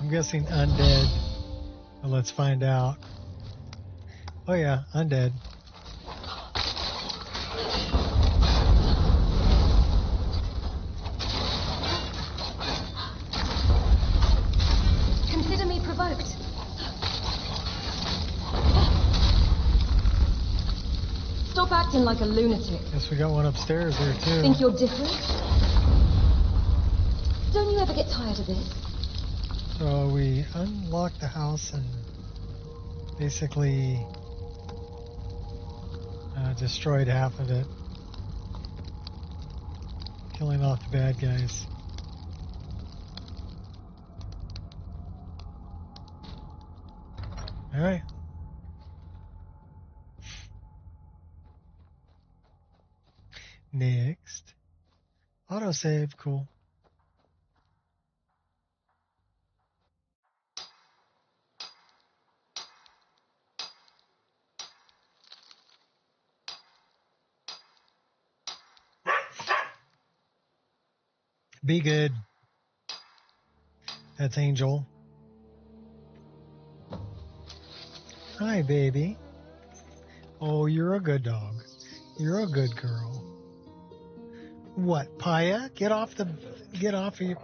I'm guessing undead. Well, let's find out. Oh yeah, undead. Consider me provoked. Stop acting like a lunatic. Guess we got one upstairs there too. Think you're different? Don't you ever get tired of this? So we unlocked the house and basically destroyed half of it, killing off the bad guys. All right. Next. Autosave, cool. Be good. That's Angel. Hi, baby. Oh, you're a good dog. You're a good girl. What, Paya? Get off of you.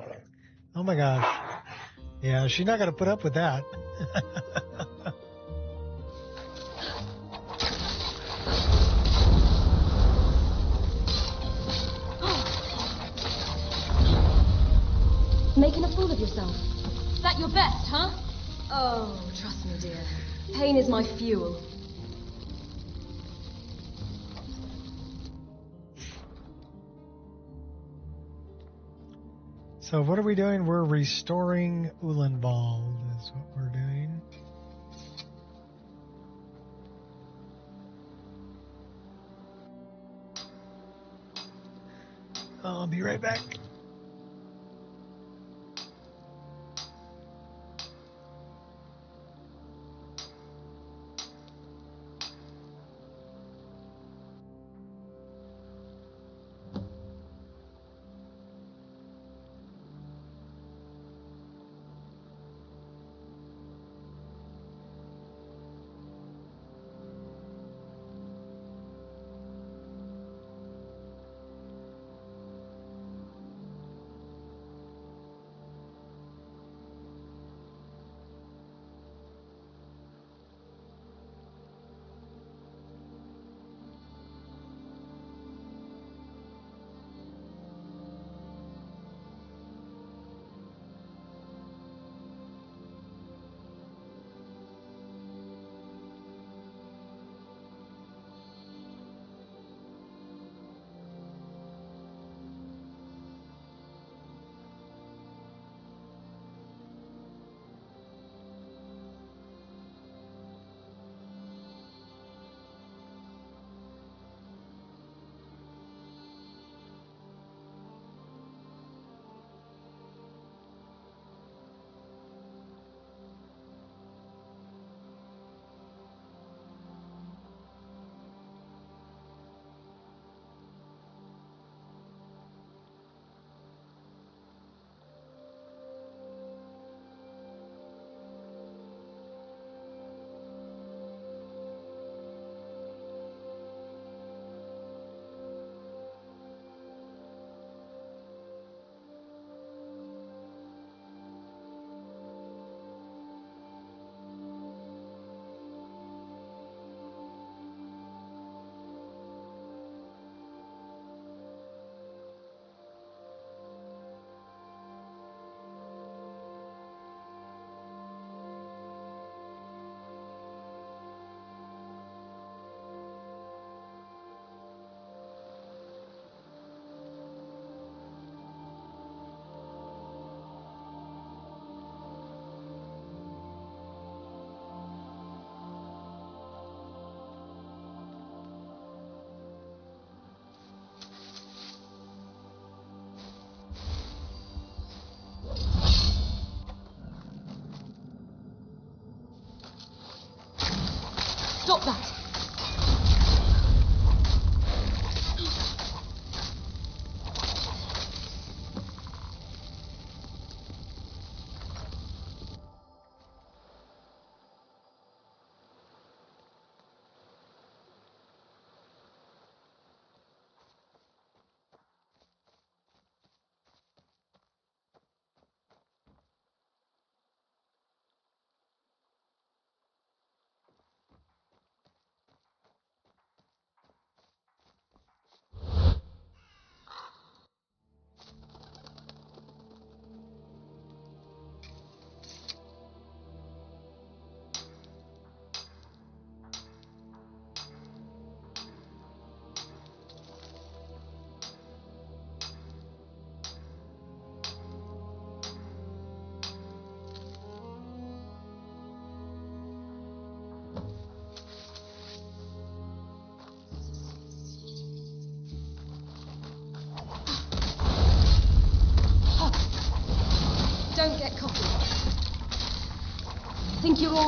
Oh my gosh. Yeah, she's not gonna put up with that. Making a fool of yourself. Is that your best, huh? Oh, trust me, dear. Pain is my fuel. So what are we doing? We're restoring Olenvald is what we're doing. I'll be right back.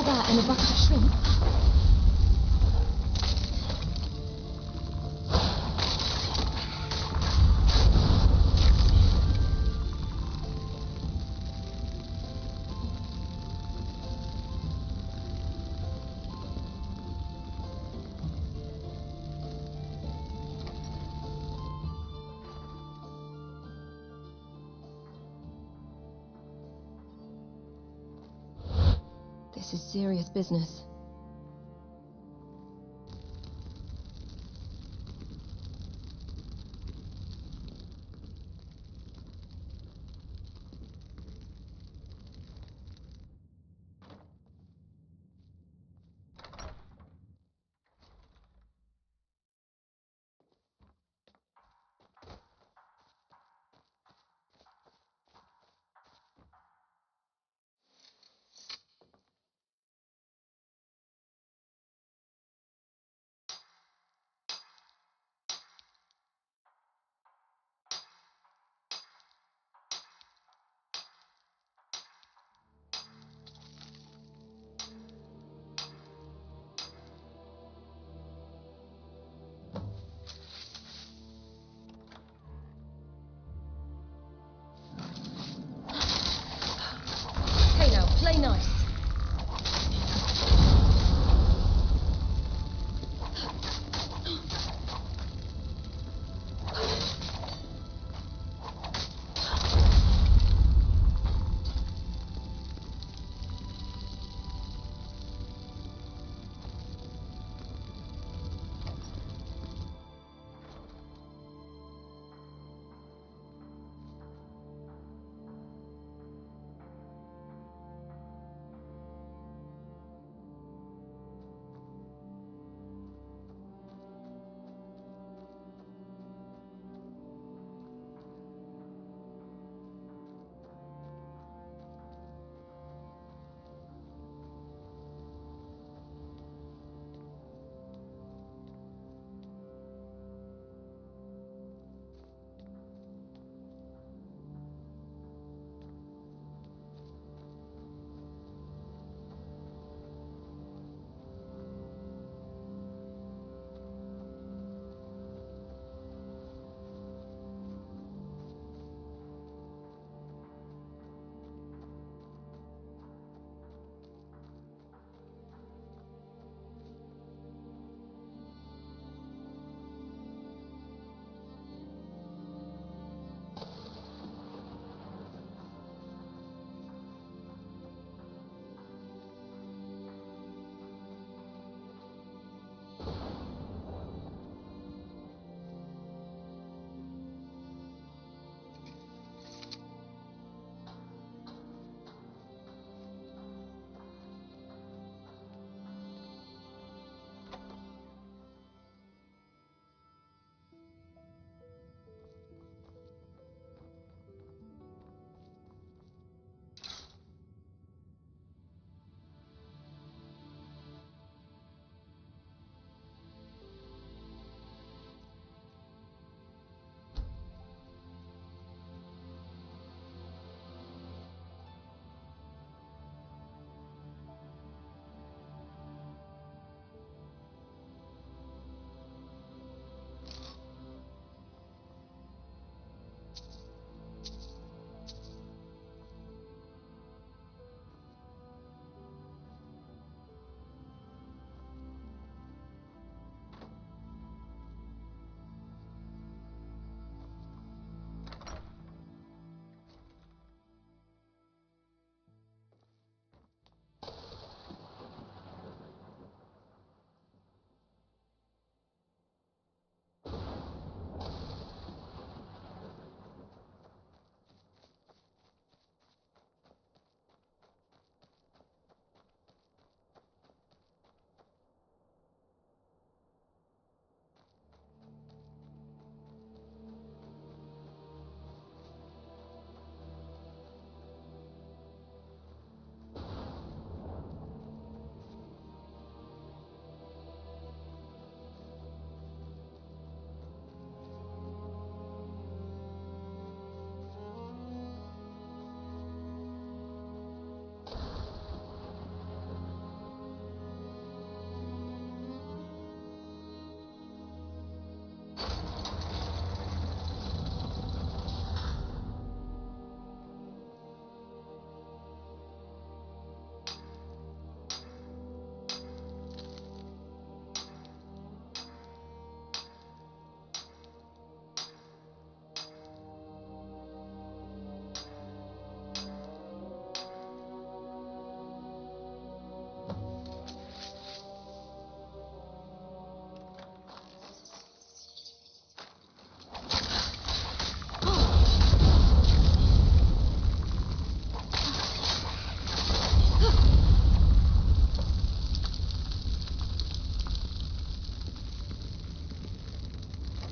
all that and a bucket of shrimp? This is serious business.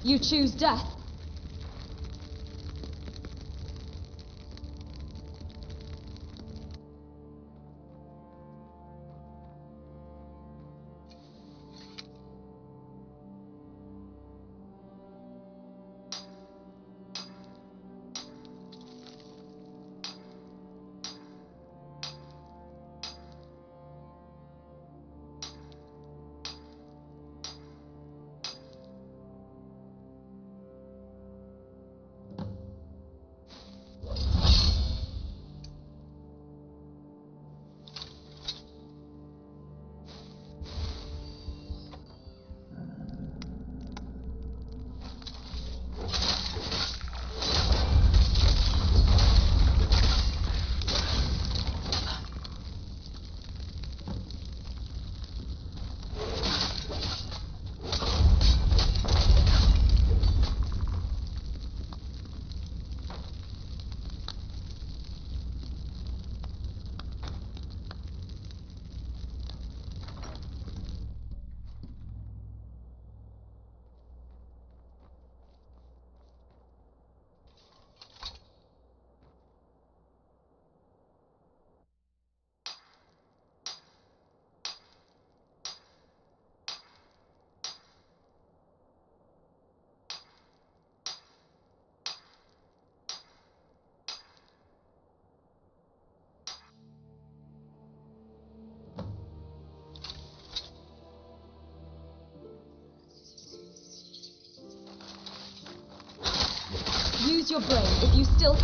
You choose death. Use your brain if you still...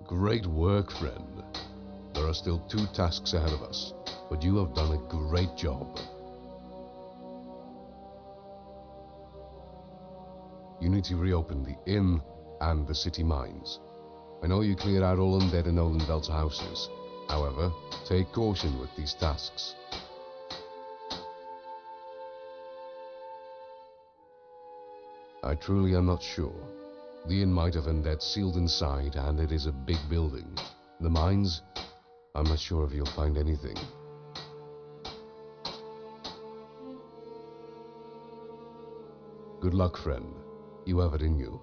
Great work, friend. There are still 2 tasks ahead of us, but you have done a great job. You need to reopen the inn and the city mines. I know you cleared out all undead in Olenvald's houses. However, take caution with these tasks. I truly am not sure. The inn might have undead sealed inside, and it is a big building. The mines, I'm not sure if you'll find anything. Good luck, friend. You have it in you.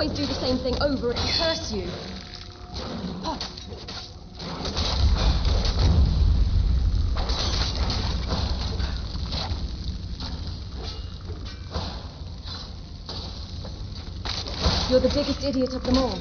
Do the same thing over and curse you. You're the biggest idiot of them all.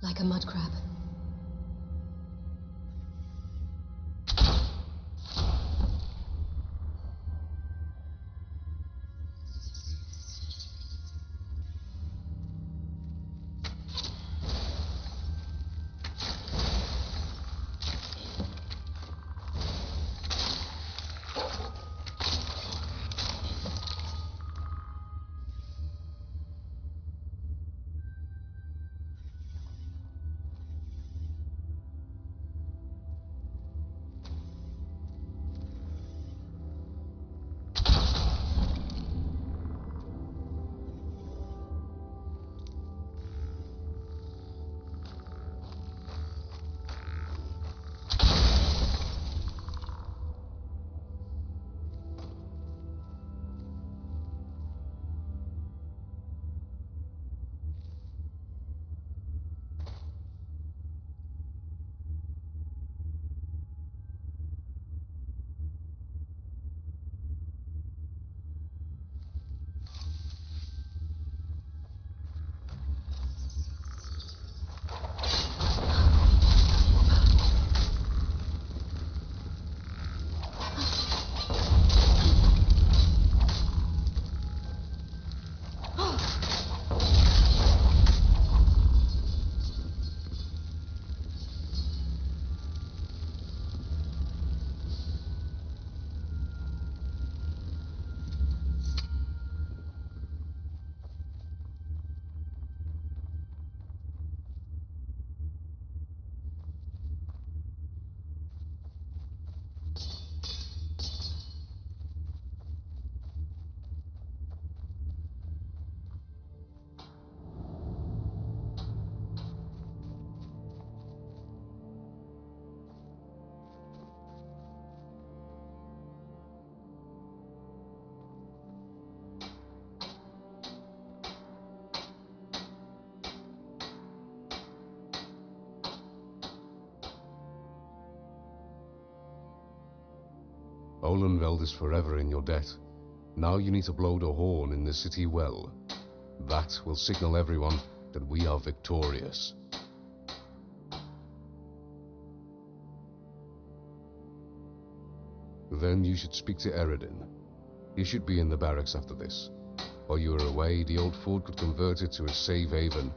Like a mud crab. Olenvald is forever in your debt. Now you need to blow the horn in the city well. That will signal everyone that we are victorious. Then you should speak to Eredin. He should be in the barracks after this. While you are away, the old fort could convert it to a safe haven.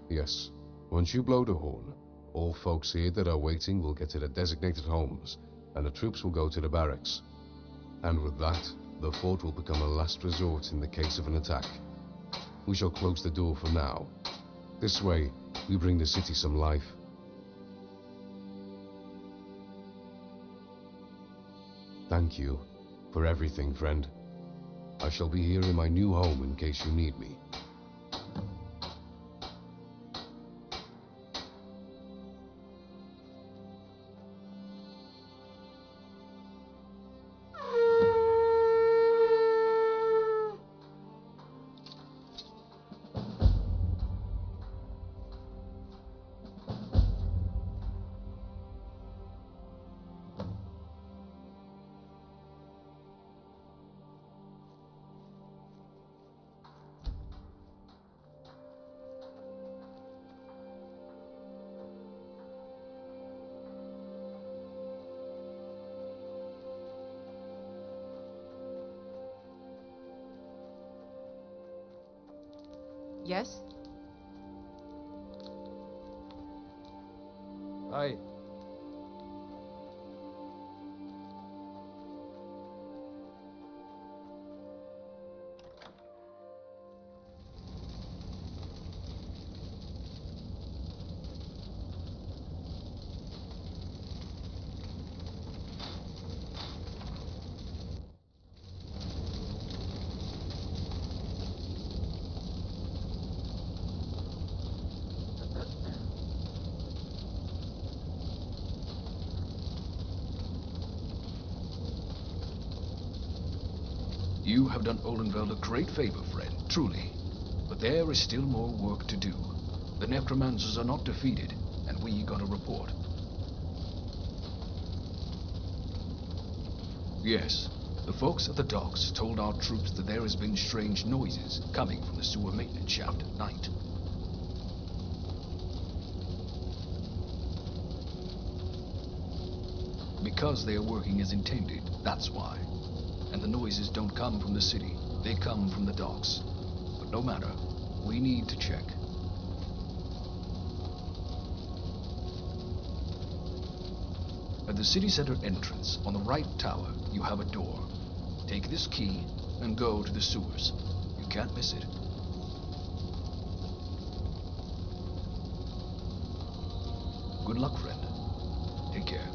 Yes, once you blow the horn, all folks here that are waiting will get to their designated homes, and the troops will go to the barracks. And with that, the fort will become a last resort in the case of an attack. We shall close the door for now. This way, we bring the city some life. Thank you for everything, friend. I shall be here in my new home in case you need me. Yes? Aye. You have done Olenvald a great favor, friend, truly. But there is still more work to do. The necromancers are not defeated, and we got a report. Yes, the folks at the docks told our troops that there has been strange noises coming from the sewer maintenance shaft at night. Because they are working as intended, that's why. And the noises don't come from the city, they come from the docks. But no matter, we need to check. At the city center entrance, on the right tower, you have a door. Take this key and go to the sewers. You can't miss it. Good luck, friend. Take care.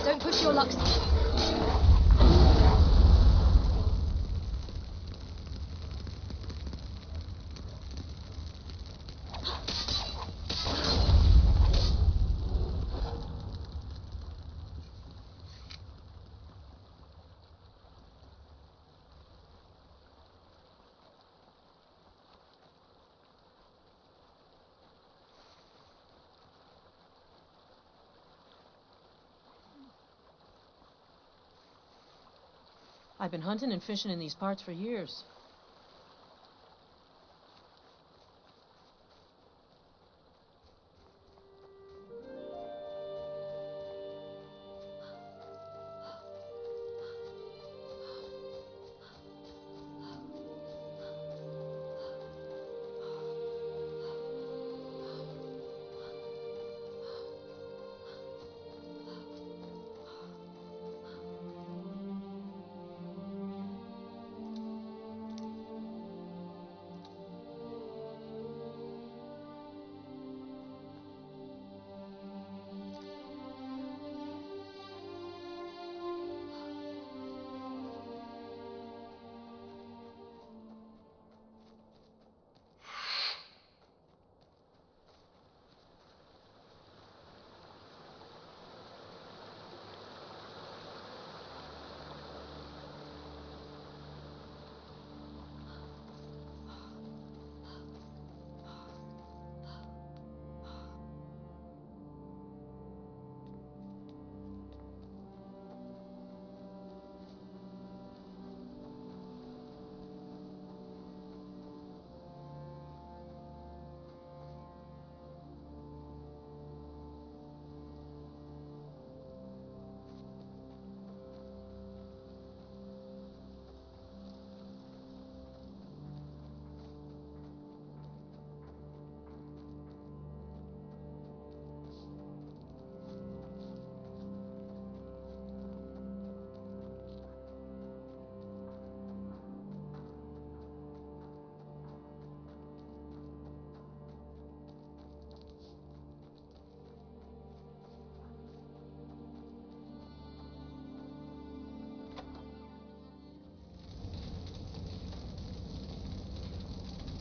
Don't push your luck. I've been hunting and fishing in these parts for years.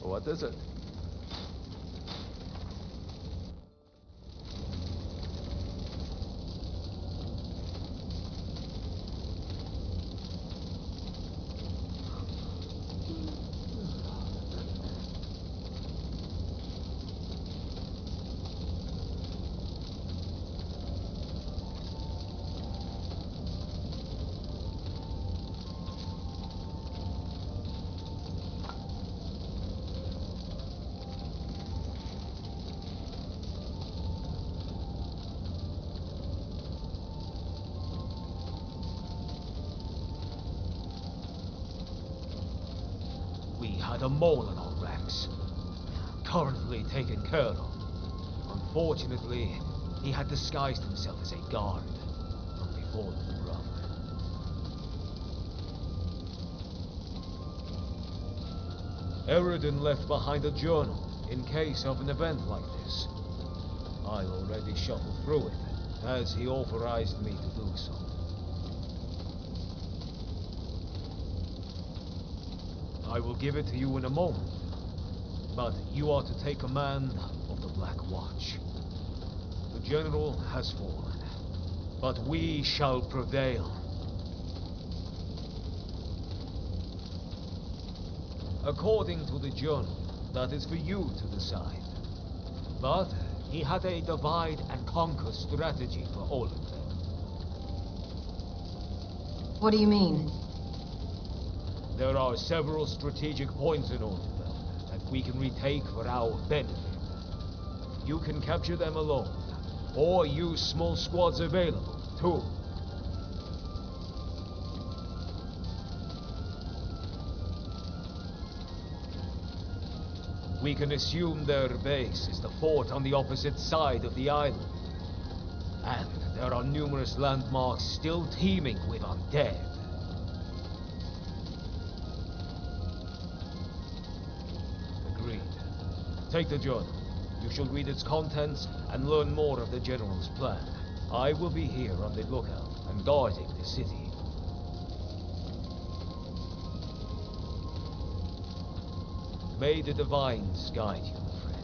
What is it? had a mole in our ranks. Currently taken care of. Unfortunately, he had disguised himself as a guard from the Fallen Brother. Eridan left behind a journal in case of an event like this. I'll already shuffle through it, as he authorized me to do so. I will give it to you in a moment, but you are to take command of the Black Watch. The General has fallen, but we shall prevail. According to the journal, that is for you to decide. But he had a divide and conquer strategy for Olenvald. What do you mean? There are several strategic points in Olenvald that we can retake for our benefit. You can capture them alone, or use small squads available, too. We can assume their base is the fort on the opposite side of the island. And there are numerous landmarks still teeming with undead. Agreed. Take the journal. You shall read its contents and learn more of the General's plan. I will be here on the lookout and guarding the city. May the Divines guide you, friend.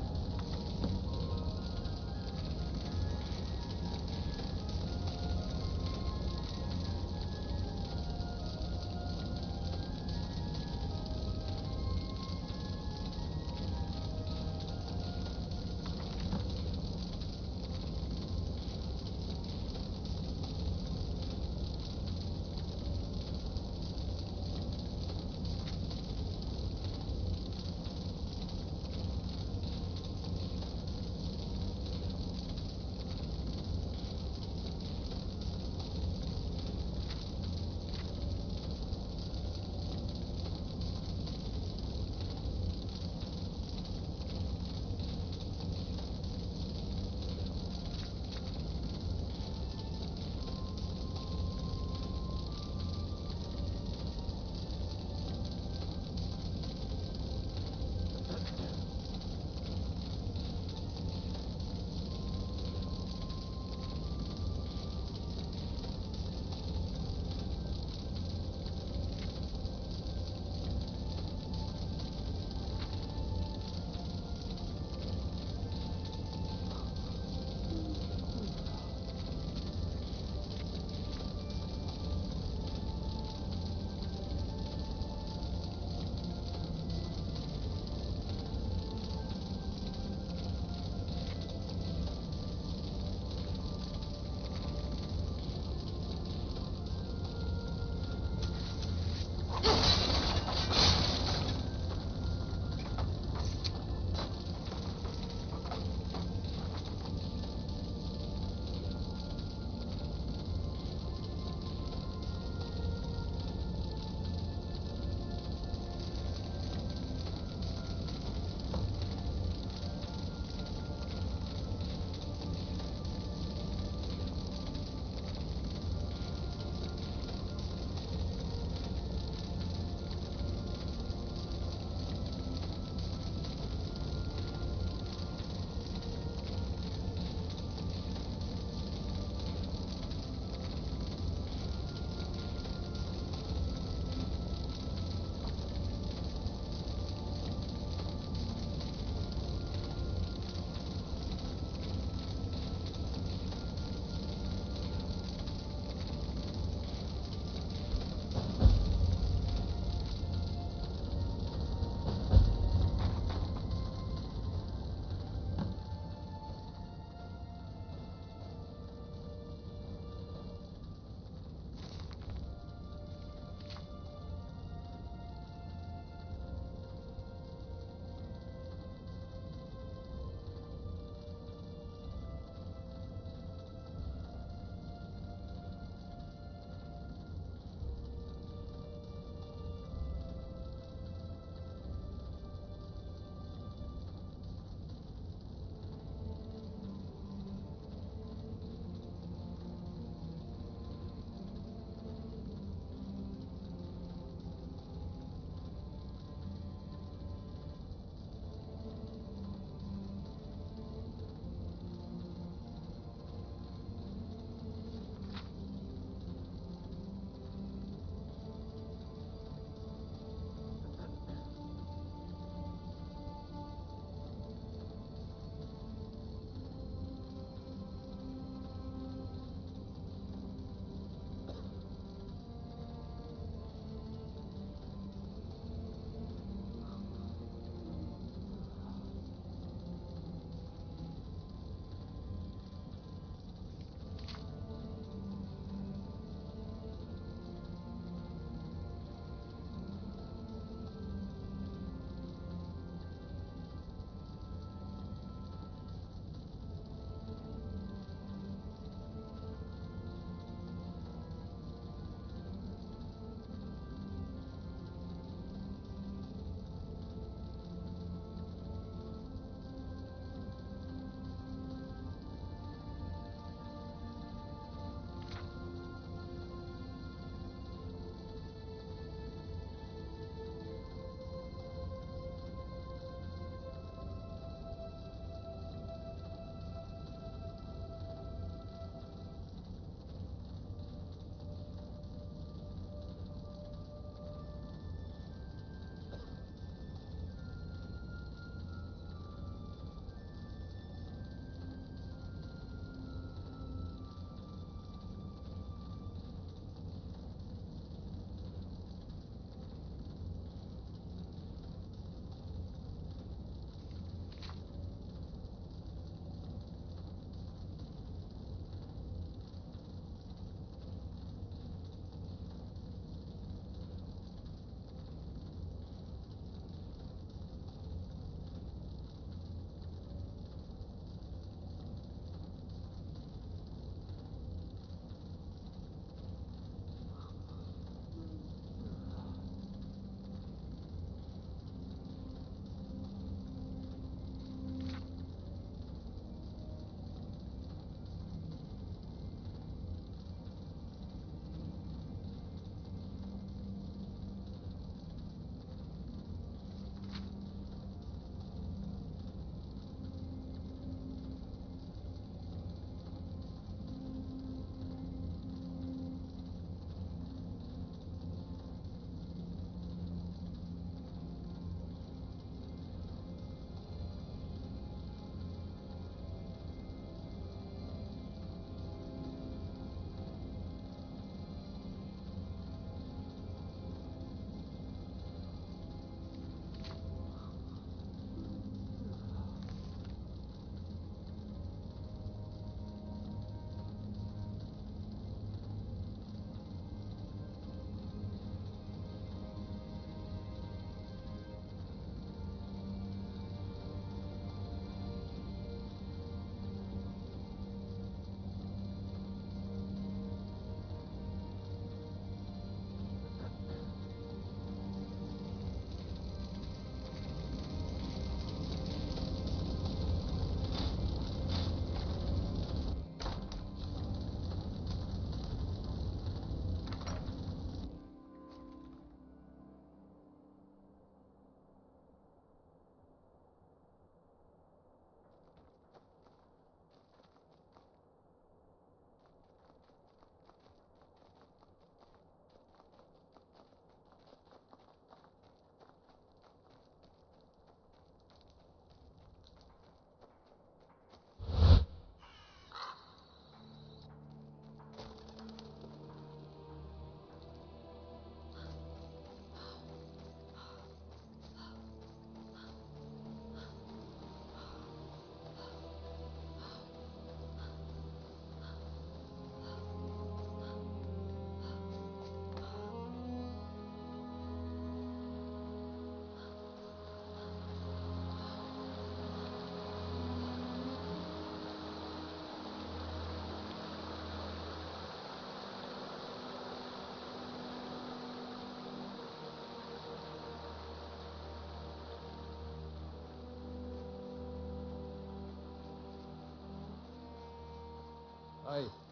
Aye.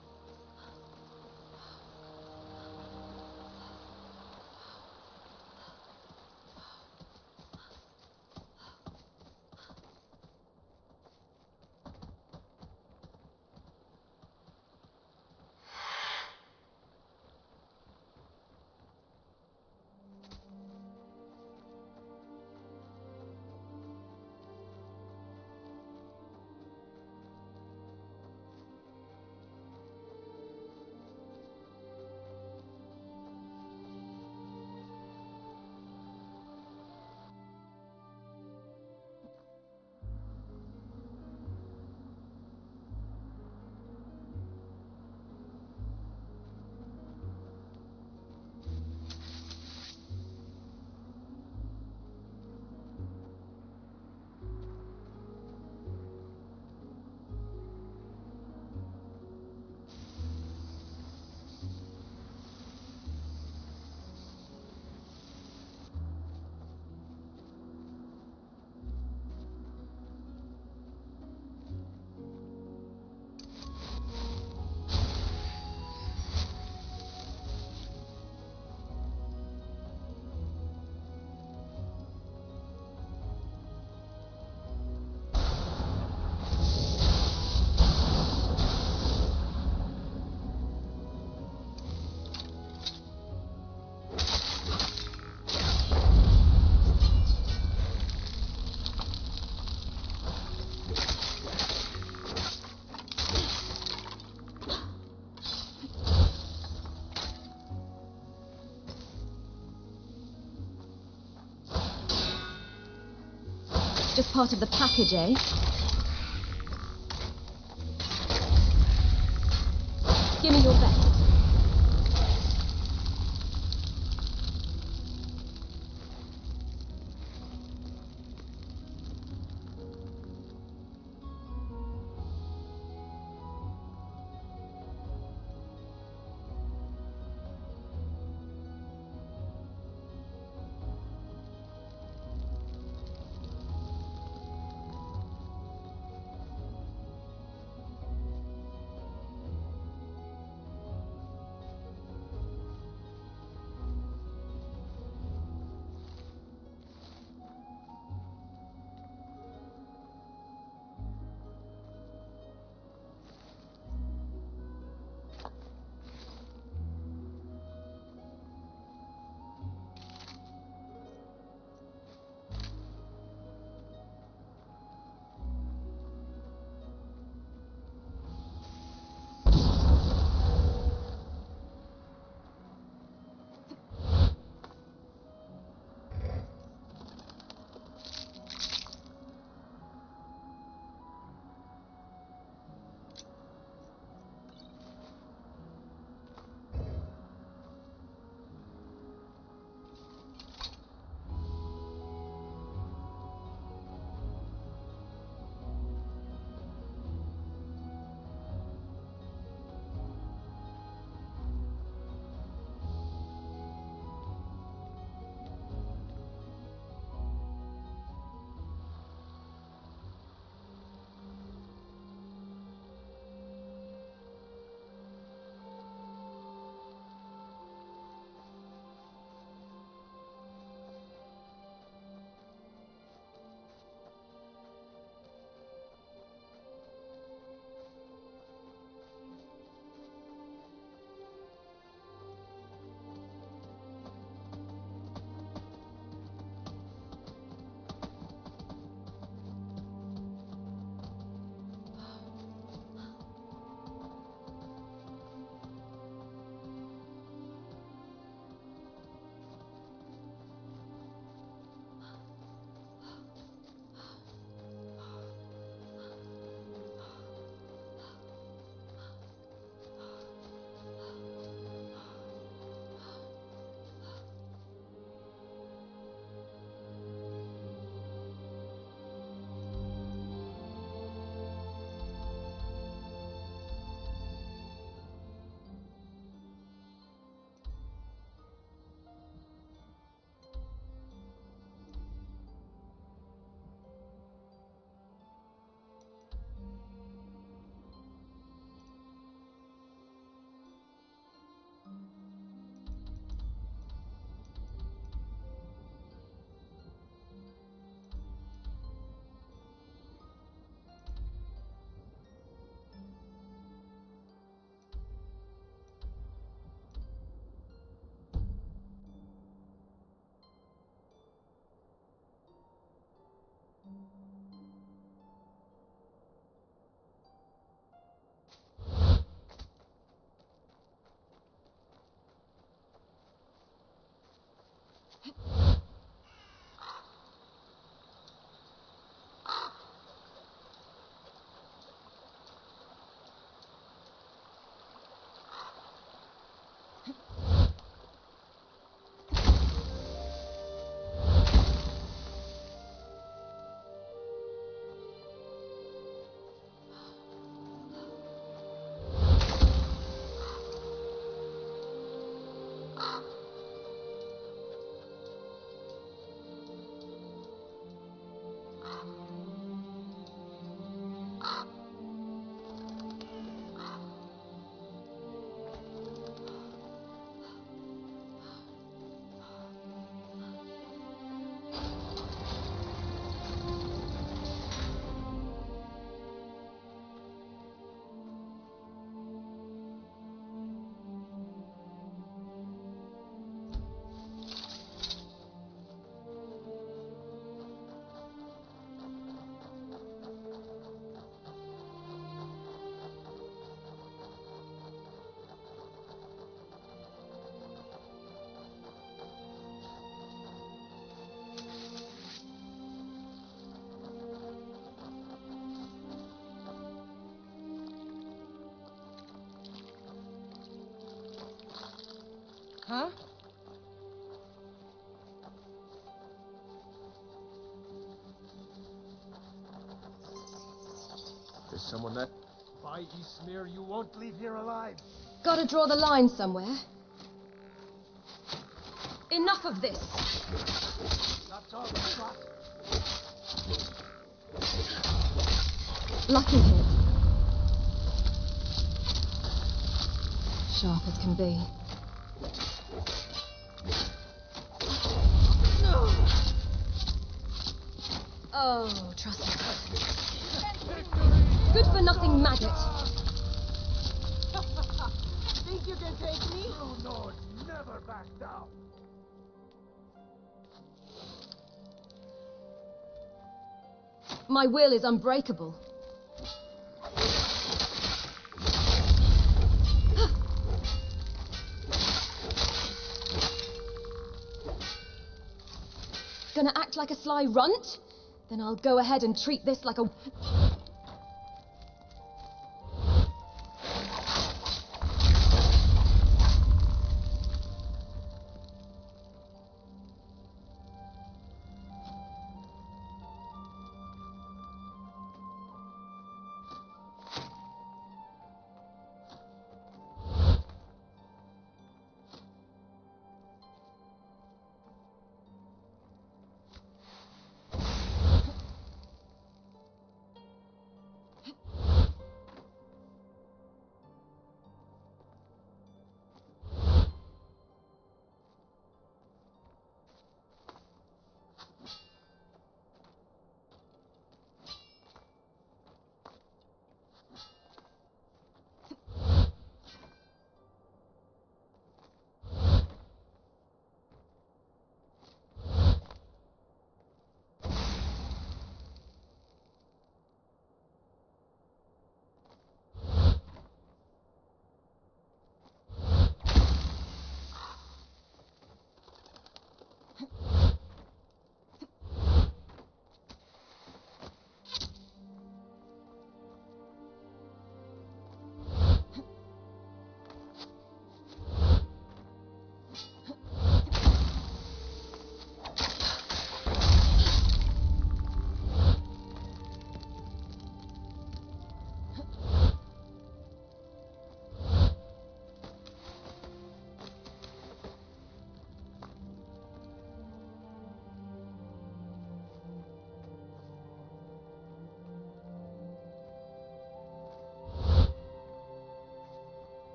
Just part of the package, eh? Give me your best. Huh? There's someone that... By Ismir, you won't leave here alive. Gotta draw the line somewhere. Enough of this! That's all the shot. Lucky hit. Sharp as can be. Oh, trust me. Good for nothing maggot. Think you can take me? You Lord, never back down. My will is unbreakable. Gonna act like a sly runt? Then I'll go ahead and treat this like a...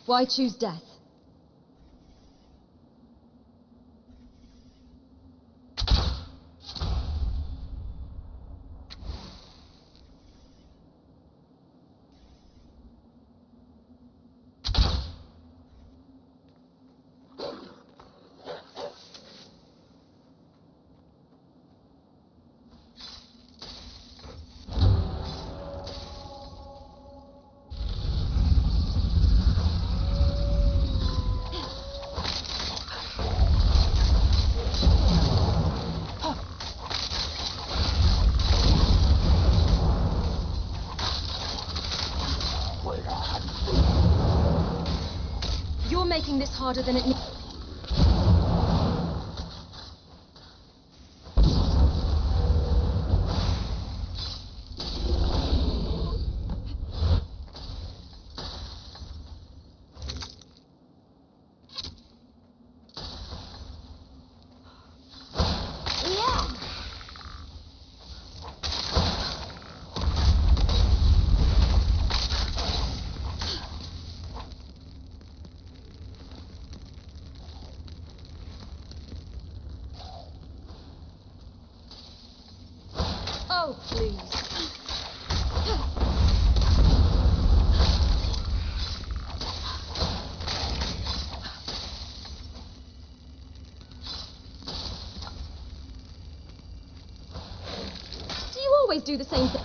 Why choose death? You're making this harder than it needs. Oh, please. Do you always do the same thing?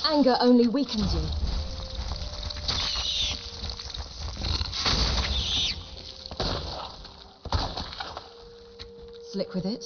Anger only weakens you. Slick with it.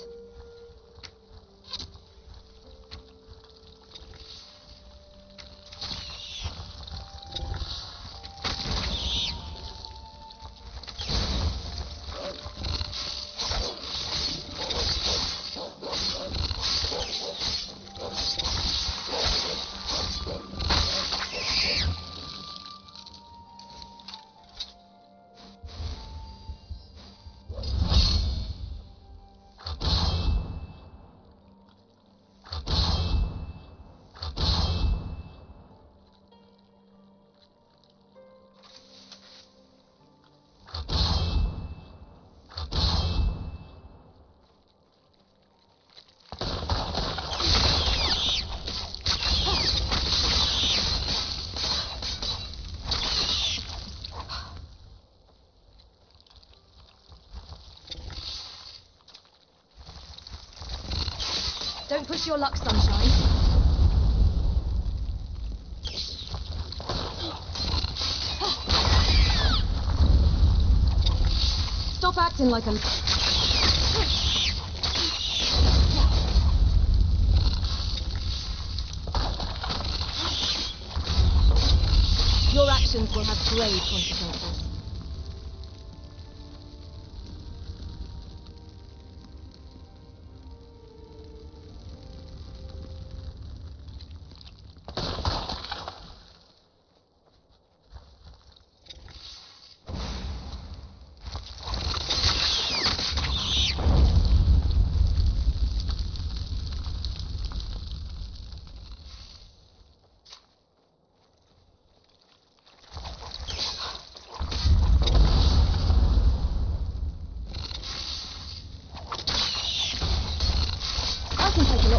Don't push your luck, Sunshine. Stop acting like a... Your actions will have grave consequences.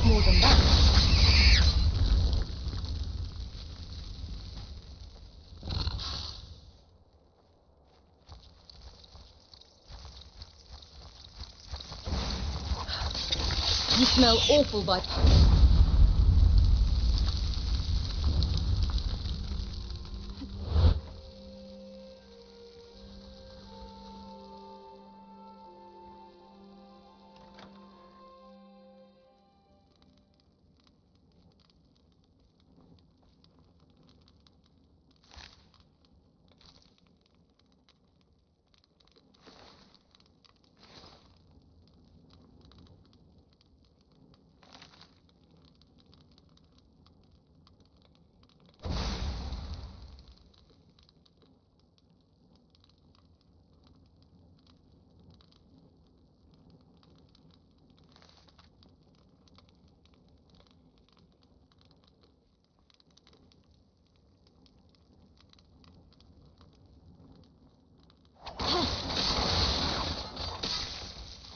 More than that. You smell awful, but...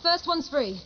First one's free.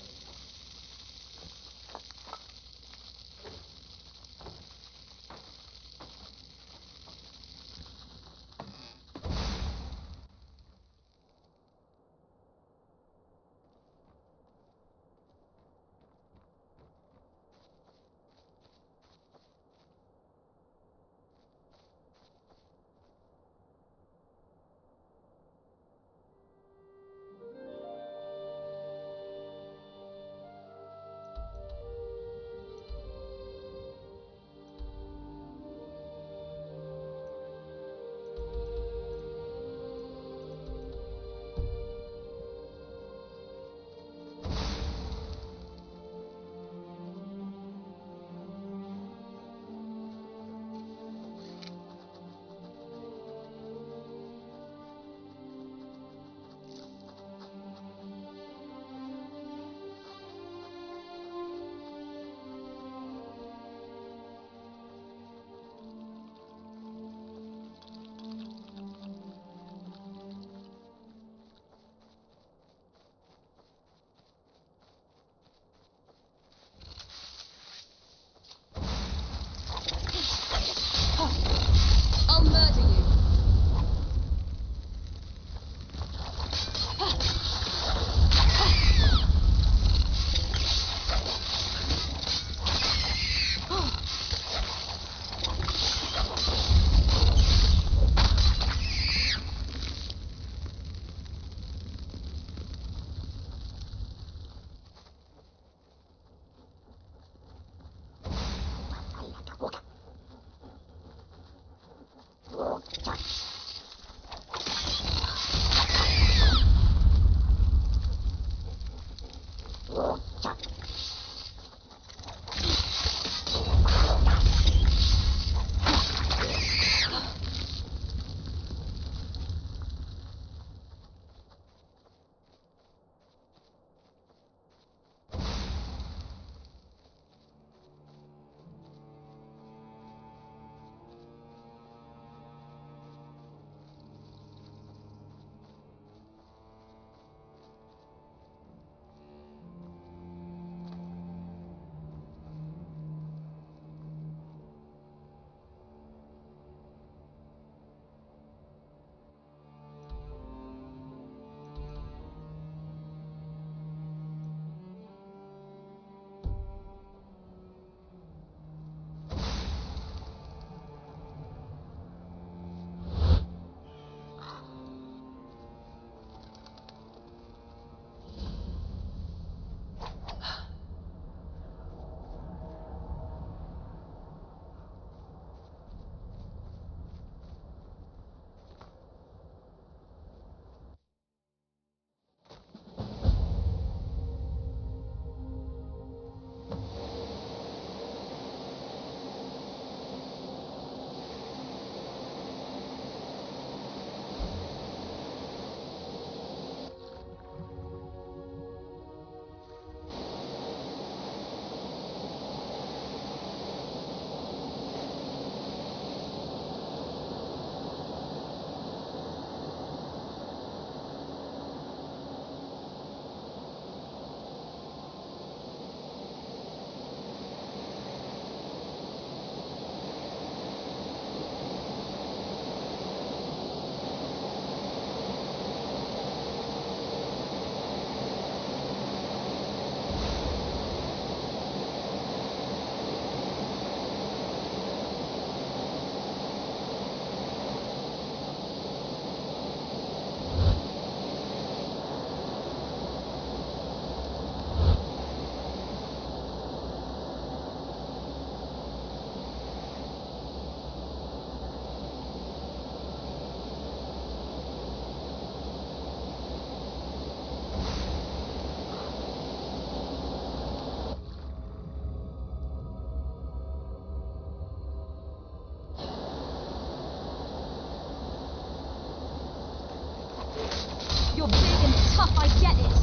You're big and tough, I get it.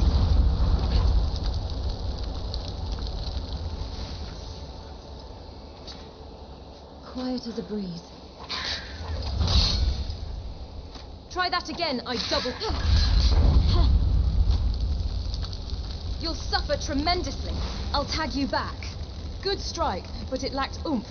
Quiet as a breeze. Try that again, I double... You'll suffer tremendously. I'll tag you back. Good strike, but it lacked oomph.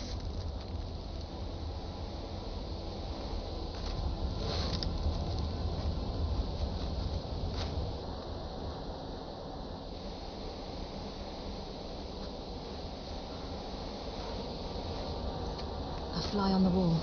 A fly on the wall.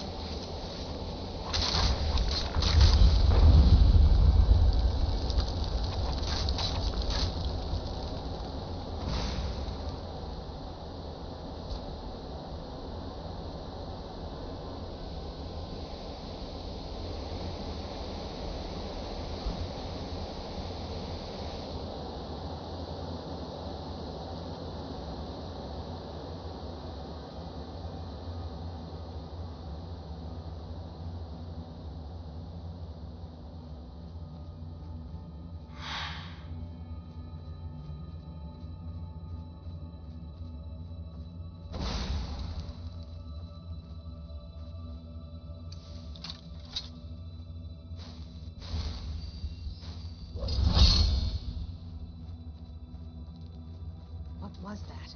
What was that?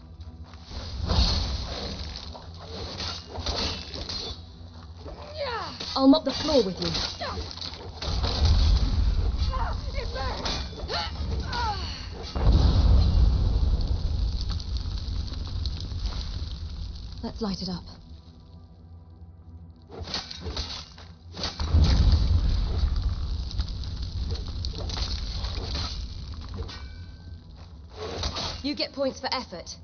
I'll mop the floor with you. It burns! Let's light it up. You get points for effort.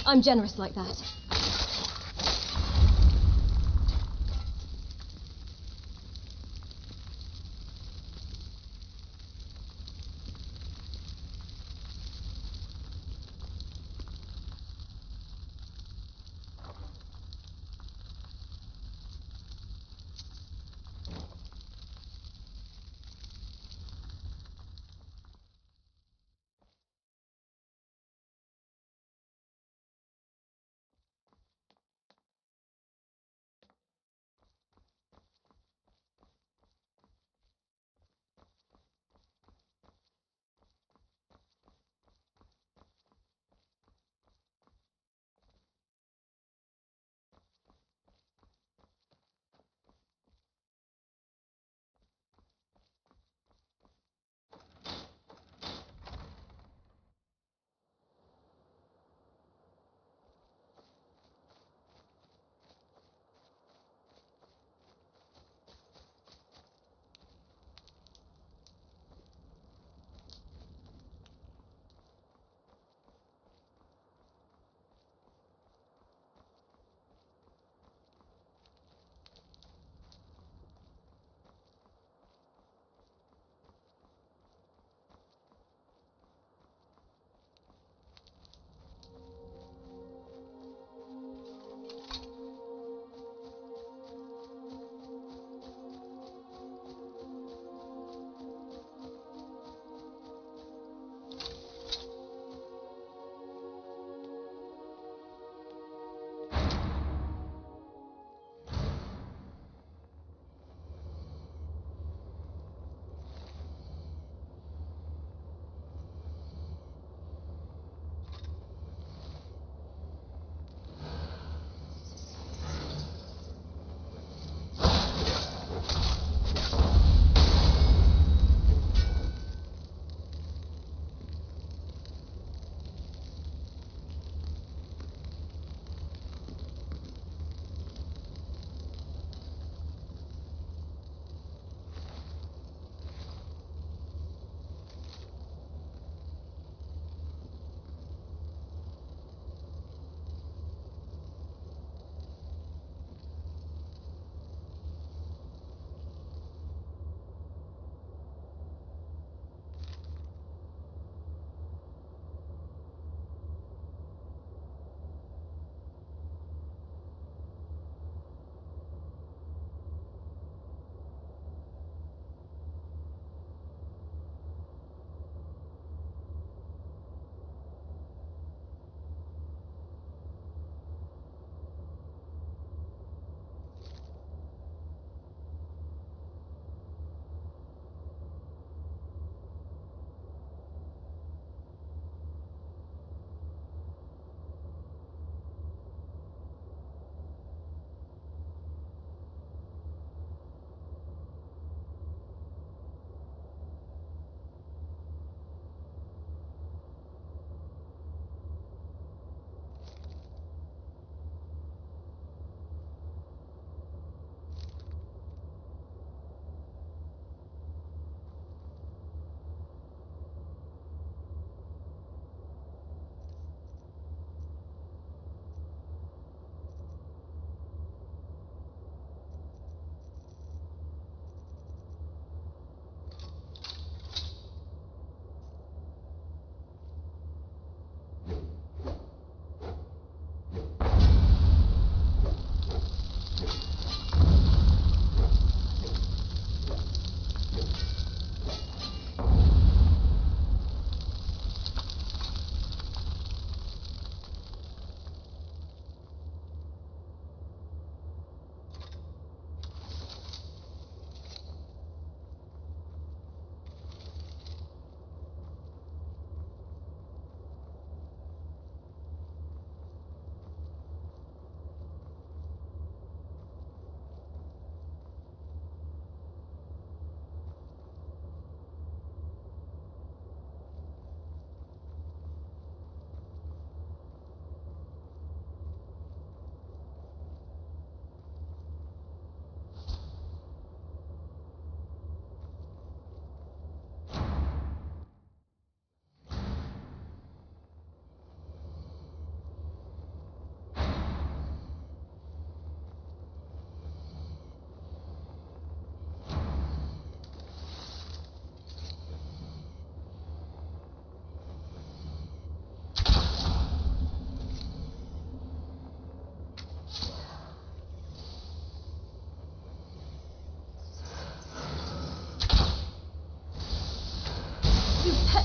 I'm generous like that.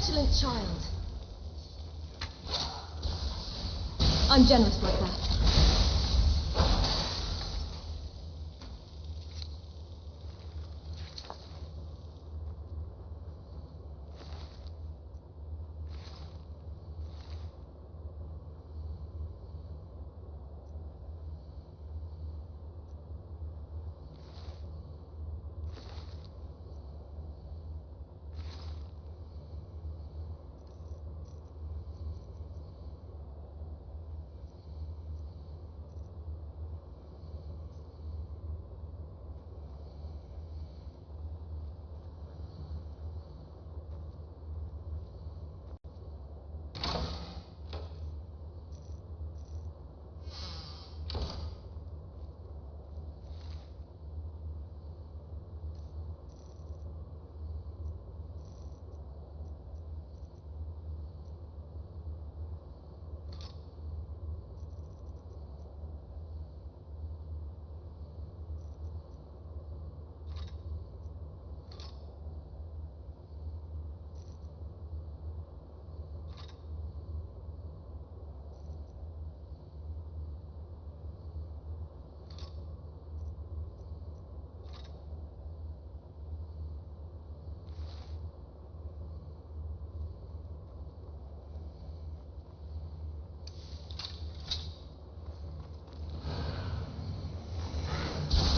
petulant child. I'm generous like that.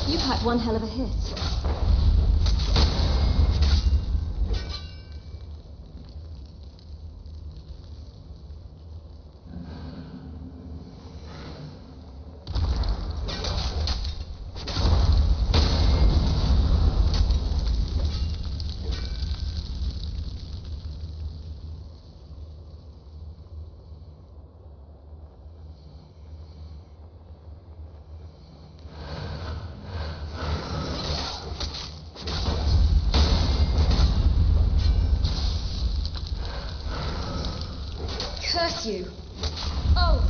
You've had one hell of a hit. Curse you! Oh!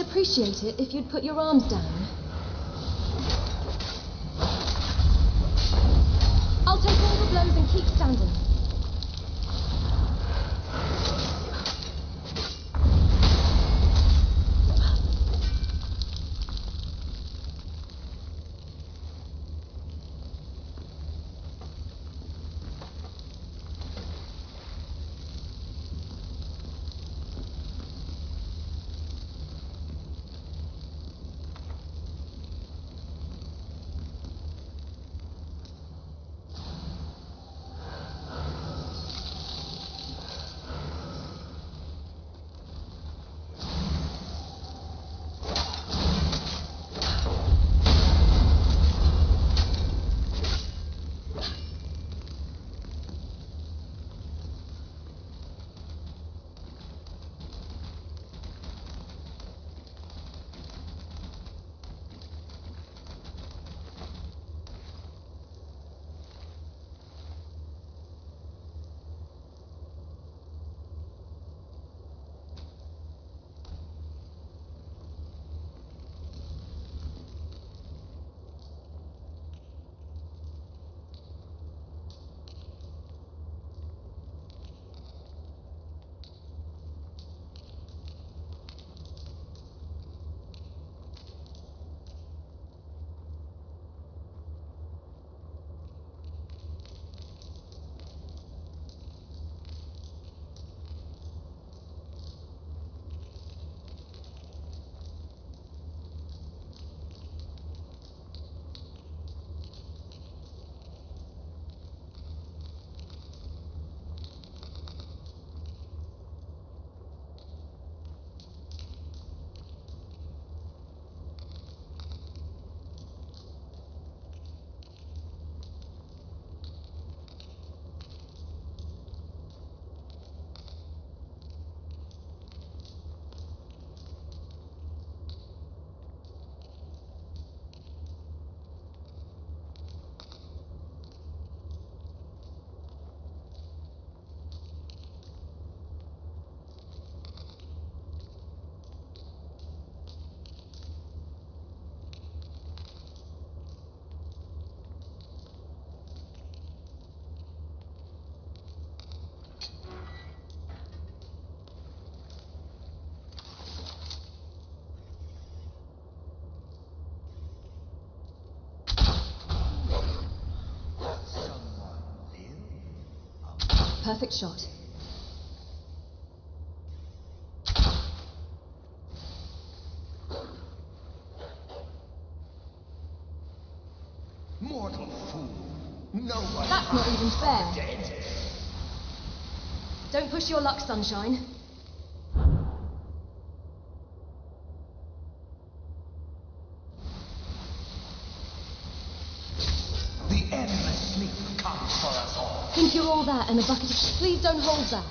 I'd appreciate it if you'd put your arms down. I'll take all the blows and keep standing. Perfect shot. Mortal fool. Nobody. That's not even fair. Dead. Don't push your luck, Sunshine. The endless sleep comes for us all. Think you're all that and a bucket of... Please don't hold back.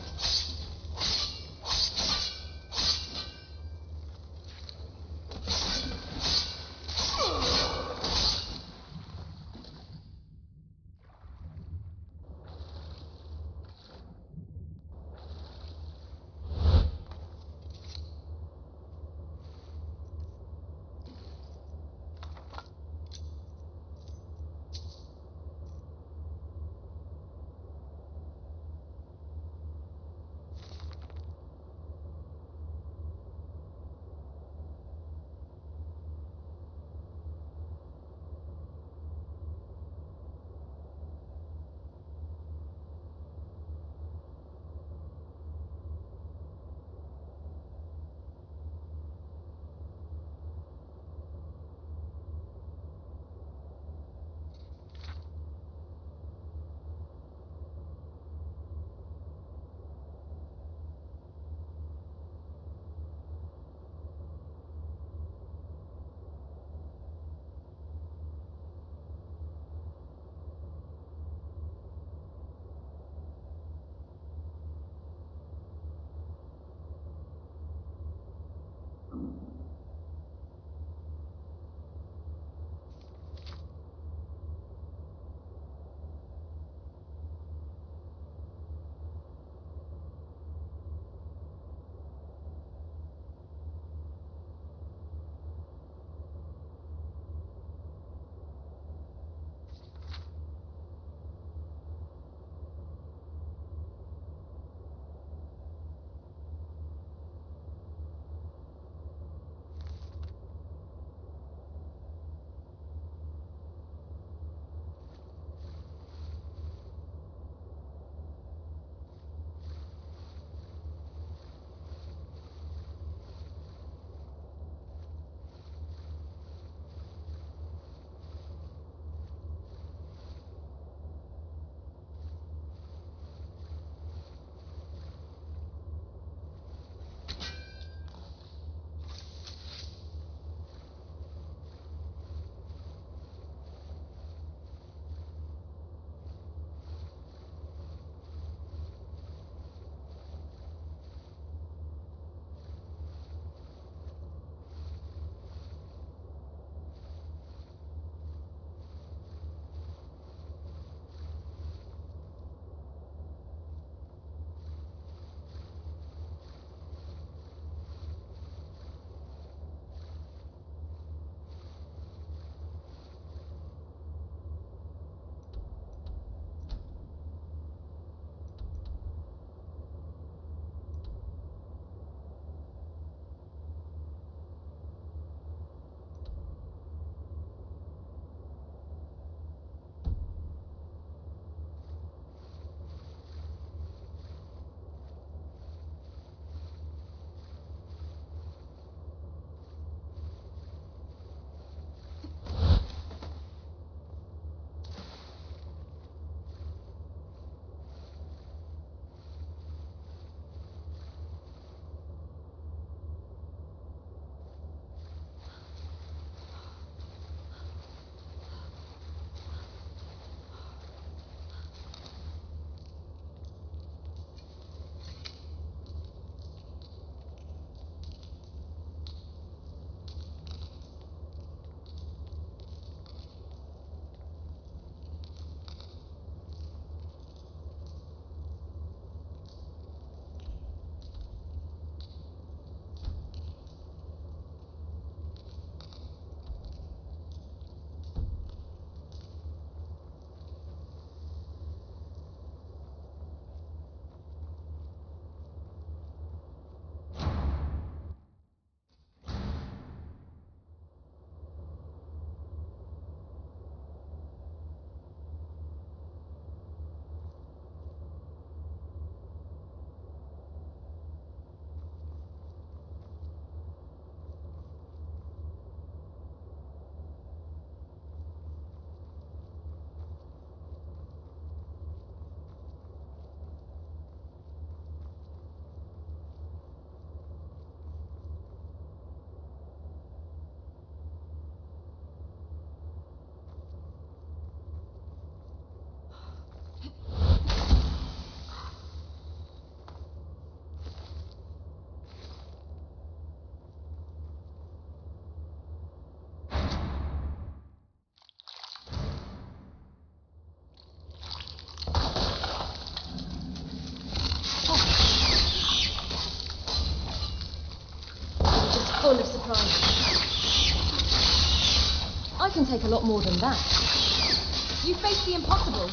full of surprises. I can take a lot more than that. You face the impossible.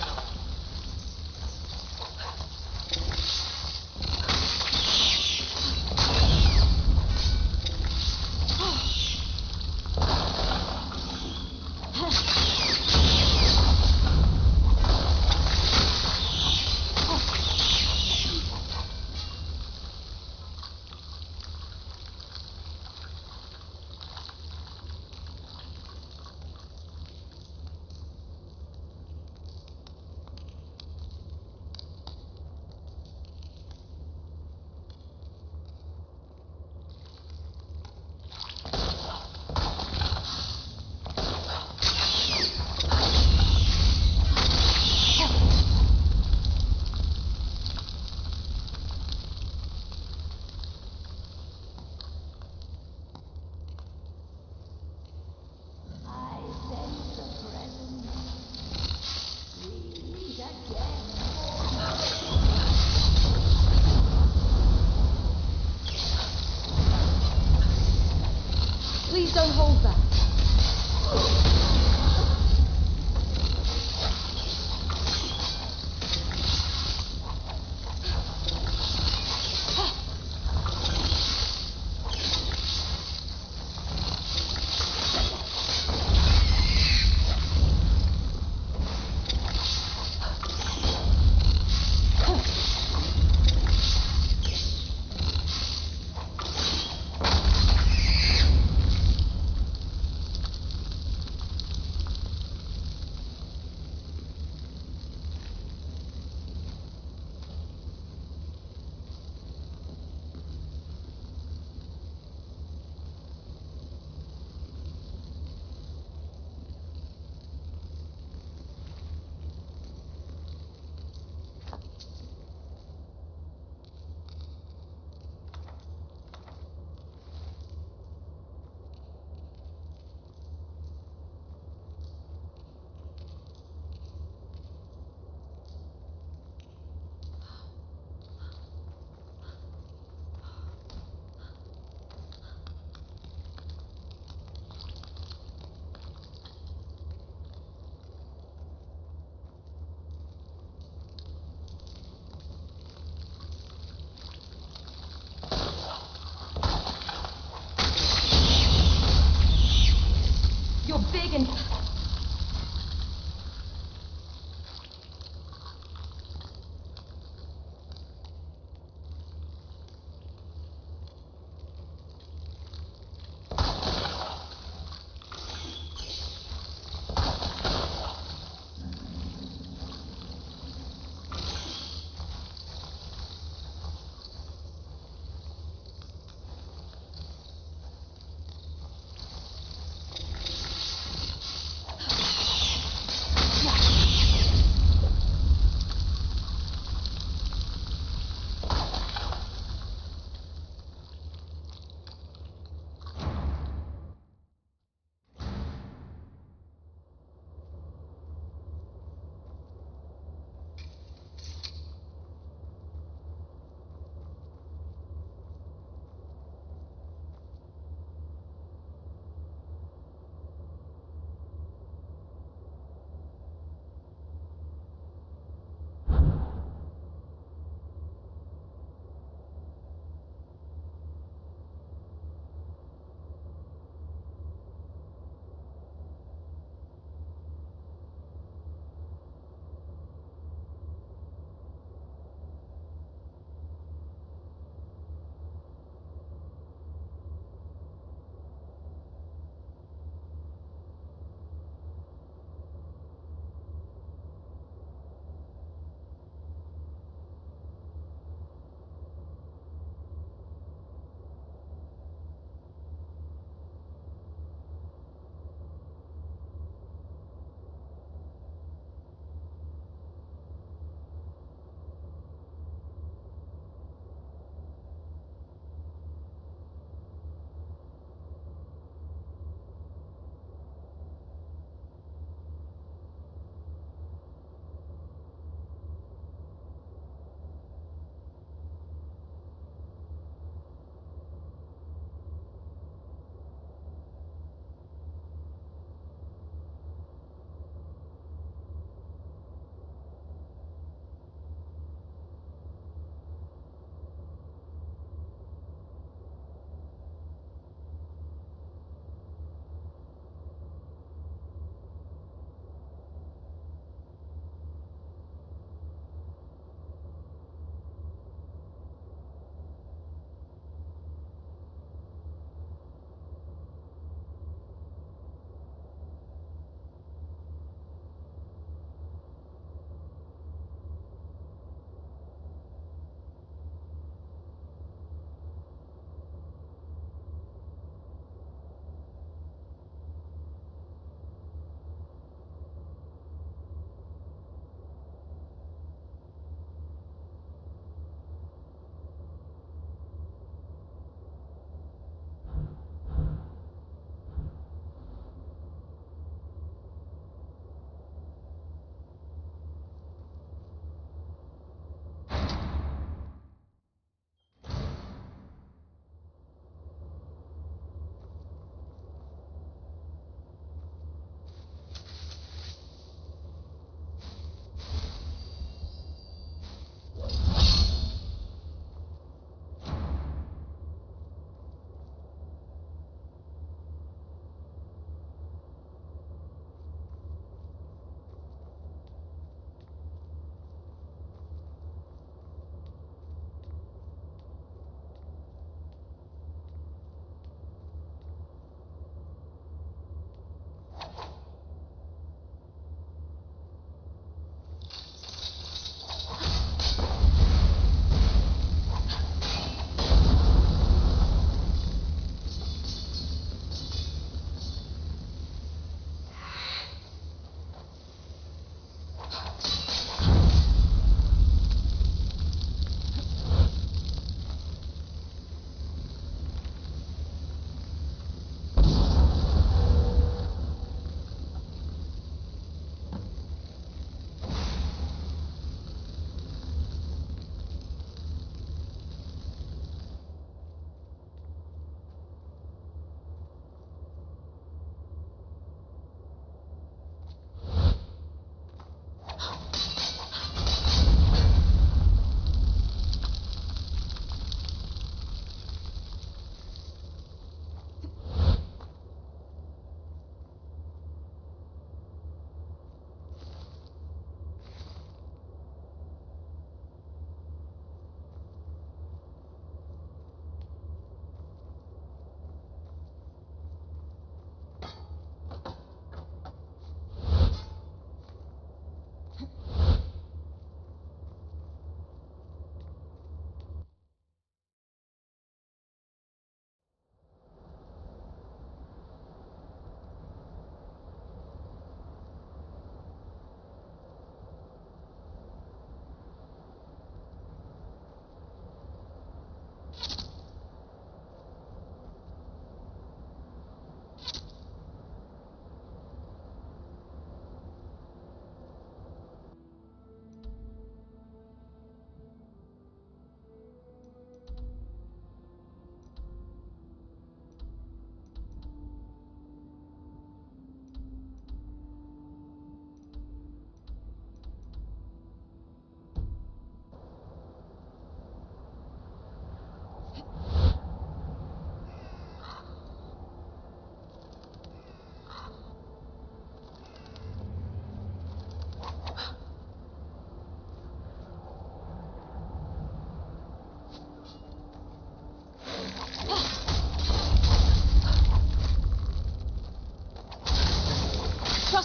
Please don't hold back.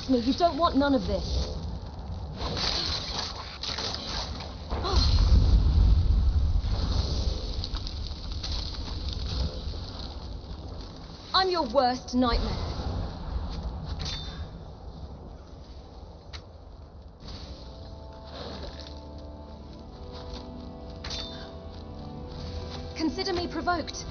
Trust me, you don't want none of this. I'm your worst nightmare. Consider me provoked.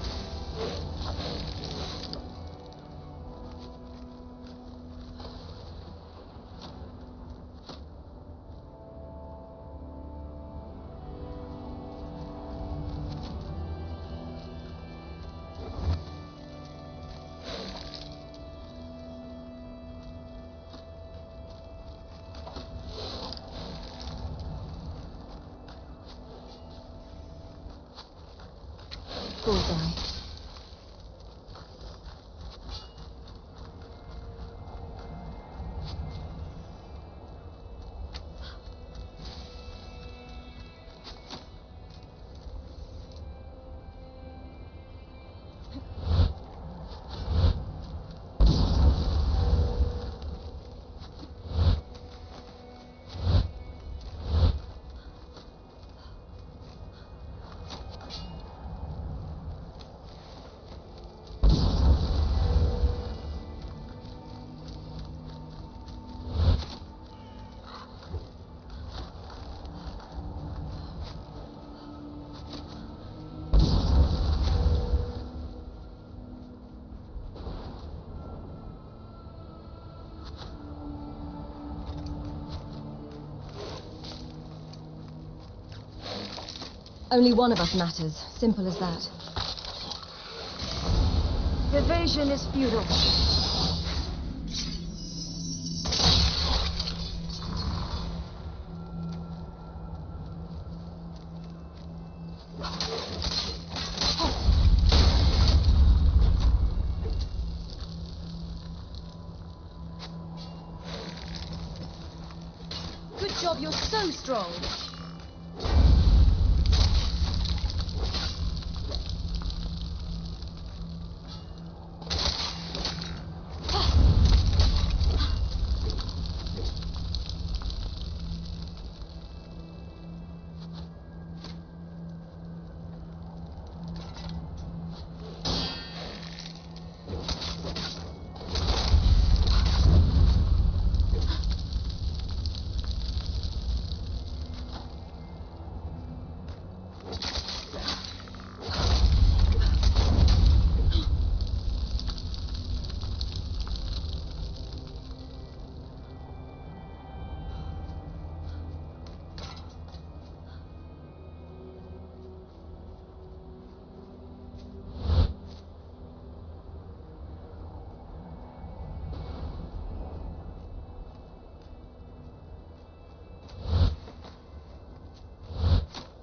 Bullseye. Only one of us matters. Simple as that. Evasion is futile. Good job, you're so strong.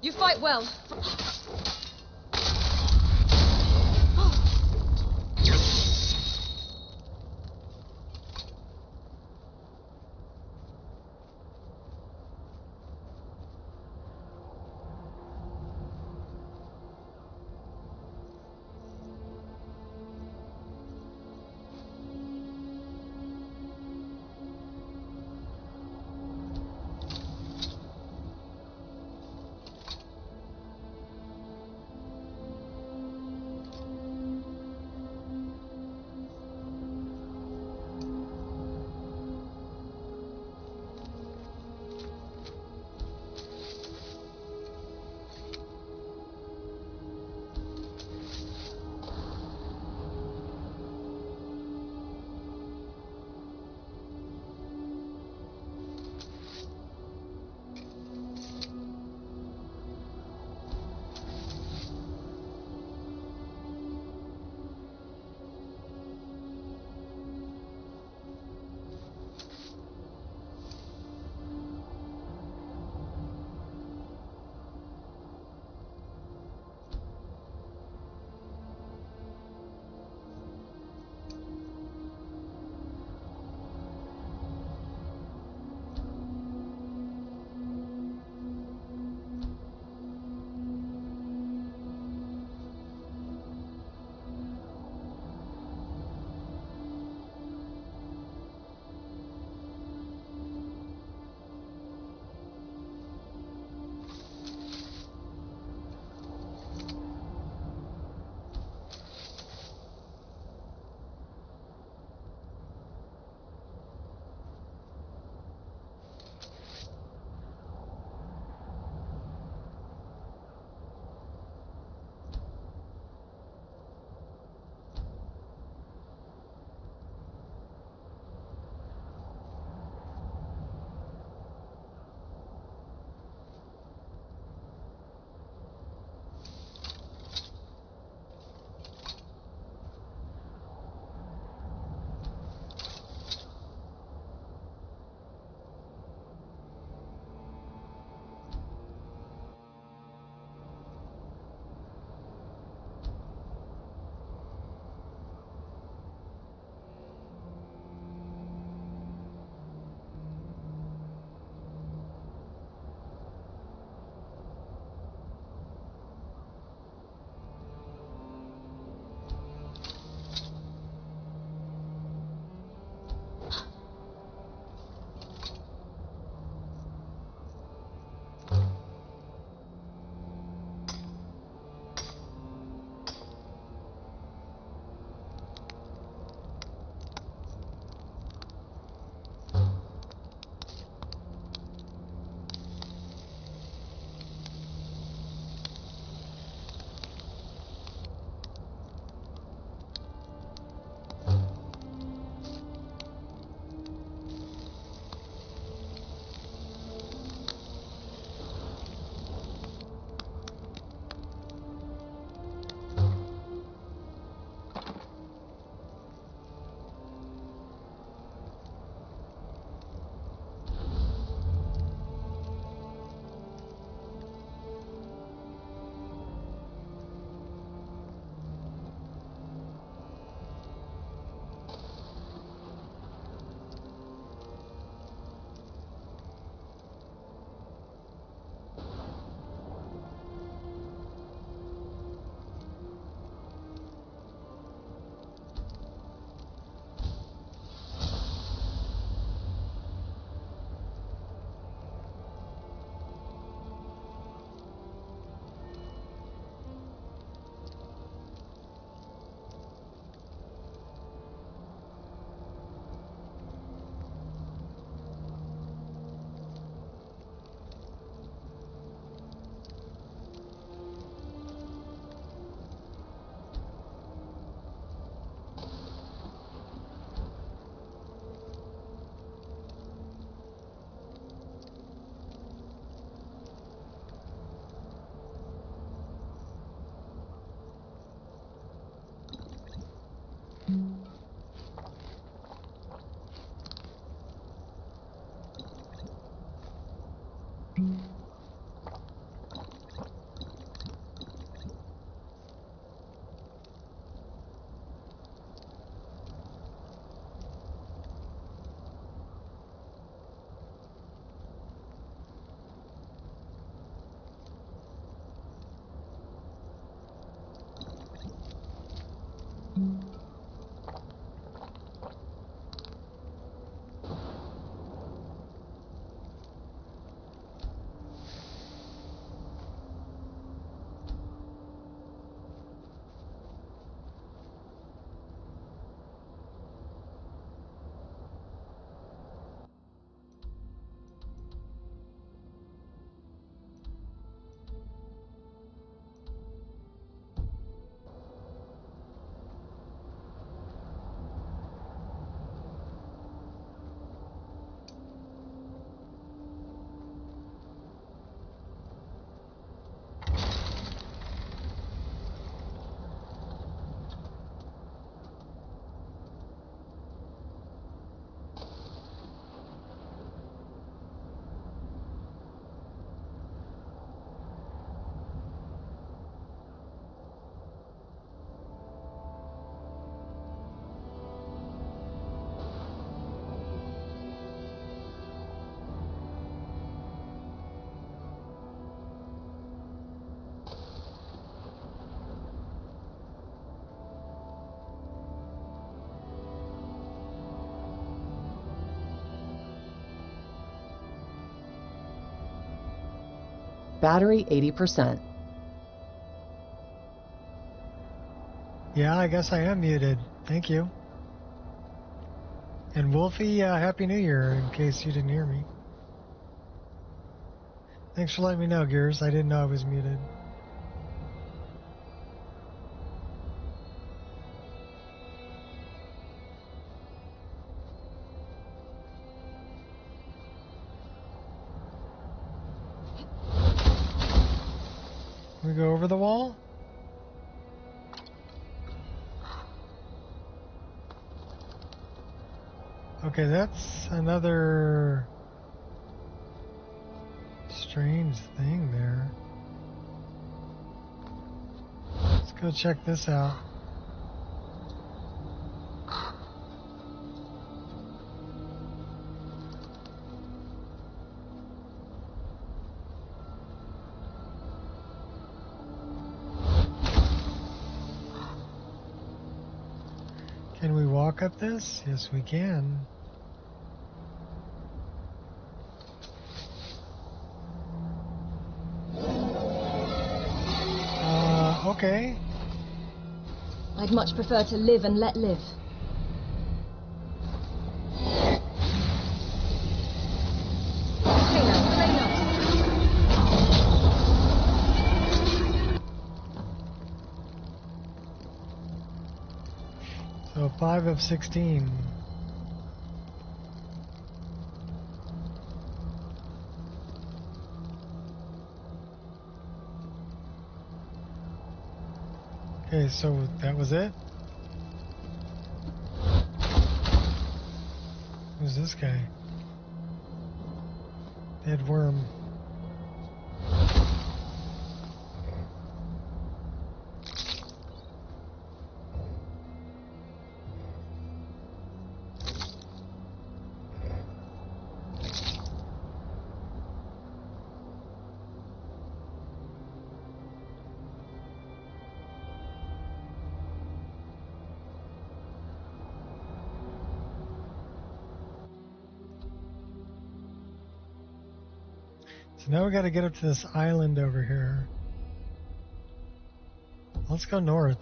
You fight well. Battery 80%. Yeah, I guess I am muted. Thank you. And Wolfie, Happy New Year, in case you didn't hear me. Thanks for letting me know, Gears. I didn't know I was muted. Can we go over the wall? Okay, that's another strange thing there. Let's go check this out. Can we walk up this? Yes, we can. Okay. I'd much prefer to live and let live. So 5 of 16. Okay, so that was it? Who's this guy? Dead worm. So now we got to get up to this island over here. Let's go north.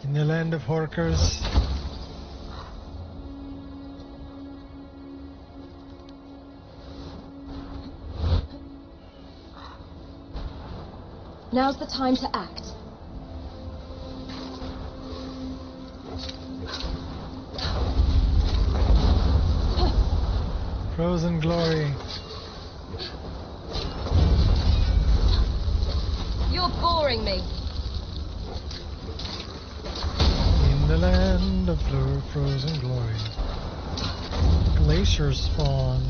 In the land of Horkers. Now's the time to act. Frozen glory. You're boring me. In the land of frozen glory. Glaciers spawn.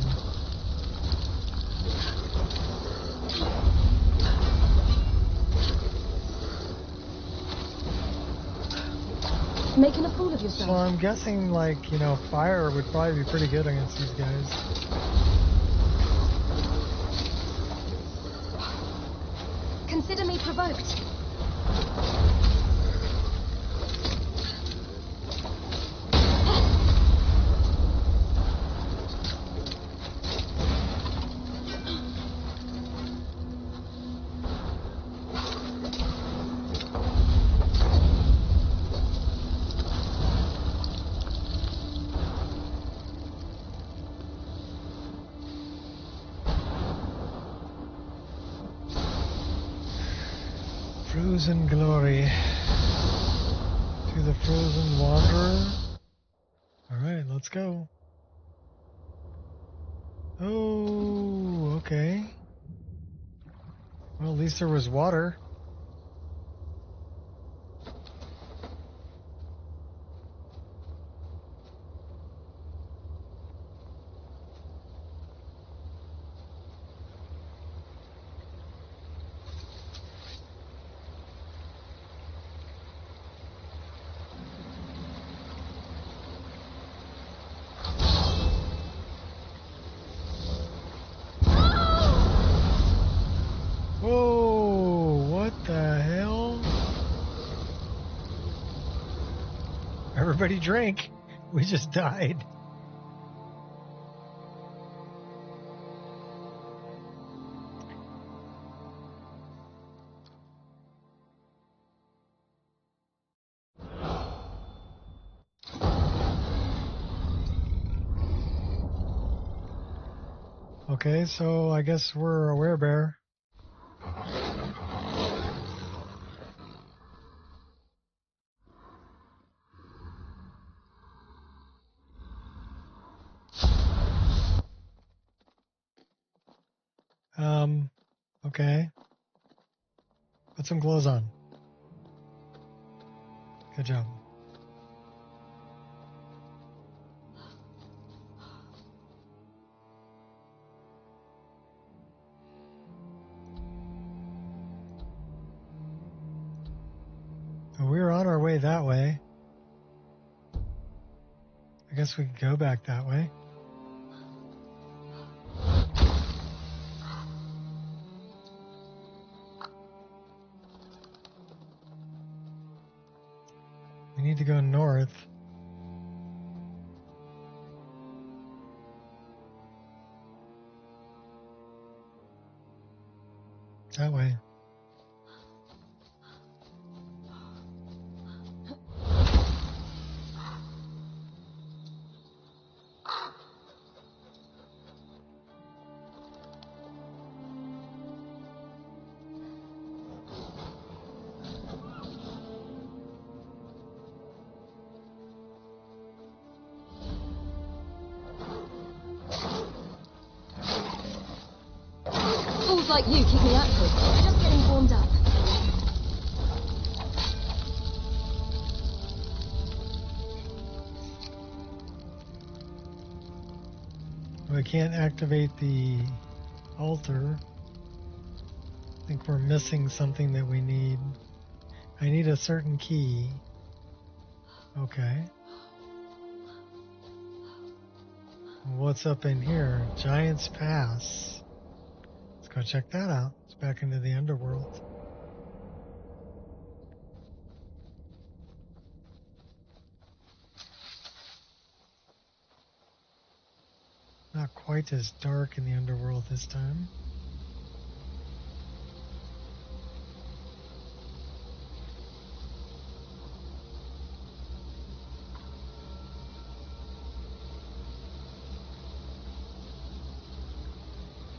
Making a fool of yourself. Well, I'm guessing, like, you know, fire would probably be pretty good against these guys. Consider me provoked. Frozen glory. To the frozen wanderer. Alright, let's go. Oh, okay. Well, at least there was water. Everybody drink. We just died. Okay, so I guess we're a werebear. Okay. Put some clothes on. Good job. So we're on our way that way. I guess we could go back that way. We need to go north. That way. Fools like you keep me active. Just getting warmed up. We can't activate the altar. I think we're missing something that we need. I need a certain key. Okay. What's up in here? Giant's Pass. Let's go check that out. It's back into the underworld. Not quite as dark in the underworld this time.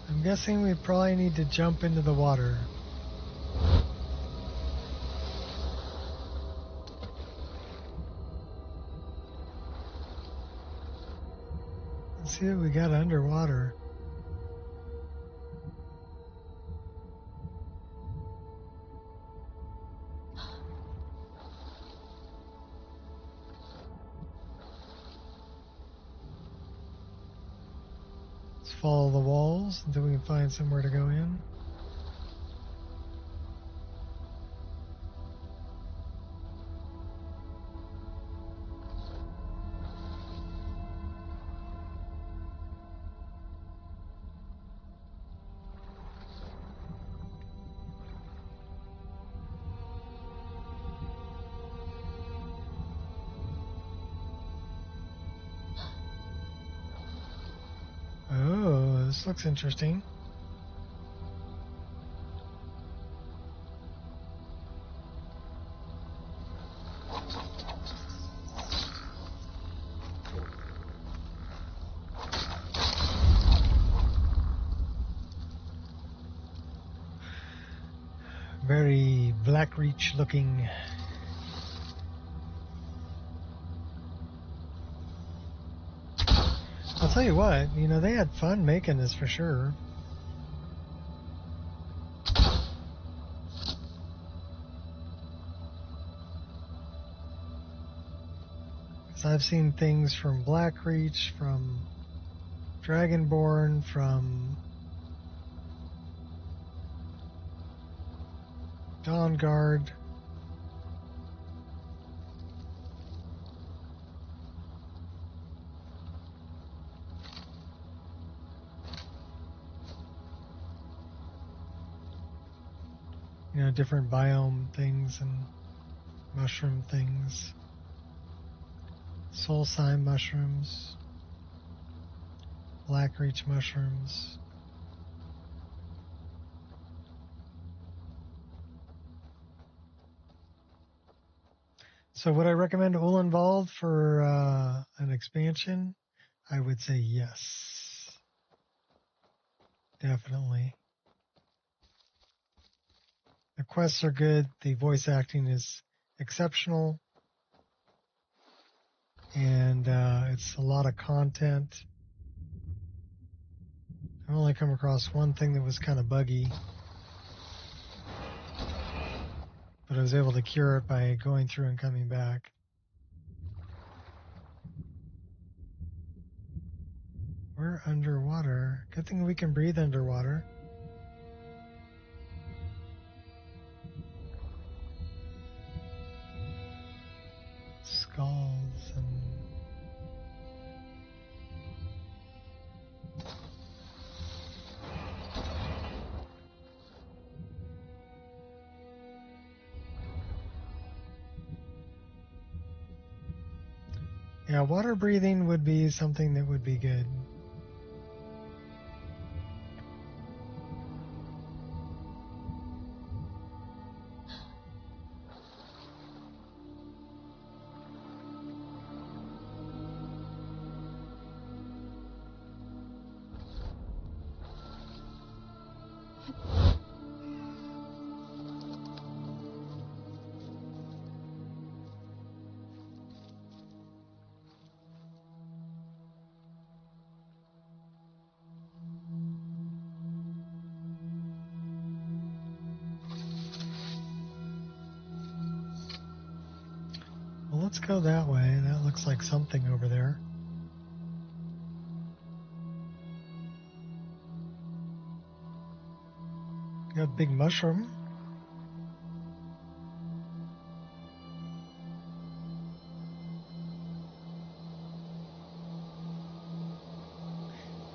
I'm guessing we probably need to jump into the water. Let's see what we got underwater. Let's follow the walls until we can find somewhere to go in. Oh, this looks interesting. Very Blackreach looking. I'll tell you what, you know, they had fun making this for sure. Because I've seen things from Blackreach, from Dragonborn, from Dawnguard. You know, different biome things and mushroom things. Soul sign mushrooms. Blackreach mushrooms. So would I recommend Olenvald for an expansion? I would say yes. Definitely. The quests are good. The voice acting is exceptional. And it's a lot of content. I've only come across one thing that was kind of buggy. But I was able to cure it by going through and coming back. We're underwater. Good thing we can breathe underwater. Skulls and... Yeah, water breathing would be something that would be good. Well, let's go that way. That looks like something over there. Got a big mushroom.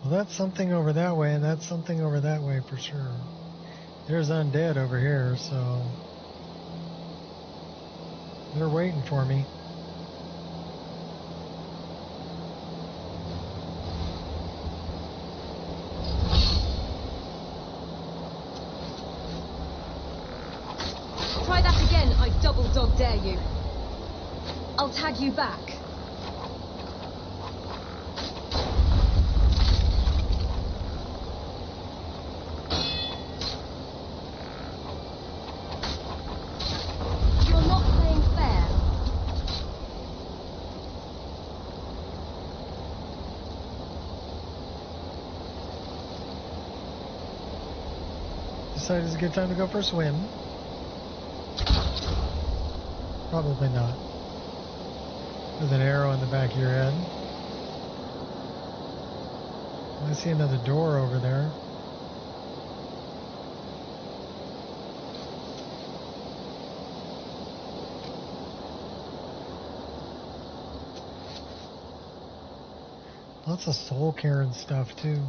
Well, that's something over that way, and that's something over that way for sure. There's undead over here, so they're waiting for me. Try that again, I double dog dare you. I'll tag you back. You're not playing fair. Decided it's a good time to go for a swim. Probably not. With an arrow in the back of your head. I see another door over there. Lots of soul care and stuff too.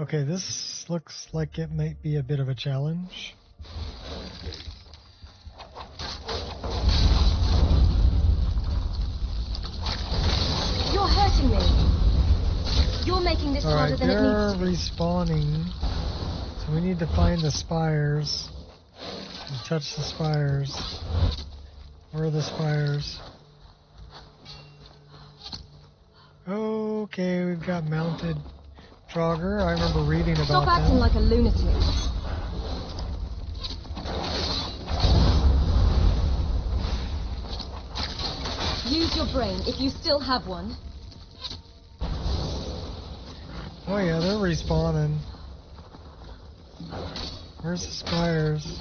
Okay, this looks like it might be a bit of a challenge. You're hurting me. You're making this harder than it needs to be. They're respawning, so we need to find the spires and touch the spires. Where are the spires? Okay, we've got mounted Frogger. I remember reading about Stop acting them. like a lunatic. Use your brain if you still have one. Oh yeah, they're respawning. Where's the spires?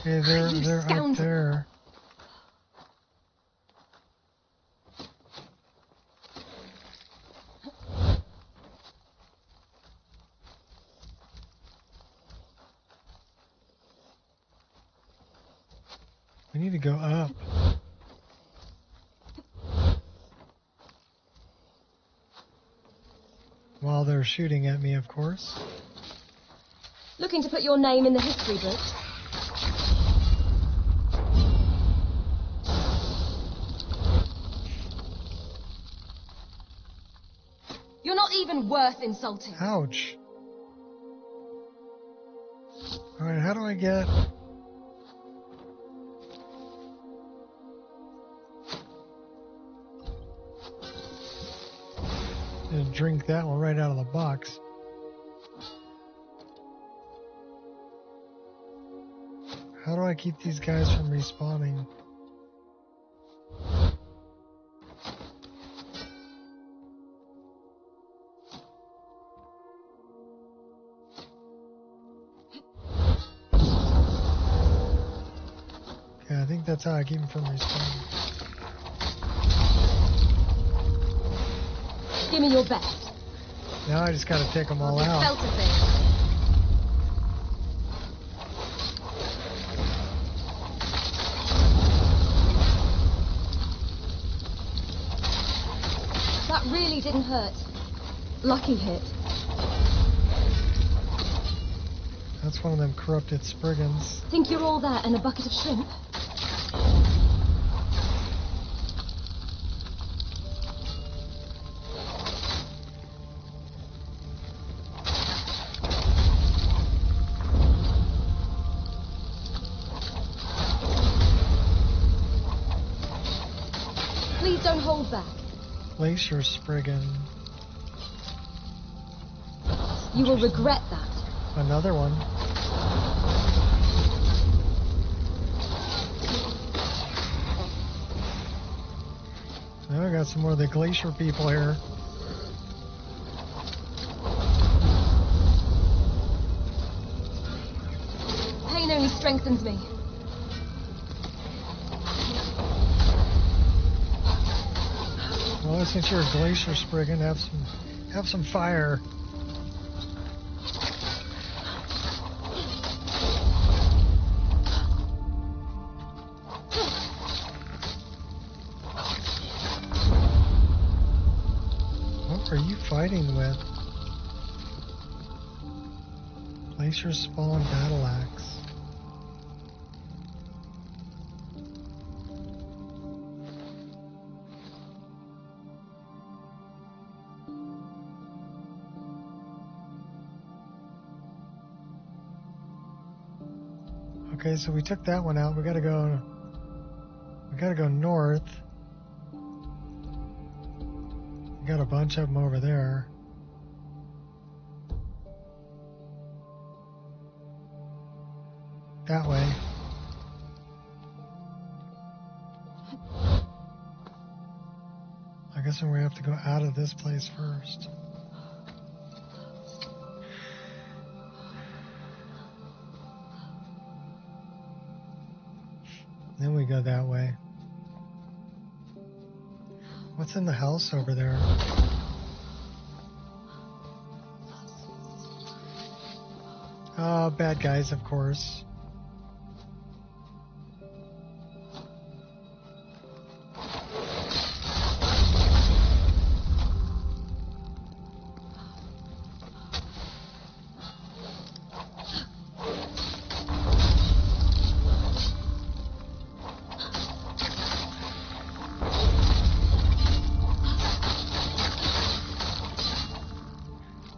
Okay, they're up there. We need to go up. While they're shooting at me, of course. Looking to put your name in the history books? You're not even worth insulting. Ouch. Alright, how do I get... Just drink that one right out of the box. How do I keep these guys from respawning? Okay, I think that's how I keep them from respawning. Give me your best. Now I just gotta take them all out. Felt a thing. That really didn't hurt. Lucky hit. That's one of them corrupted Spriggans. Think you're all that and a bucket of shrimp? Please don't hold back. Glacier Spriggan. You will regret that. Another one. Now I got some more of the glacier people here. Pain only strengthens me. Well, since you're a glacier Spriggan, have some fire. What are you fighting with? Glacier Spawn Battle Axe. Okay, so we took that one out. We gotta go north. We got a bunch of them over there. That way. I guess we're gonna have to go out of this place first. Then we go that way. What's in the house over there? Bad guys, of course.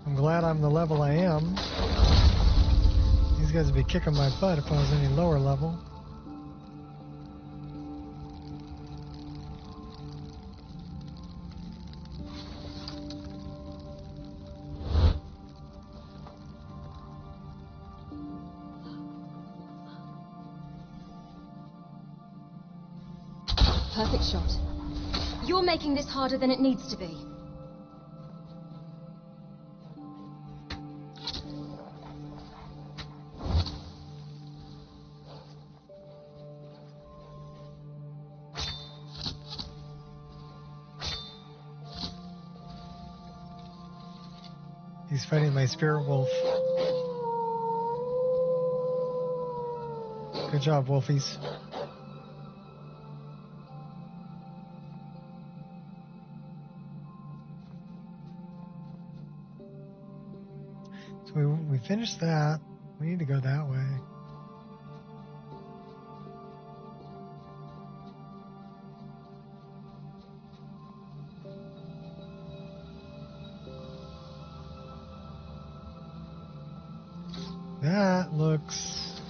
I'm glad I'm the level I am. These guys would be kicking my butt if I was any lower level. Perfect shot. You're making this harder than it needs to be. He's fighting my spirit wolf. Good job, wolfies. we finished that. We need to go that way. That looks...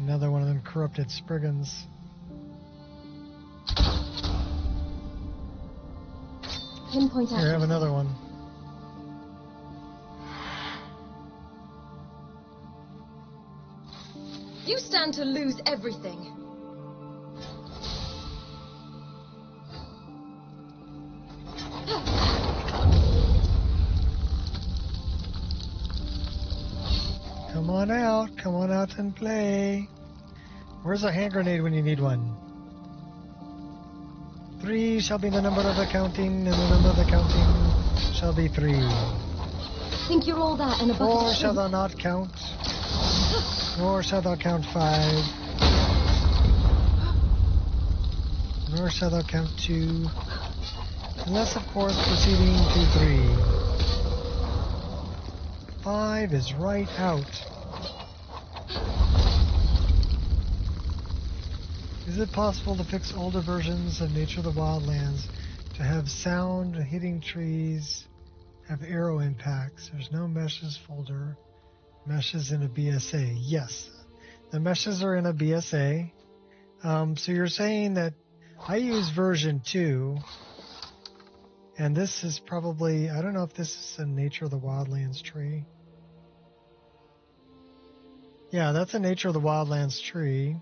another one of them corrupted Spriggans. Pinpoint Here, I have another one. You stand to lose everything. Come on out and play. Where's a hand grenade when you need one? 3 shall be the number of the counting, and the number of the counting shall be 3. Think you're all that and a bucket of 4 shall shit? thou not count, nor shall thou count 5, nor shall thou count 2, unless of course proceeding to 3. 5 is right out. Is it possible to fix older versions of Nature of the Wildlands to have sound hitting trees, have arrow impacts? There's no meshes folder. Meshes in a BSA. Yes, the meshes are in a BSA. So you're saying that I use version 2, and this is probably, I don't know if this is a Nature of the Wildlands tree. Yeah, that's a Nature of the Wildlands tree.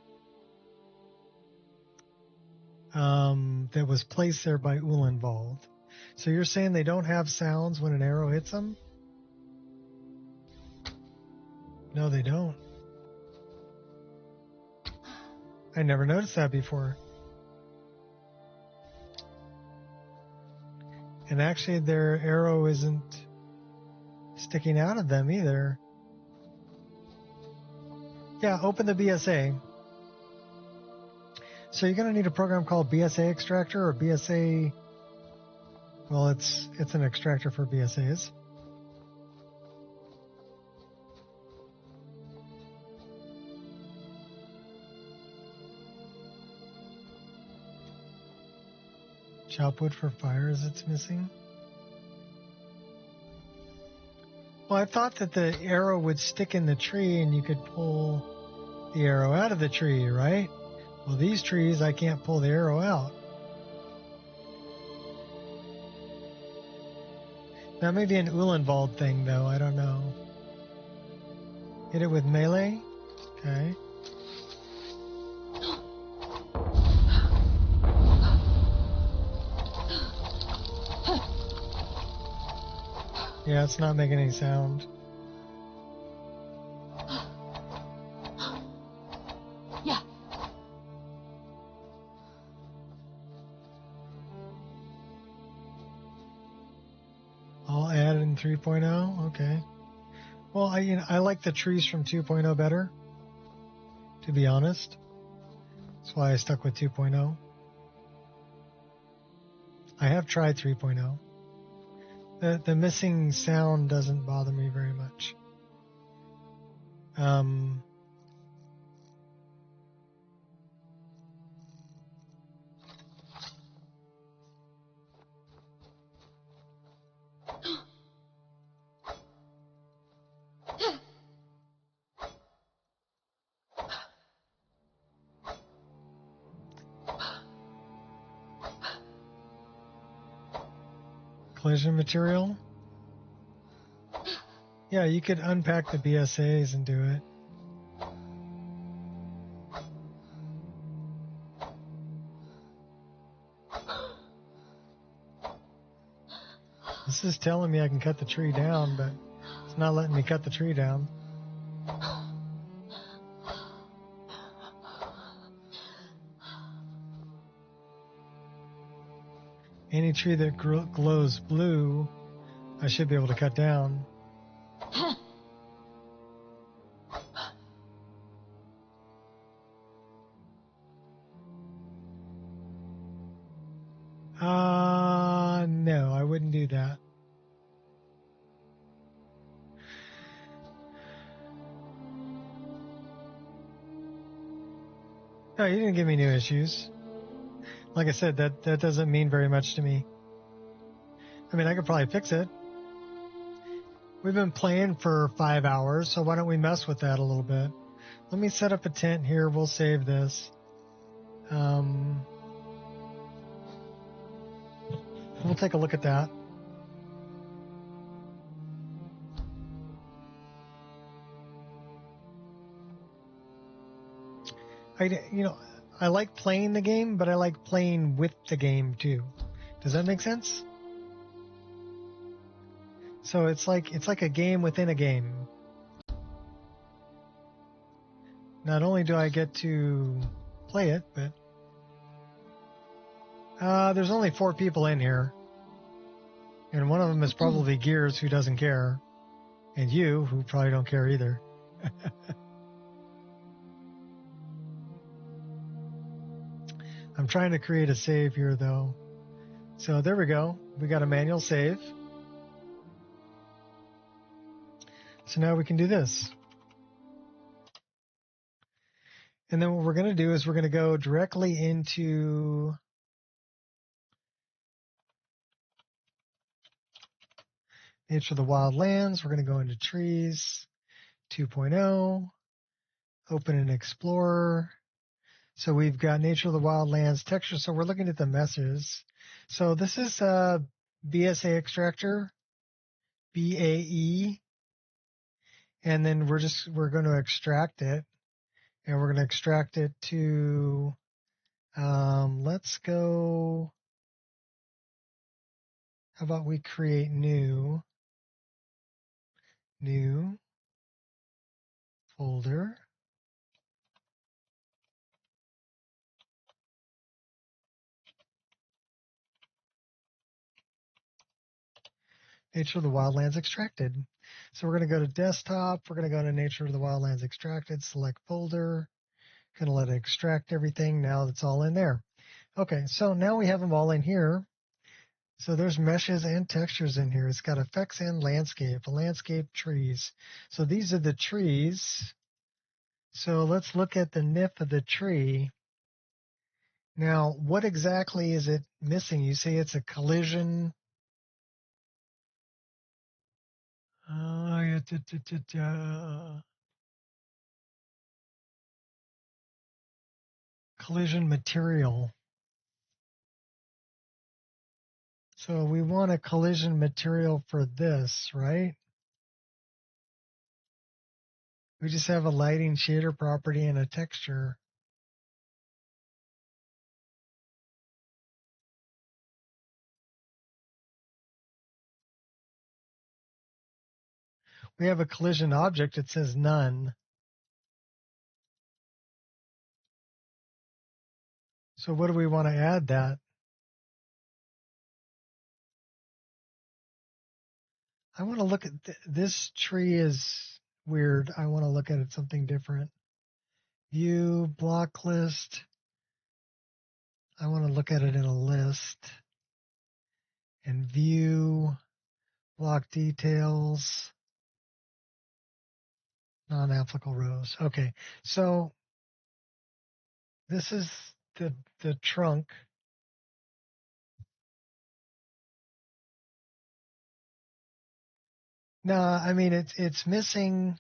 That was placed there by Olenvald. So you're saying they don't have sounds when an arrow hits them? No, they don't. I never noticed that before. And actually their arrow isn't sticking out of them either. Yeah, open the BSA. So you're going to need a program called BSA Extractor or BSA... Well, it's an extractor for BSAs. Chopwood for fires it's missing. Well, I thought that the arrow would stick in the tree and you could pull the arrow out of the tree, right? Well, these trees, I can't pull the arrow out. That may be an Olenvald thing, though. I don't know. Hit it with melee? Okay. Yeah, it's not making any sound. Yeah. I'll add in 3.0. Okay. Well, I like the trees from 2.0 better, to be honest. That's why I stuck with 2.0. I have tried 3.0. The missing sound doesn't bother me very much. Collision material? Yeah, you could unpack the BSAs and do it. This is telling me I can cut the tree down, but it's not letting me cut the tree down. Any tree that glows blue, I should be able to cut down. No, I wouldn't do that. No, you didn't give me new issues. Like I said, that doesn't mean very much to me. I mean, I could probably fix it. We've been playing for 5 hours, so why don't we mess with that a little bit? Let me set up a tent here. We'll save this. We'll take a look at that. I like playing the game, but I like playing with the game too. Does that make sense? So it's like a game within a game. Not only do I get to play it, but there's only 4 people in here, and one of them is probably Gears, who doesn't care, and you, who probably don't care either. I'm trying to create a save here, though. So there we go. We got a manual save. So now we can do this. And then what we're going to do is we're going to go directly into Nature of the Wildlands. We're going to go into Trees 2.0, open an Explorer. So we've got Nature of the Wildlands texture. So we're looking at the meshes. So this is BSA extractor, BAE. And then we're going to extract it. And we're going to extract it to, let's go, how about we create new folder. Nature of the Wildlands extracted. So we're going to go to desktop. We're going to go to Nature of the Wildlands extracted, select folder. Going to let it extract everything. Now it's all in there. Okay, so now we have them all in here. So there's meshes and textures in here. It's got effects and landscape, trees. So these are the trees. So let's look at the NIF of the tree. Now, what exactly is it missing? You say it's a collision. Collision material. So we want a collision material for this, right? We just have a lighting shader property and a texture. We have a collision object. It says none. So what do we want to add that? I want to look at this tree is weird. I want to look at it something different. View, block list. I want to look at it in a list. And view, block details, non-applicable rows. Okay, so this is the trunk. No, I mean it's missing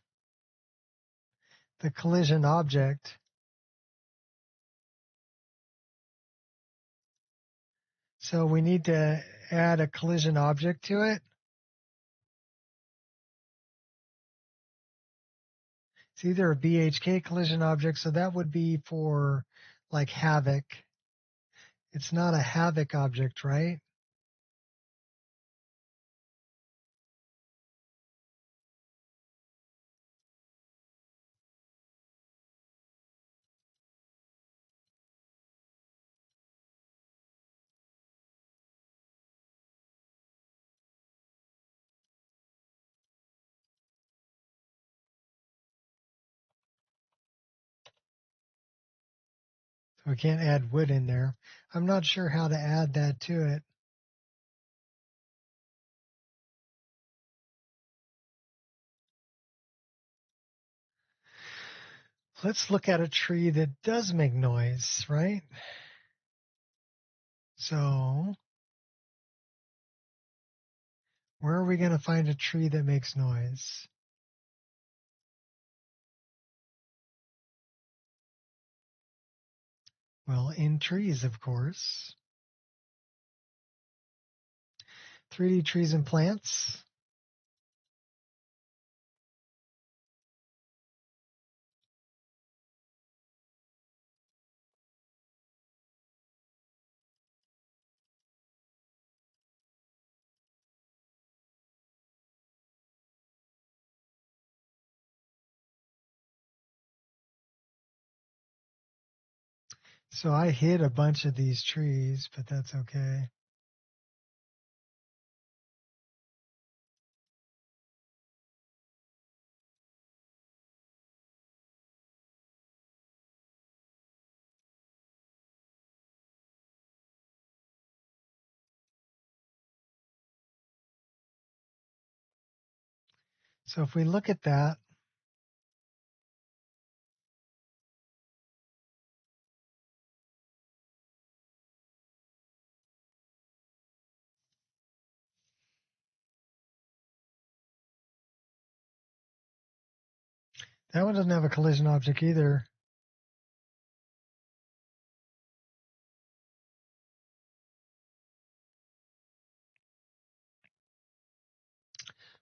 the collision object. So we need to add a collision object to it. It's either a BHK collision object, so that would be for like Havoc. It's not a Havoc object, right? So we can't add wood in there. I'm not sure how to add that to it. Let's look at a tree that does make noise, right? So where are we going to find a tree that makes noise? Well, in trees, of course. 3D trees and plants. So I hid a bunch of these trees, but that's okay. So if we look at that, that one doesn't have a collision object either.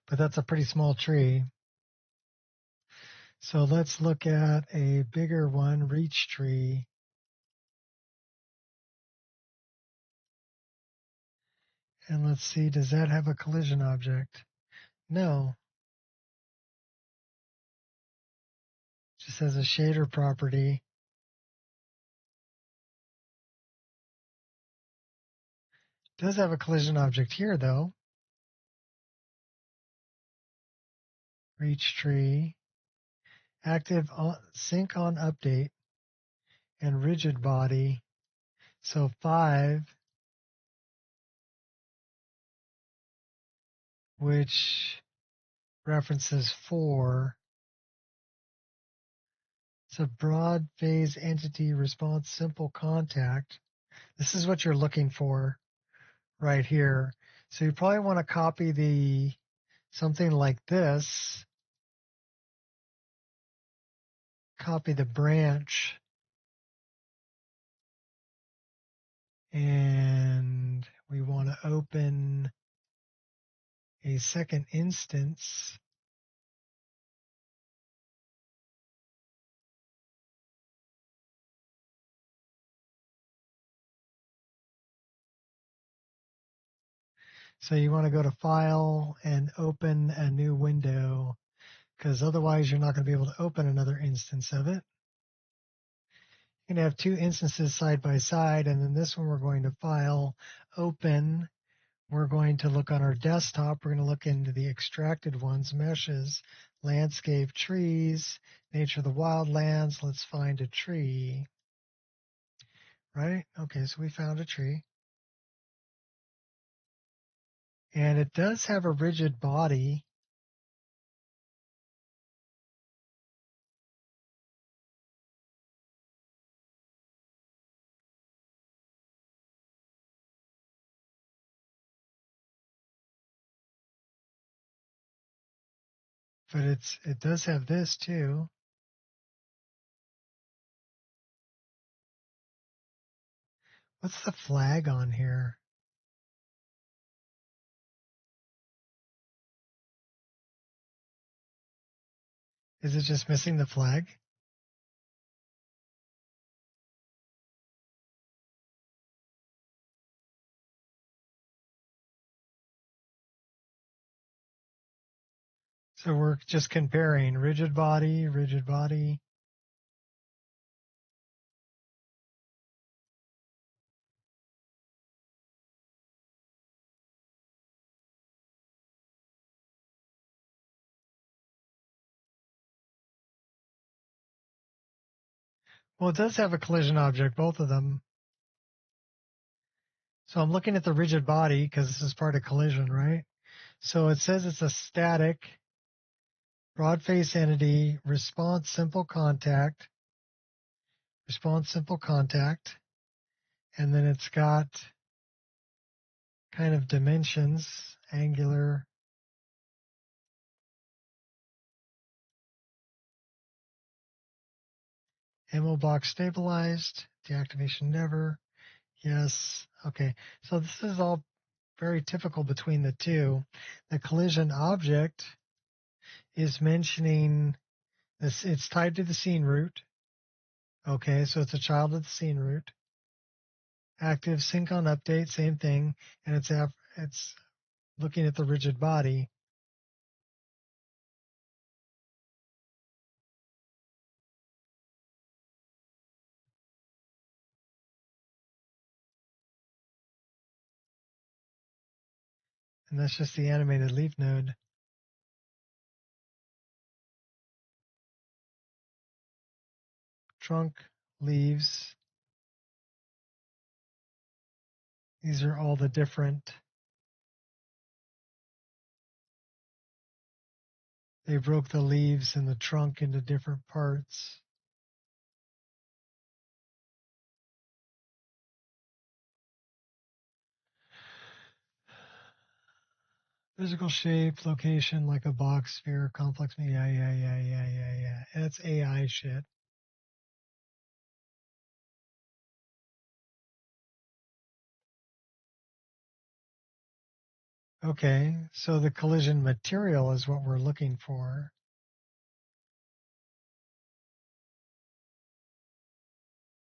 But that's a pretty small tree. So let's look at a bigger one, reach tree. And let's see, does that have a collision object? No. Just has a shader property. Does have a collision object here, though. Reach tree. Active sync on update. And rigid body. So 5, which references 4. It's a broad phase entity response simple contact. This is what you're looking for right here. So you probably want to copy something like this. Copy the branch. And we want to open a second instance. So you want to go to File and open a new window, because otherwise you're not going to be able to open another instance of it. You're going to have 2 instances side by side, and then this one we're going to File, Open. We're going to look on our desktop. We're going to look into the extracted ones, meshes, landscape, trees, nature of the wildlands. Let's find a tree. Right? Okay, so we found a tree. And it does have a rigid body. But it does have this too. What's the flag on here? Is it just missing the flag? So we're just comparing rigid body, rigid body. Well, it does have a collision object, both of them. So I'm looking at the rigid body because this is part of collision, right? So it says it's a static Broad face entity, response simple contact, and then it's got kind of dimensions, angular, ammo box stabilized, deactivation never, yes, okay. So this is all very typical between the two. The collision object is mentioning this, it's tied to the scene root. Okay, so it's a child of the scene root. Active sync on update, same thing, and it's looking at the rigid body. And that's just the animated leaf node. Trunk, leaves. These are all the different. They broke the leaves and the trunk into different parts. Physical shape, location, like a box, sphere, complex media. Yeah. That's AI shit. Okay, so the collision material is what we're looking for.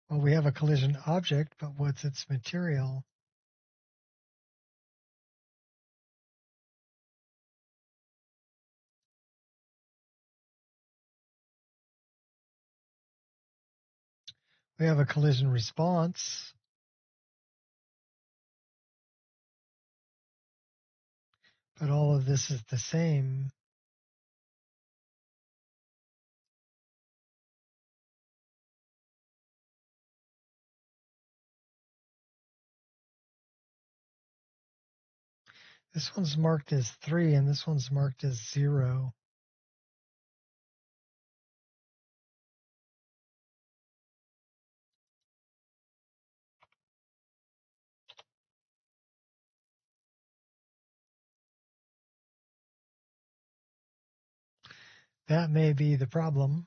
Well, we have a collision object, but what's its material? We have a collision response. But all of this is the same. This one's marked as 3 and this one's marked as 0. That may be the problem.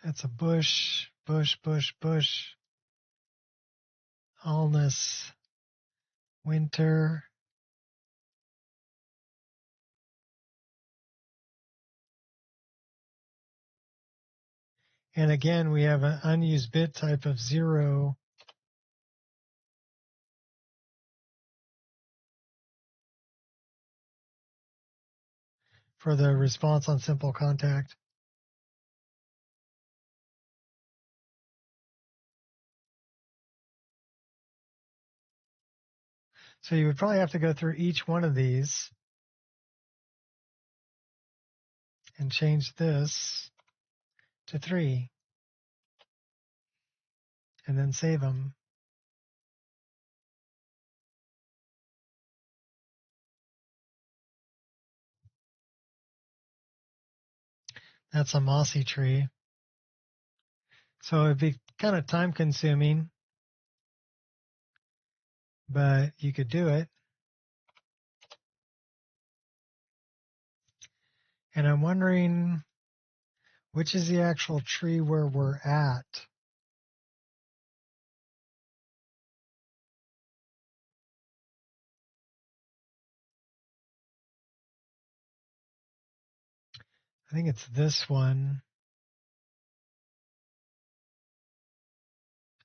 That's a bush, allness, winter. And again, we have an unused bit type of 0. For the response on simple contact. So you would probably have to go through each one of these and change this to 3 and then save them. That's a mossy tree. So it'd be kind of time consuming, but you could do it. And I'm wondering which is the actual tree where we're at. I think it's this one.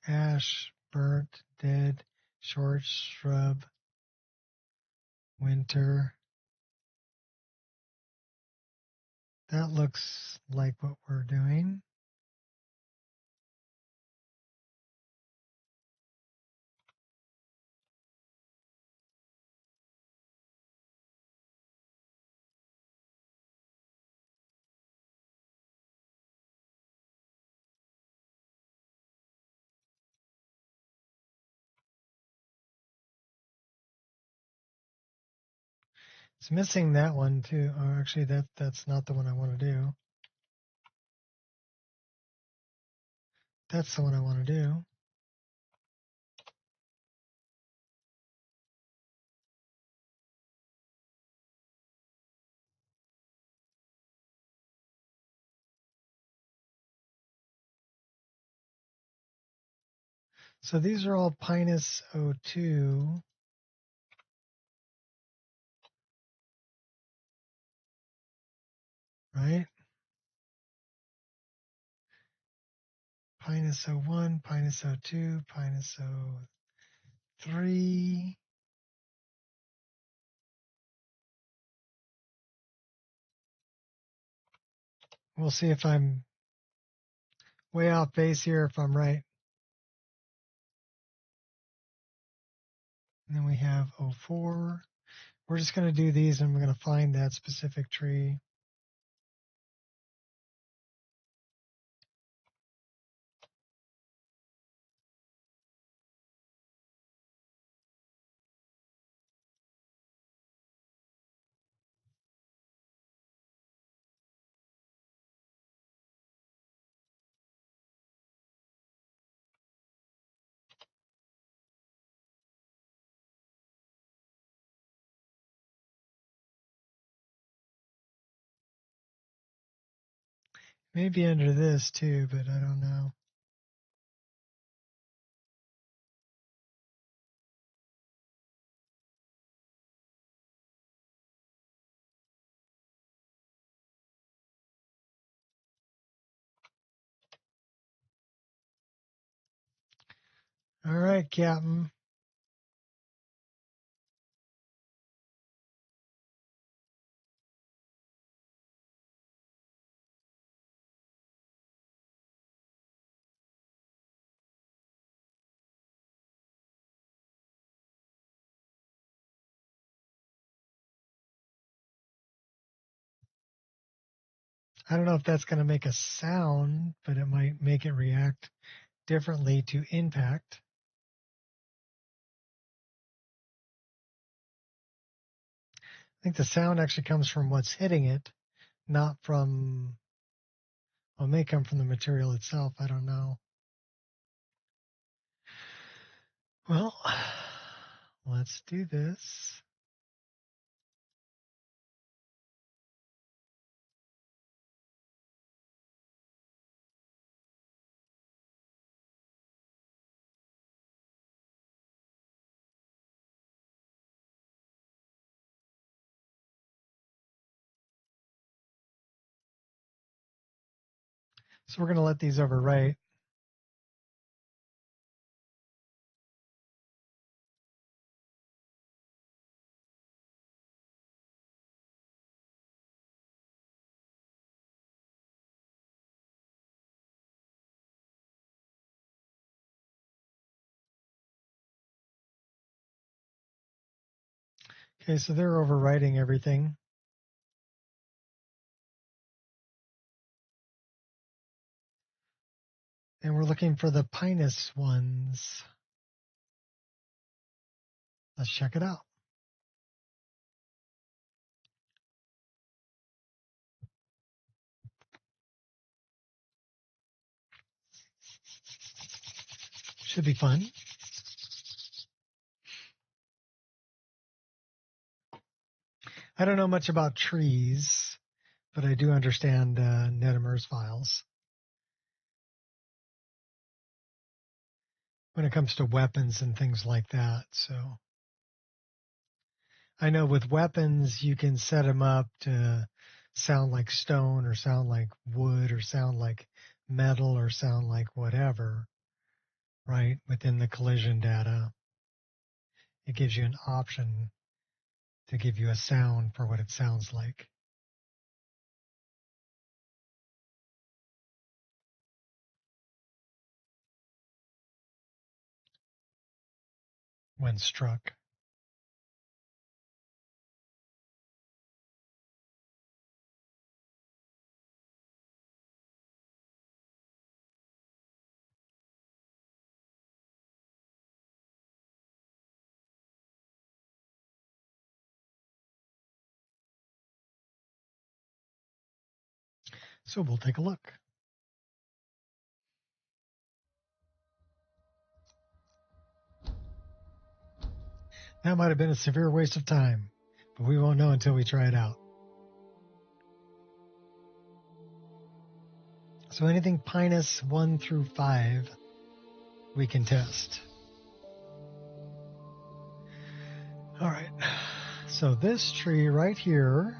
Ash, burnt, dead, short, shrub, winter. That looks like what we're doing. It's missing that one too. Oh, actually, that's not the one I want to do. That's the one I want to do. So these are all Pinus O2. Right? Pinus O1, Pinus O2, Pinus O3. We'll see if I'm way off base here, if I'm right. And then we have O4. We're just going to do these, and we're going to find that specific tree. Maybe under this too, but I don't know. All right, Captain. I don't know if that's going to make a sound, but it might make it react differently to impact. I think the sound actually comes from what's hitting it, not from, well, it may come from the material itself. I don't know. Well, let's do this. So we're going to let these overwrite. Okay, so they're overwriting everything. And we're looking for the Pinus ones. Let's check it out. Should be fun. I don't know much about trees, but I do understand NetImmerse files. When it comes to weapons and things like that. So I know with weapons, you can set them up to sound like stone or sound like wood or sound like metal or sound like whatever, right? Within the collision data, it gives you an option to give you a sound for what it sounds like. When struck. So we'll take a look. That might have been a severe waste of time, but we won't know until we try it out. So anything Pinus 1 through 5, we can test. All right. So this tree right here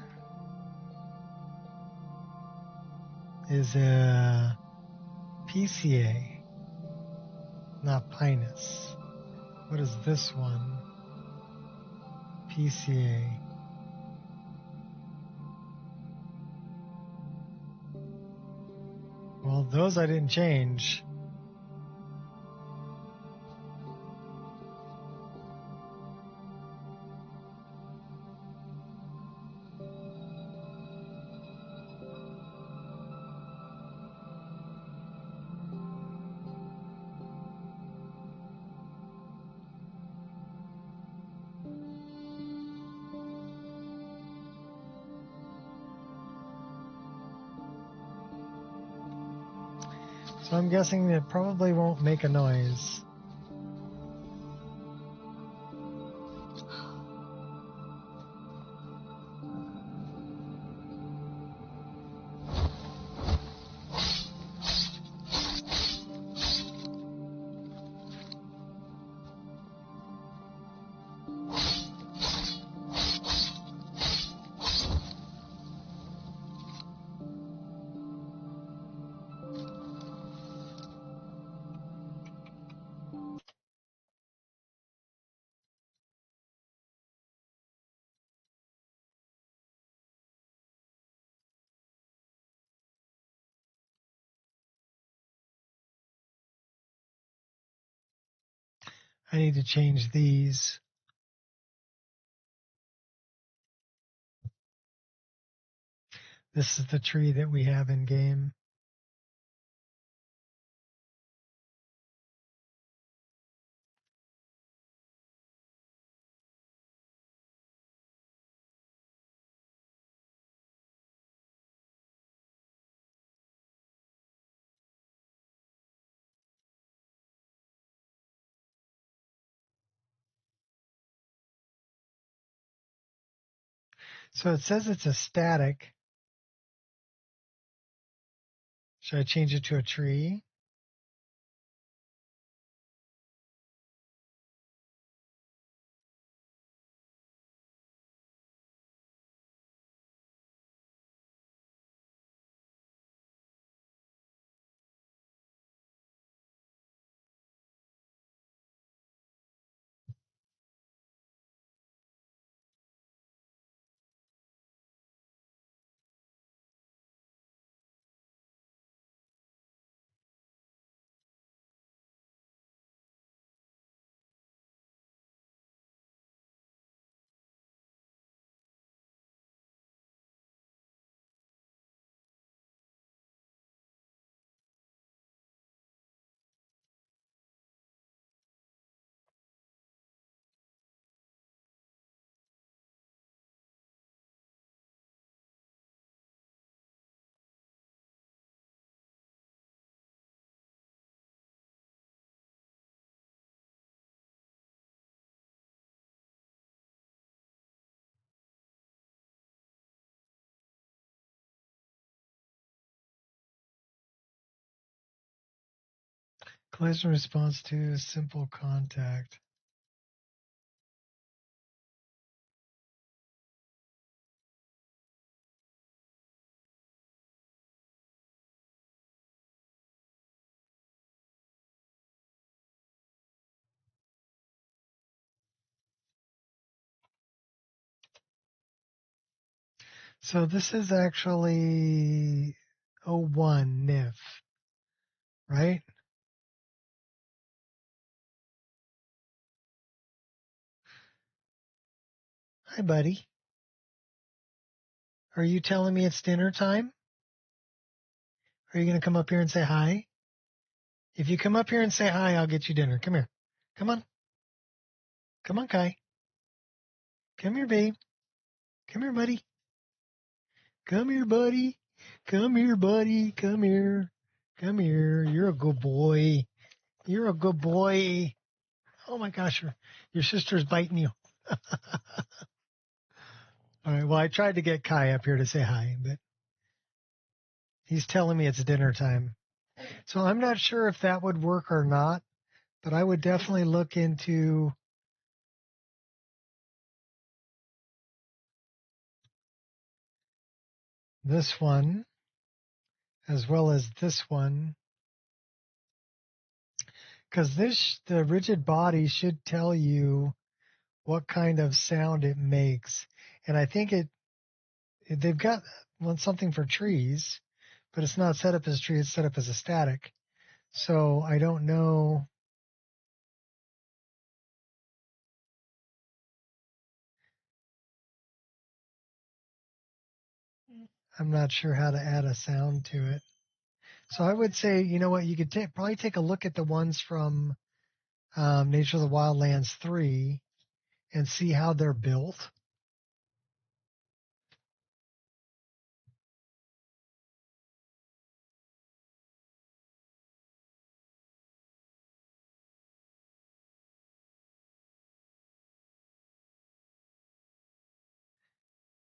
is a PCA, not Pinus. What is this one? PCA. Well, those I didn't change. So I'm guessing it probably won't make a noise. I need to change these. This is the tree that we have in game. So it says it's a static. Should I change it to a tree? Collision response to simple contact. So this is actually 01 NIF, right? Hi, buddy. Are you telling me it's dinner time? Are you going to come up here and say hi? If you come up here and say hi, I'll get you dinner. Come here. Come on. Come on, Kai. Come here, babe. Come here, buddy. Come here, buddy. Come here, buddy. Come here. Come here. You're a good boy. You're a good boy. Oh my gosh, your sister's biting you. All right. Well, I tried to get Kai up here to say hi, but he's telling me it's dinner time. So I'm not sure if that would work or not, but I would definitely look into this one as well as this one, because the rigid body should tell you what kind of sound it makes. And I think they've got something for trees, but it's not set up as tree, it's set up as a static. So I don't know. I'm not sure how to add a sound to it. So I would say, you know what, you could probably take a look at the ones from Nature of the Wildlands 3 and see how they're built.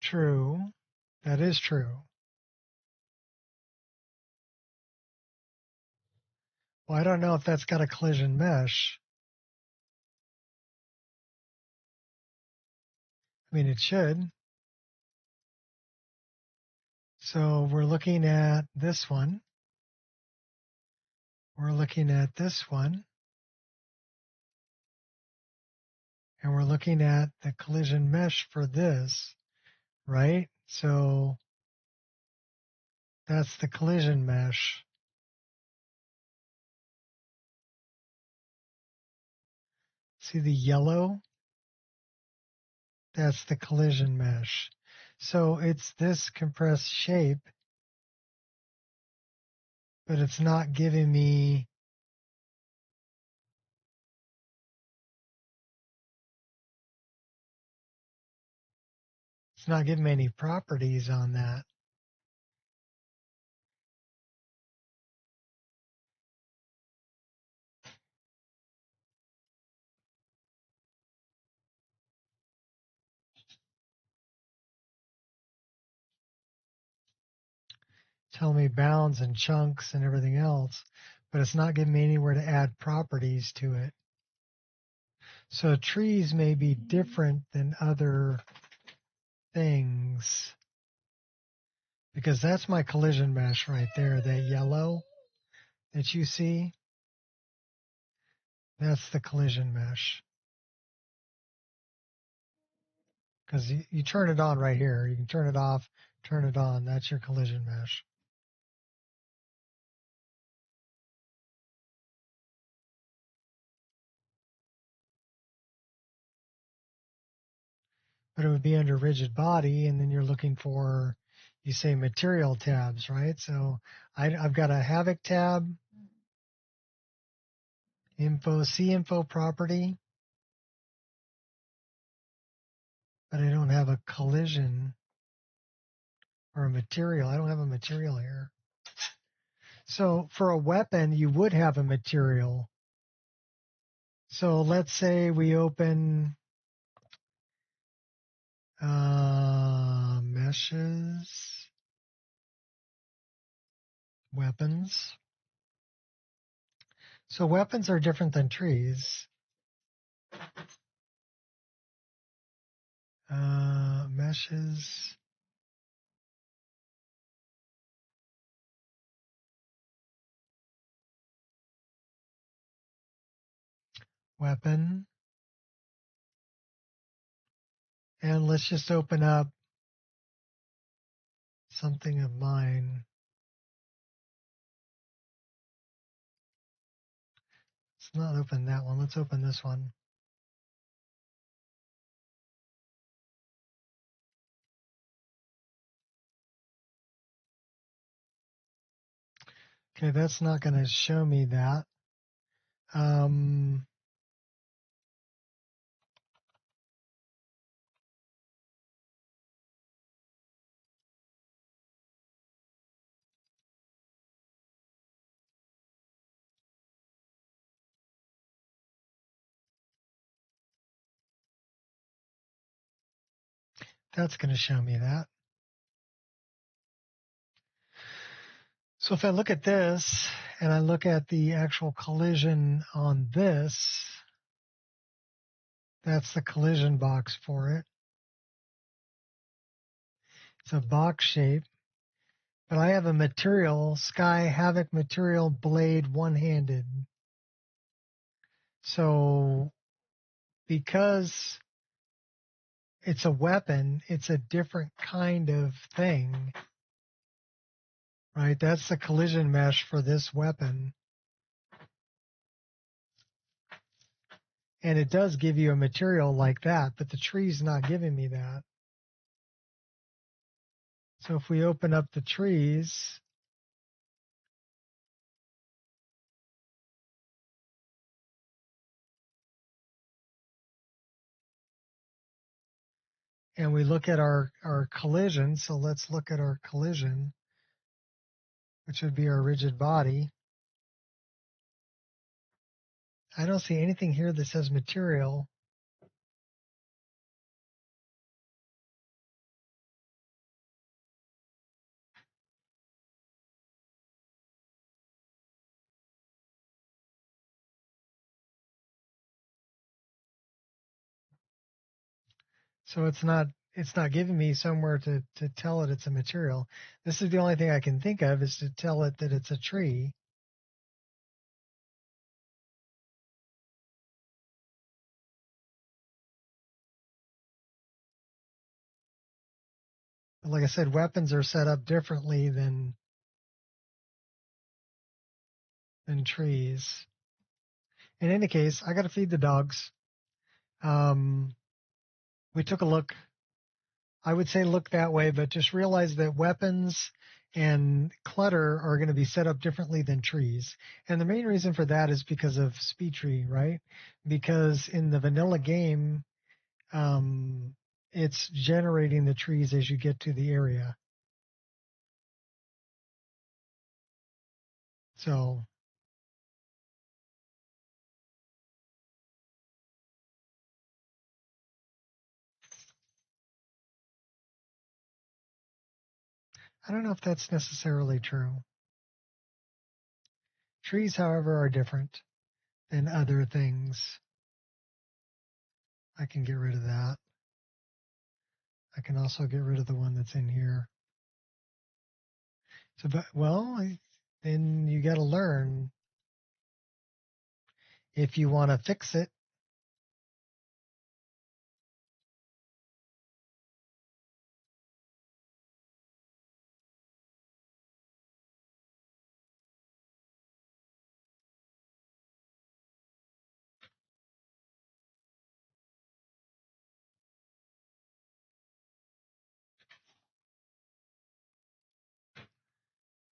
True. That is true. Well, I don't know if that's got a collision mesh. I mean, it should. So we're looking at this one. We're looking at this one. And we're looking at the collision mesh for this, right? So that's the collision mesh. See the yellow? That's the collision mesh. So it's this compressed shape, but it's not giving me any properties on that. Tell me bounds and chunks and everything else, but it's not giving me anywhere to add properties to it. So trees may be different than other things, because that's my collision mesh right there, that yellow that you see. That's the collision mesh. Because you turn it on right here. You can turn it off, turn it on. That's your collision mesh. But it would be under rigid body, and then you're looking for, you say, material tabs, right? So I've got a Havoc tab, info, see info property, but I don't have a collision or a material. I don't have a material here. So for a weapon, you would have a material. So let's say we open meshes, weapons. So weapons are different than trees. Meshes. Weapon. And let's just open up something of mine. Let's not open that one. Let's open this one. Okay, that's not going to show me that. That's going to show me that. So if I look at this and I look at the actual collision on this, that's the collision box for it. It's a box shape, but I have a material, Sky Havoc material blade one-handed. So because it's a weapon, it's a different kind of thing, right? That's the collision mesh for this weapon. And it does give you a material like that, but the tree's not giving me that. So if we open up the trees, and we look at our collision, so let's look at our collision, which would be our rigid body. I don't see anything here that says material. So it's not giving me somewhere to tell it it's a material. This is the only thing I can think of is to tell it that it's a tree. But like I said, weapons are set up differently than trees. In any case, I got to feed the dogs. We took a look. I would say look that way, but just realize that weapons and clutter are going to be set up differently than trees. And the main reason for that is because of speed tree, right? Because in the vanilla game, it's generating the trees as you get to the area. So I don't know if that's necessarily true. Trees, however, are different than other things. I can get rid of that. I can also get rid of the one that's in here. So, but, well, then you got to learn if you want to fix it.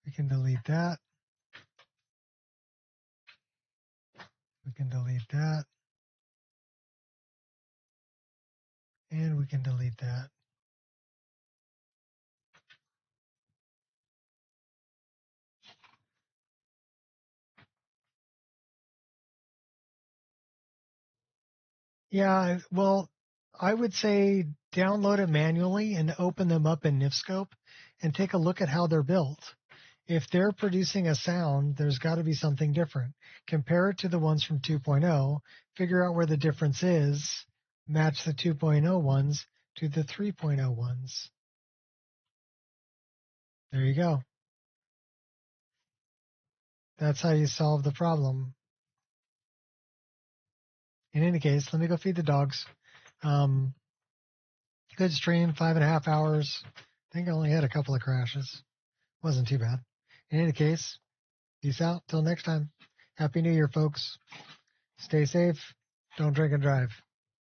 We can delete that. We can delete that. And we can delete that. Yeah, well, I would say download it manually and open them up in NifScope and take a look at how they're built. If they're producing a sound, there's got to be something different. Compare it to the ones from 2.0, figure out where the difference is, match the 2.0 ones to the 3.0 ones. There you go. That's how you solve the problem. In any case, let me go feed the dogs. Good stream, 5.5 hours. I think I only had a couple of crashes. Wasn't too bad. In any case, peace out. Till next time. Happy New Year, folks. Stay safe. Don't drink and drive.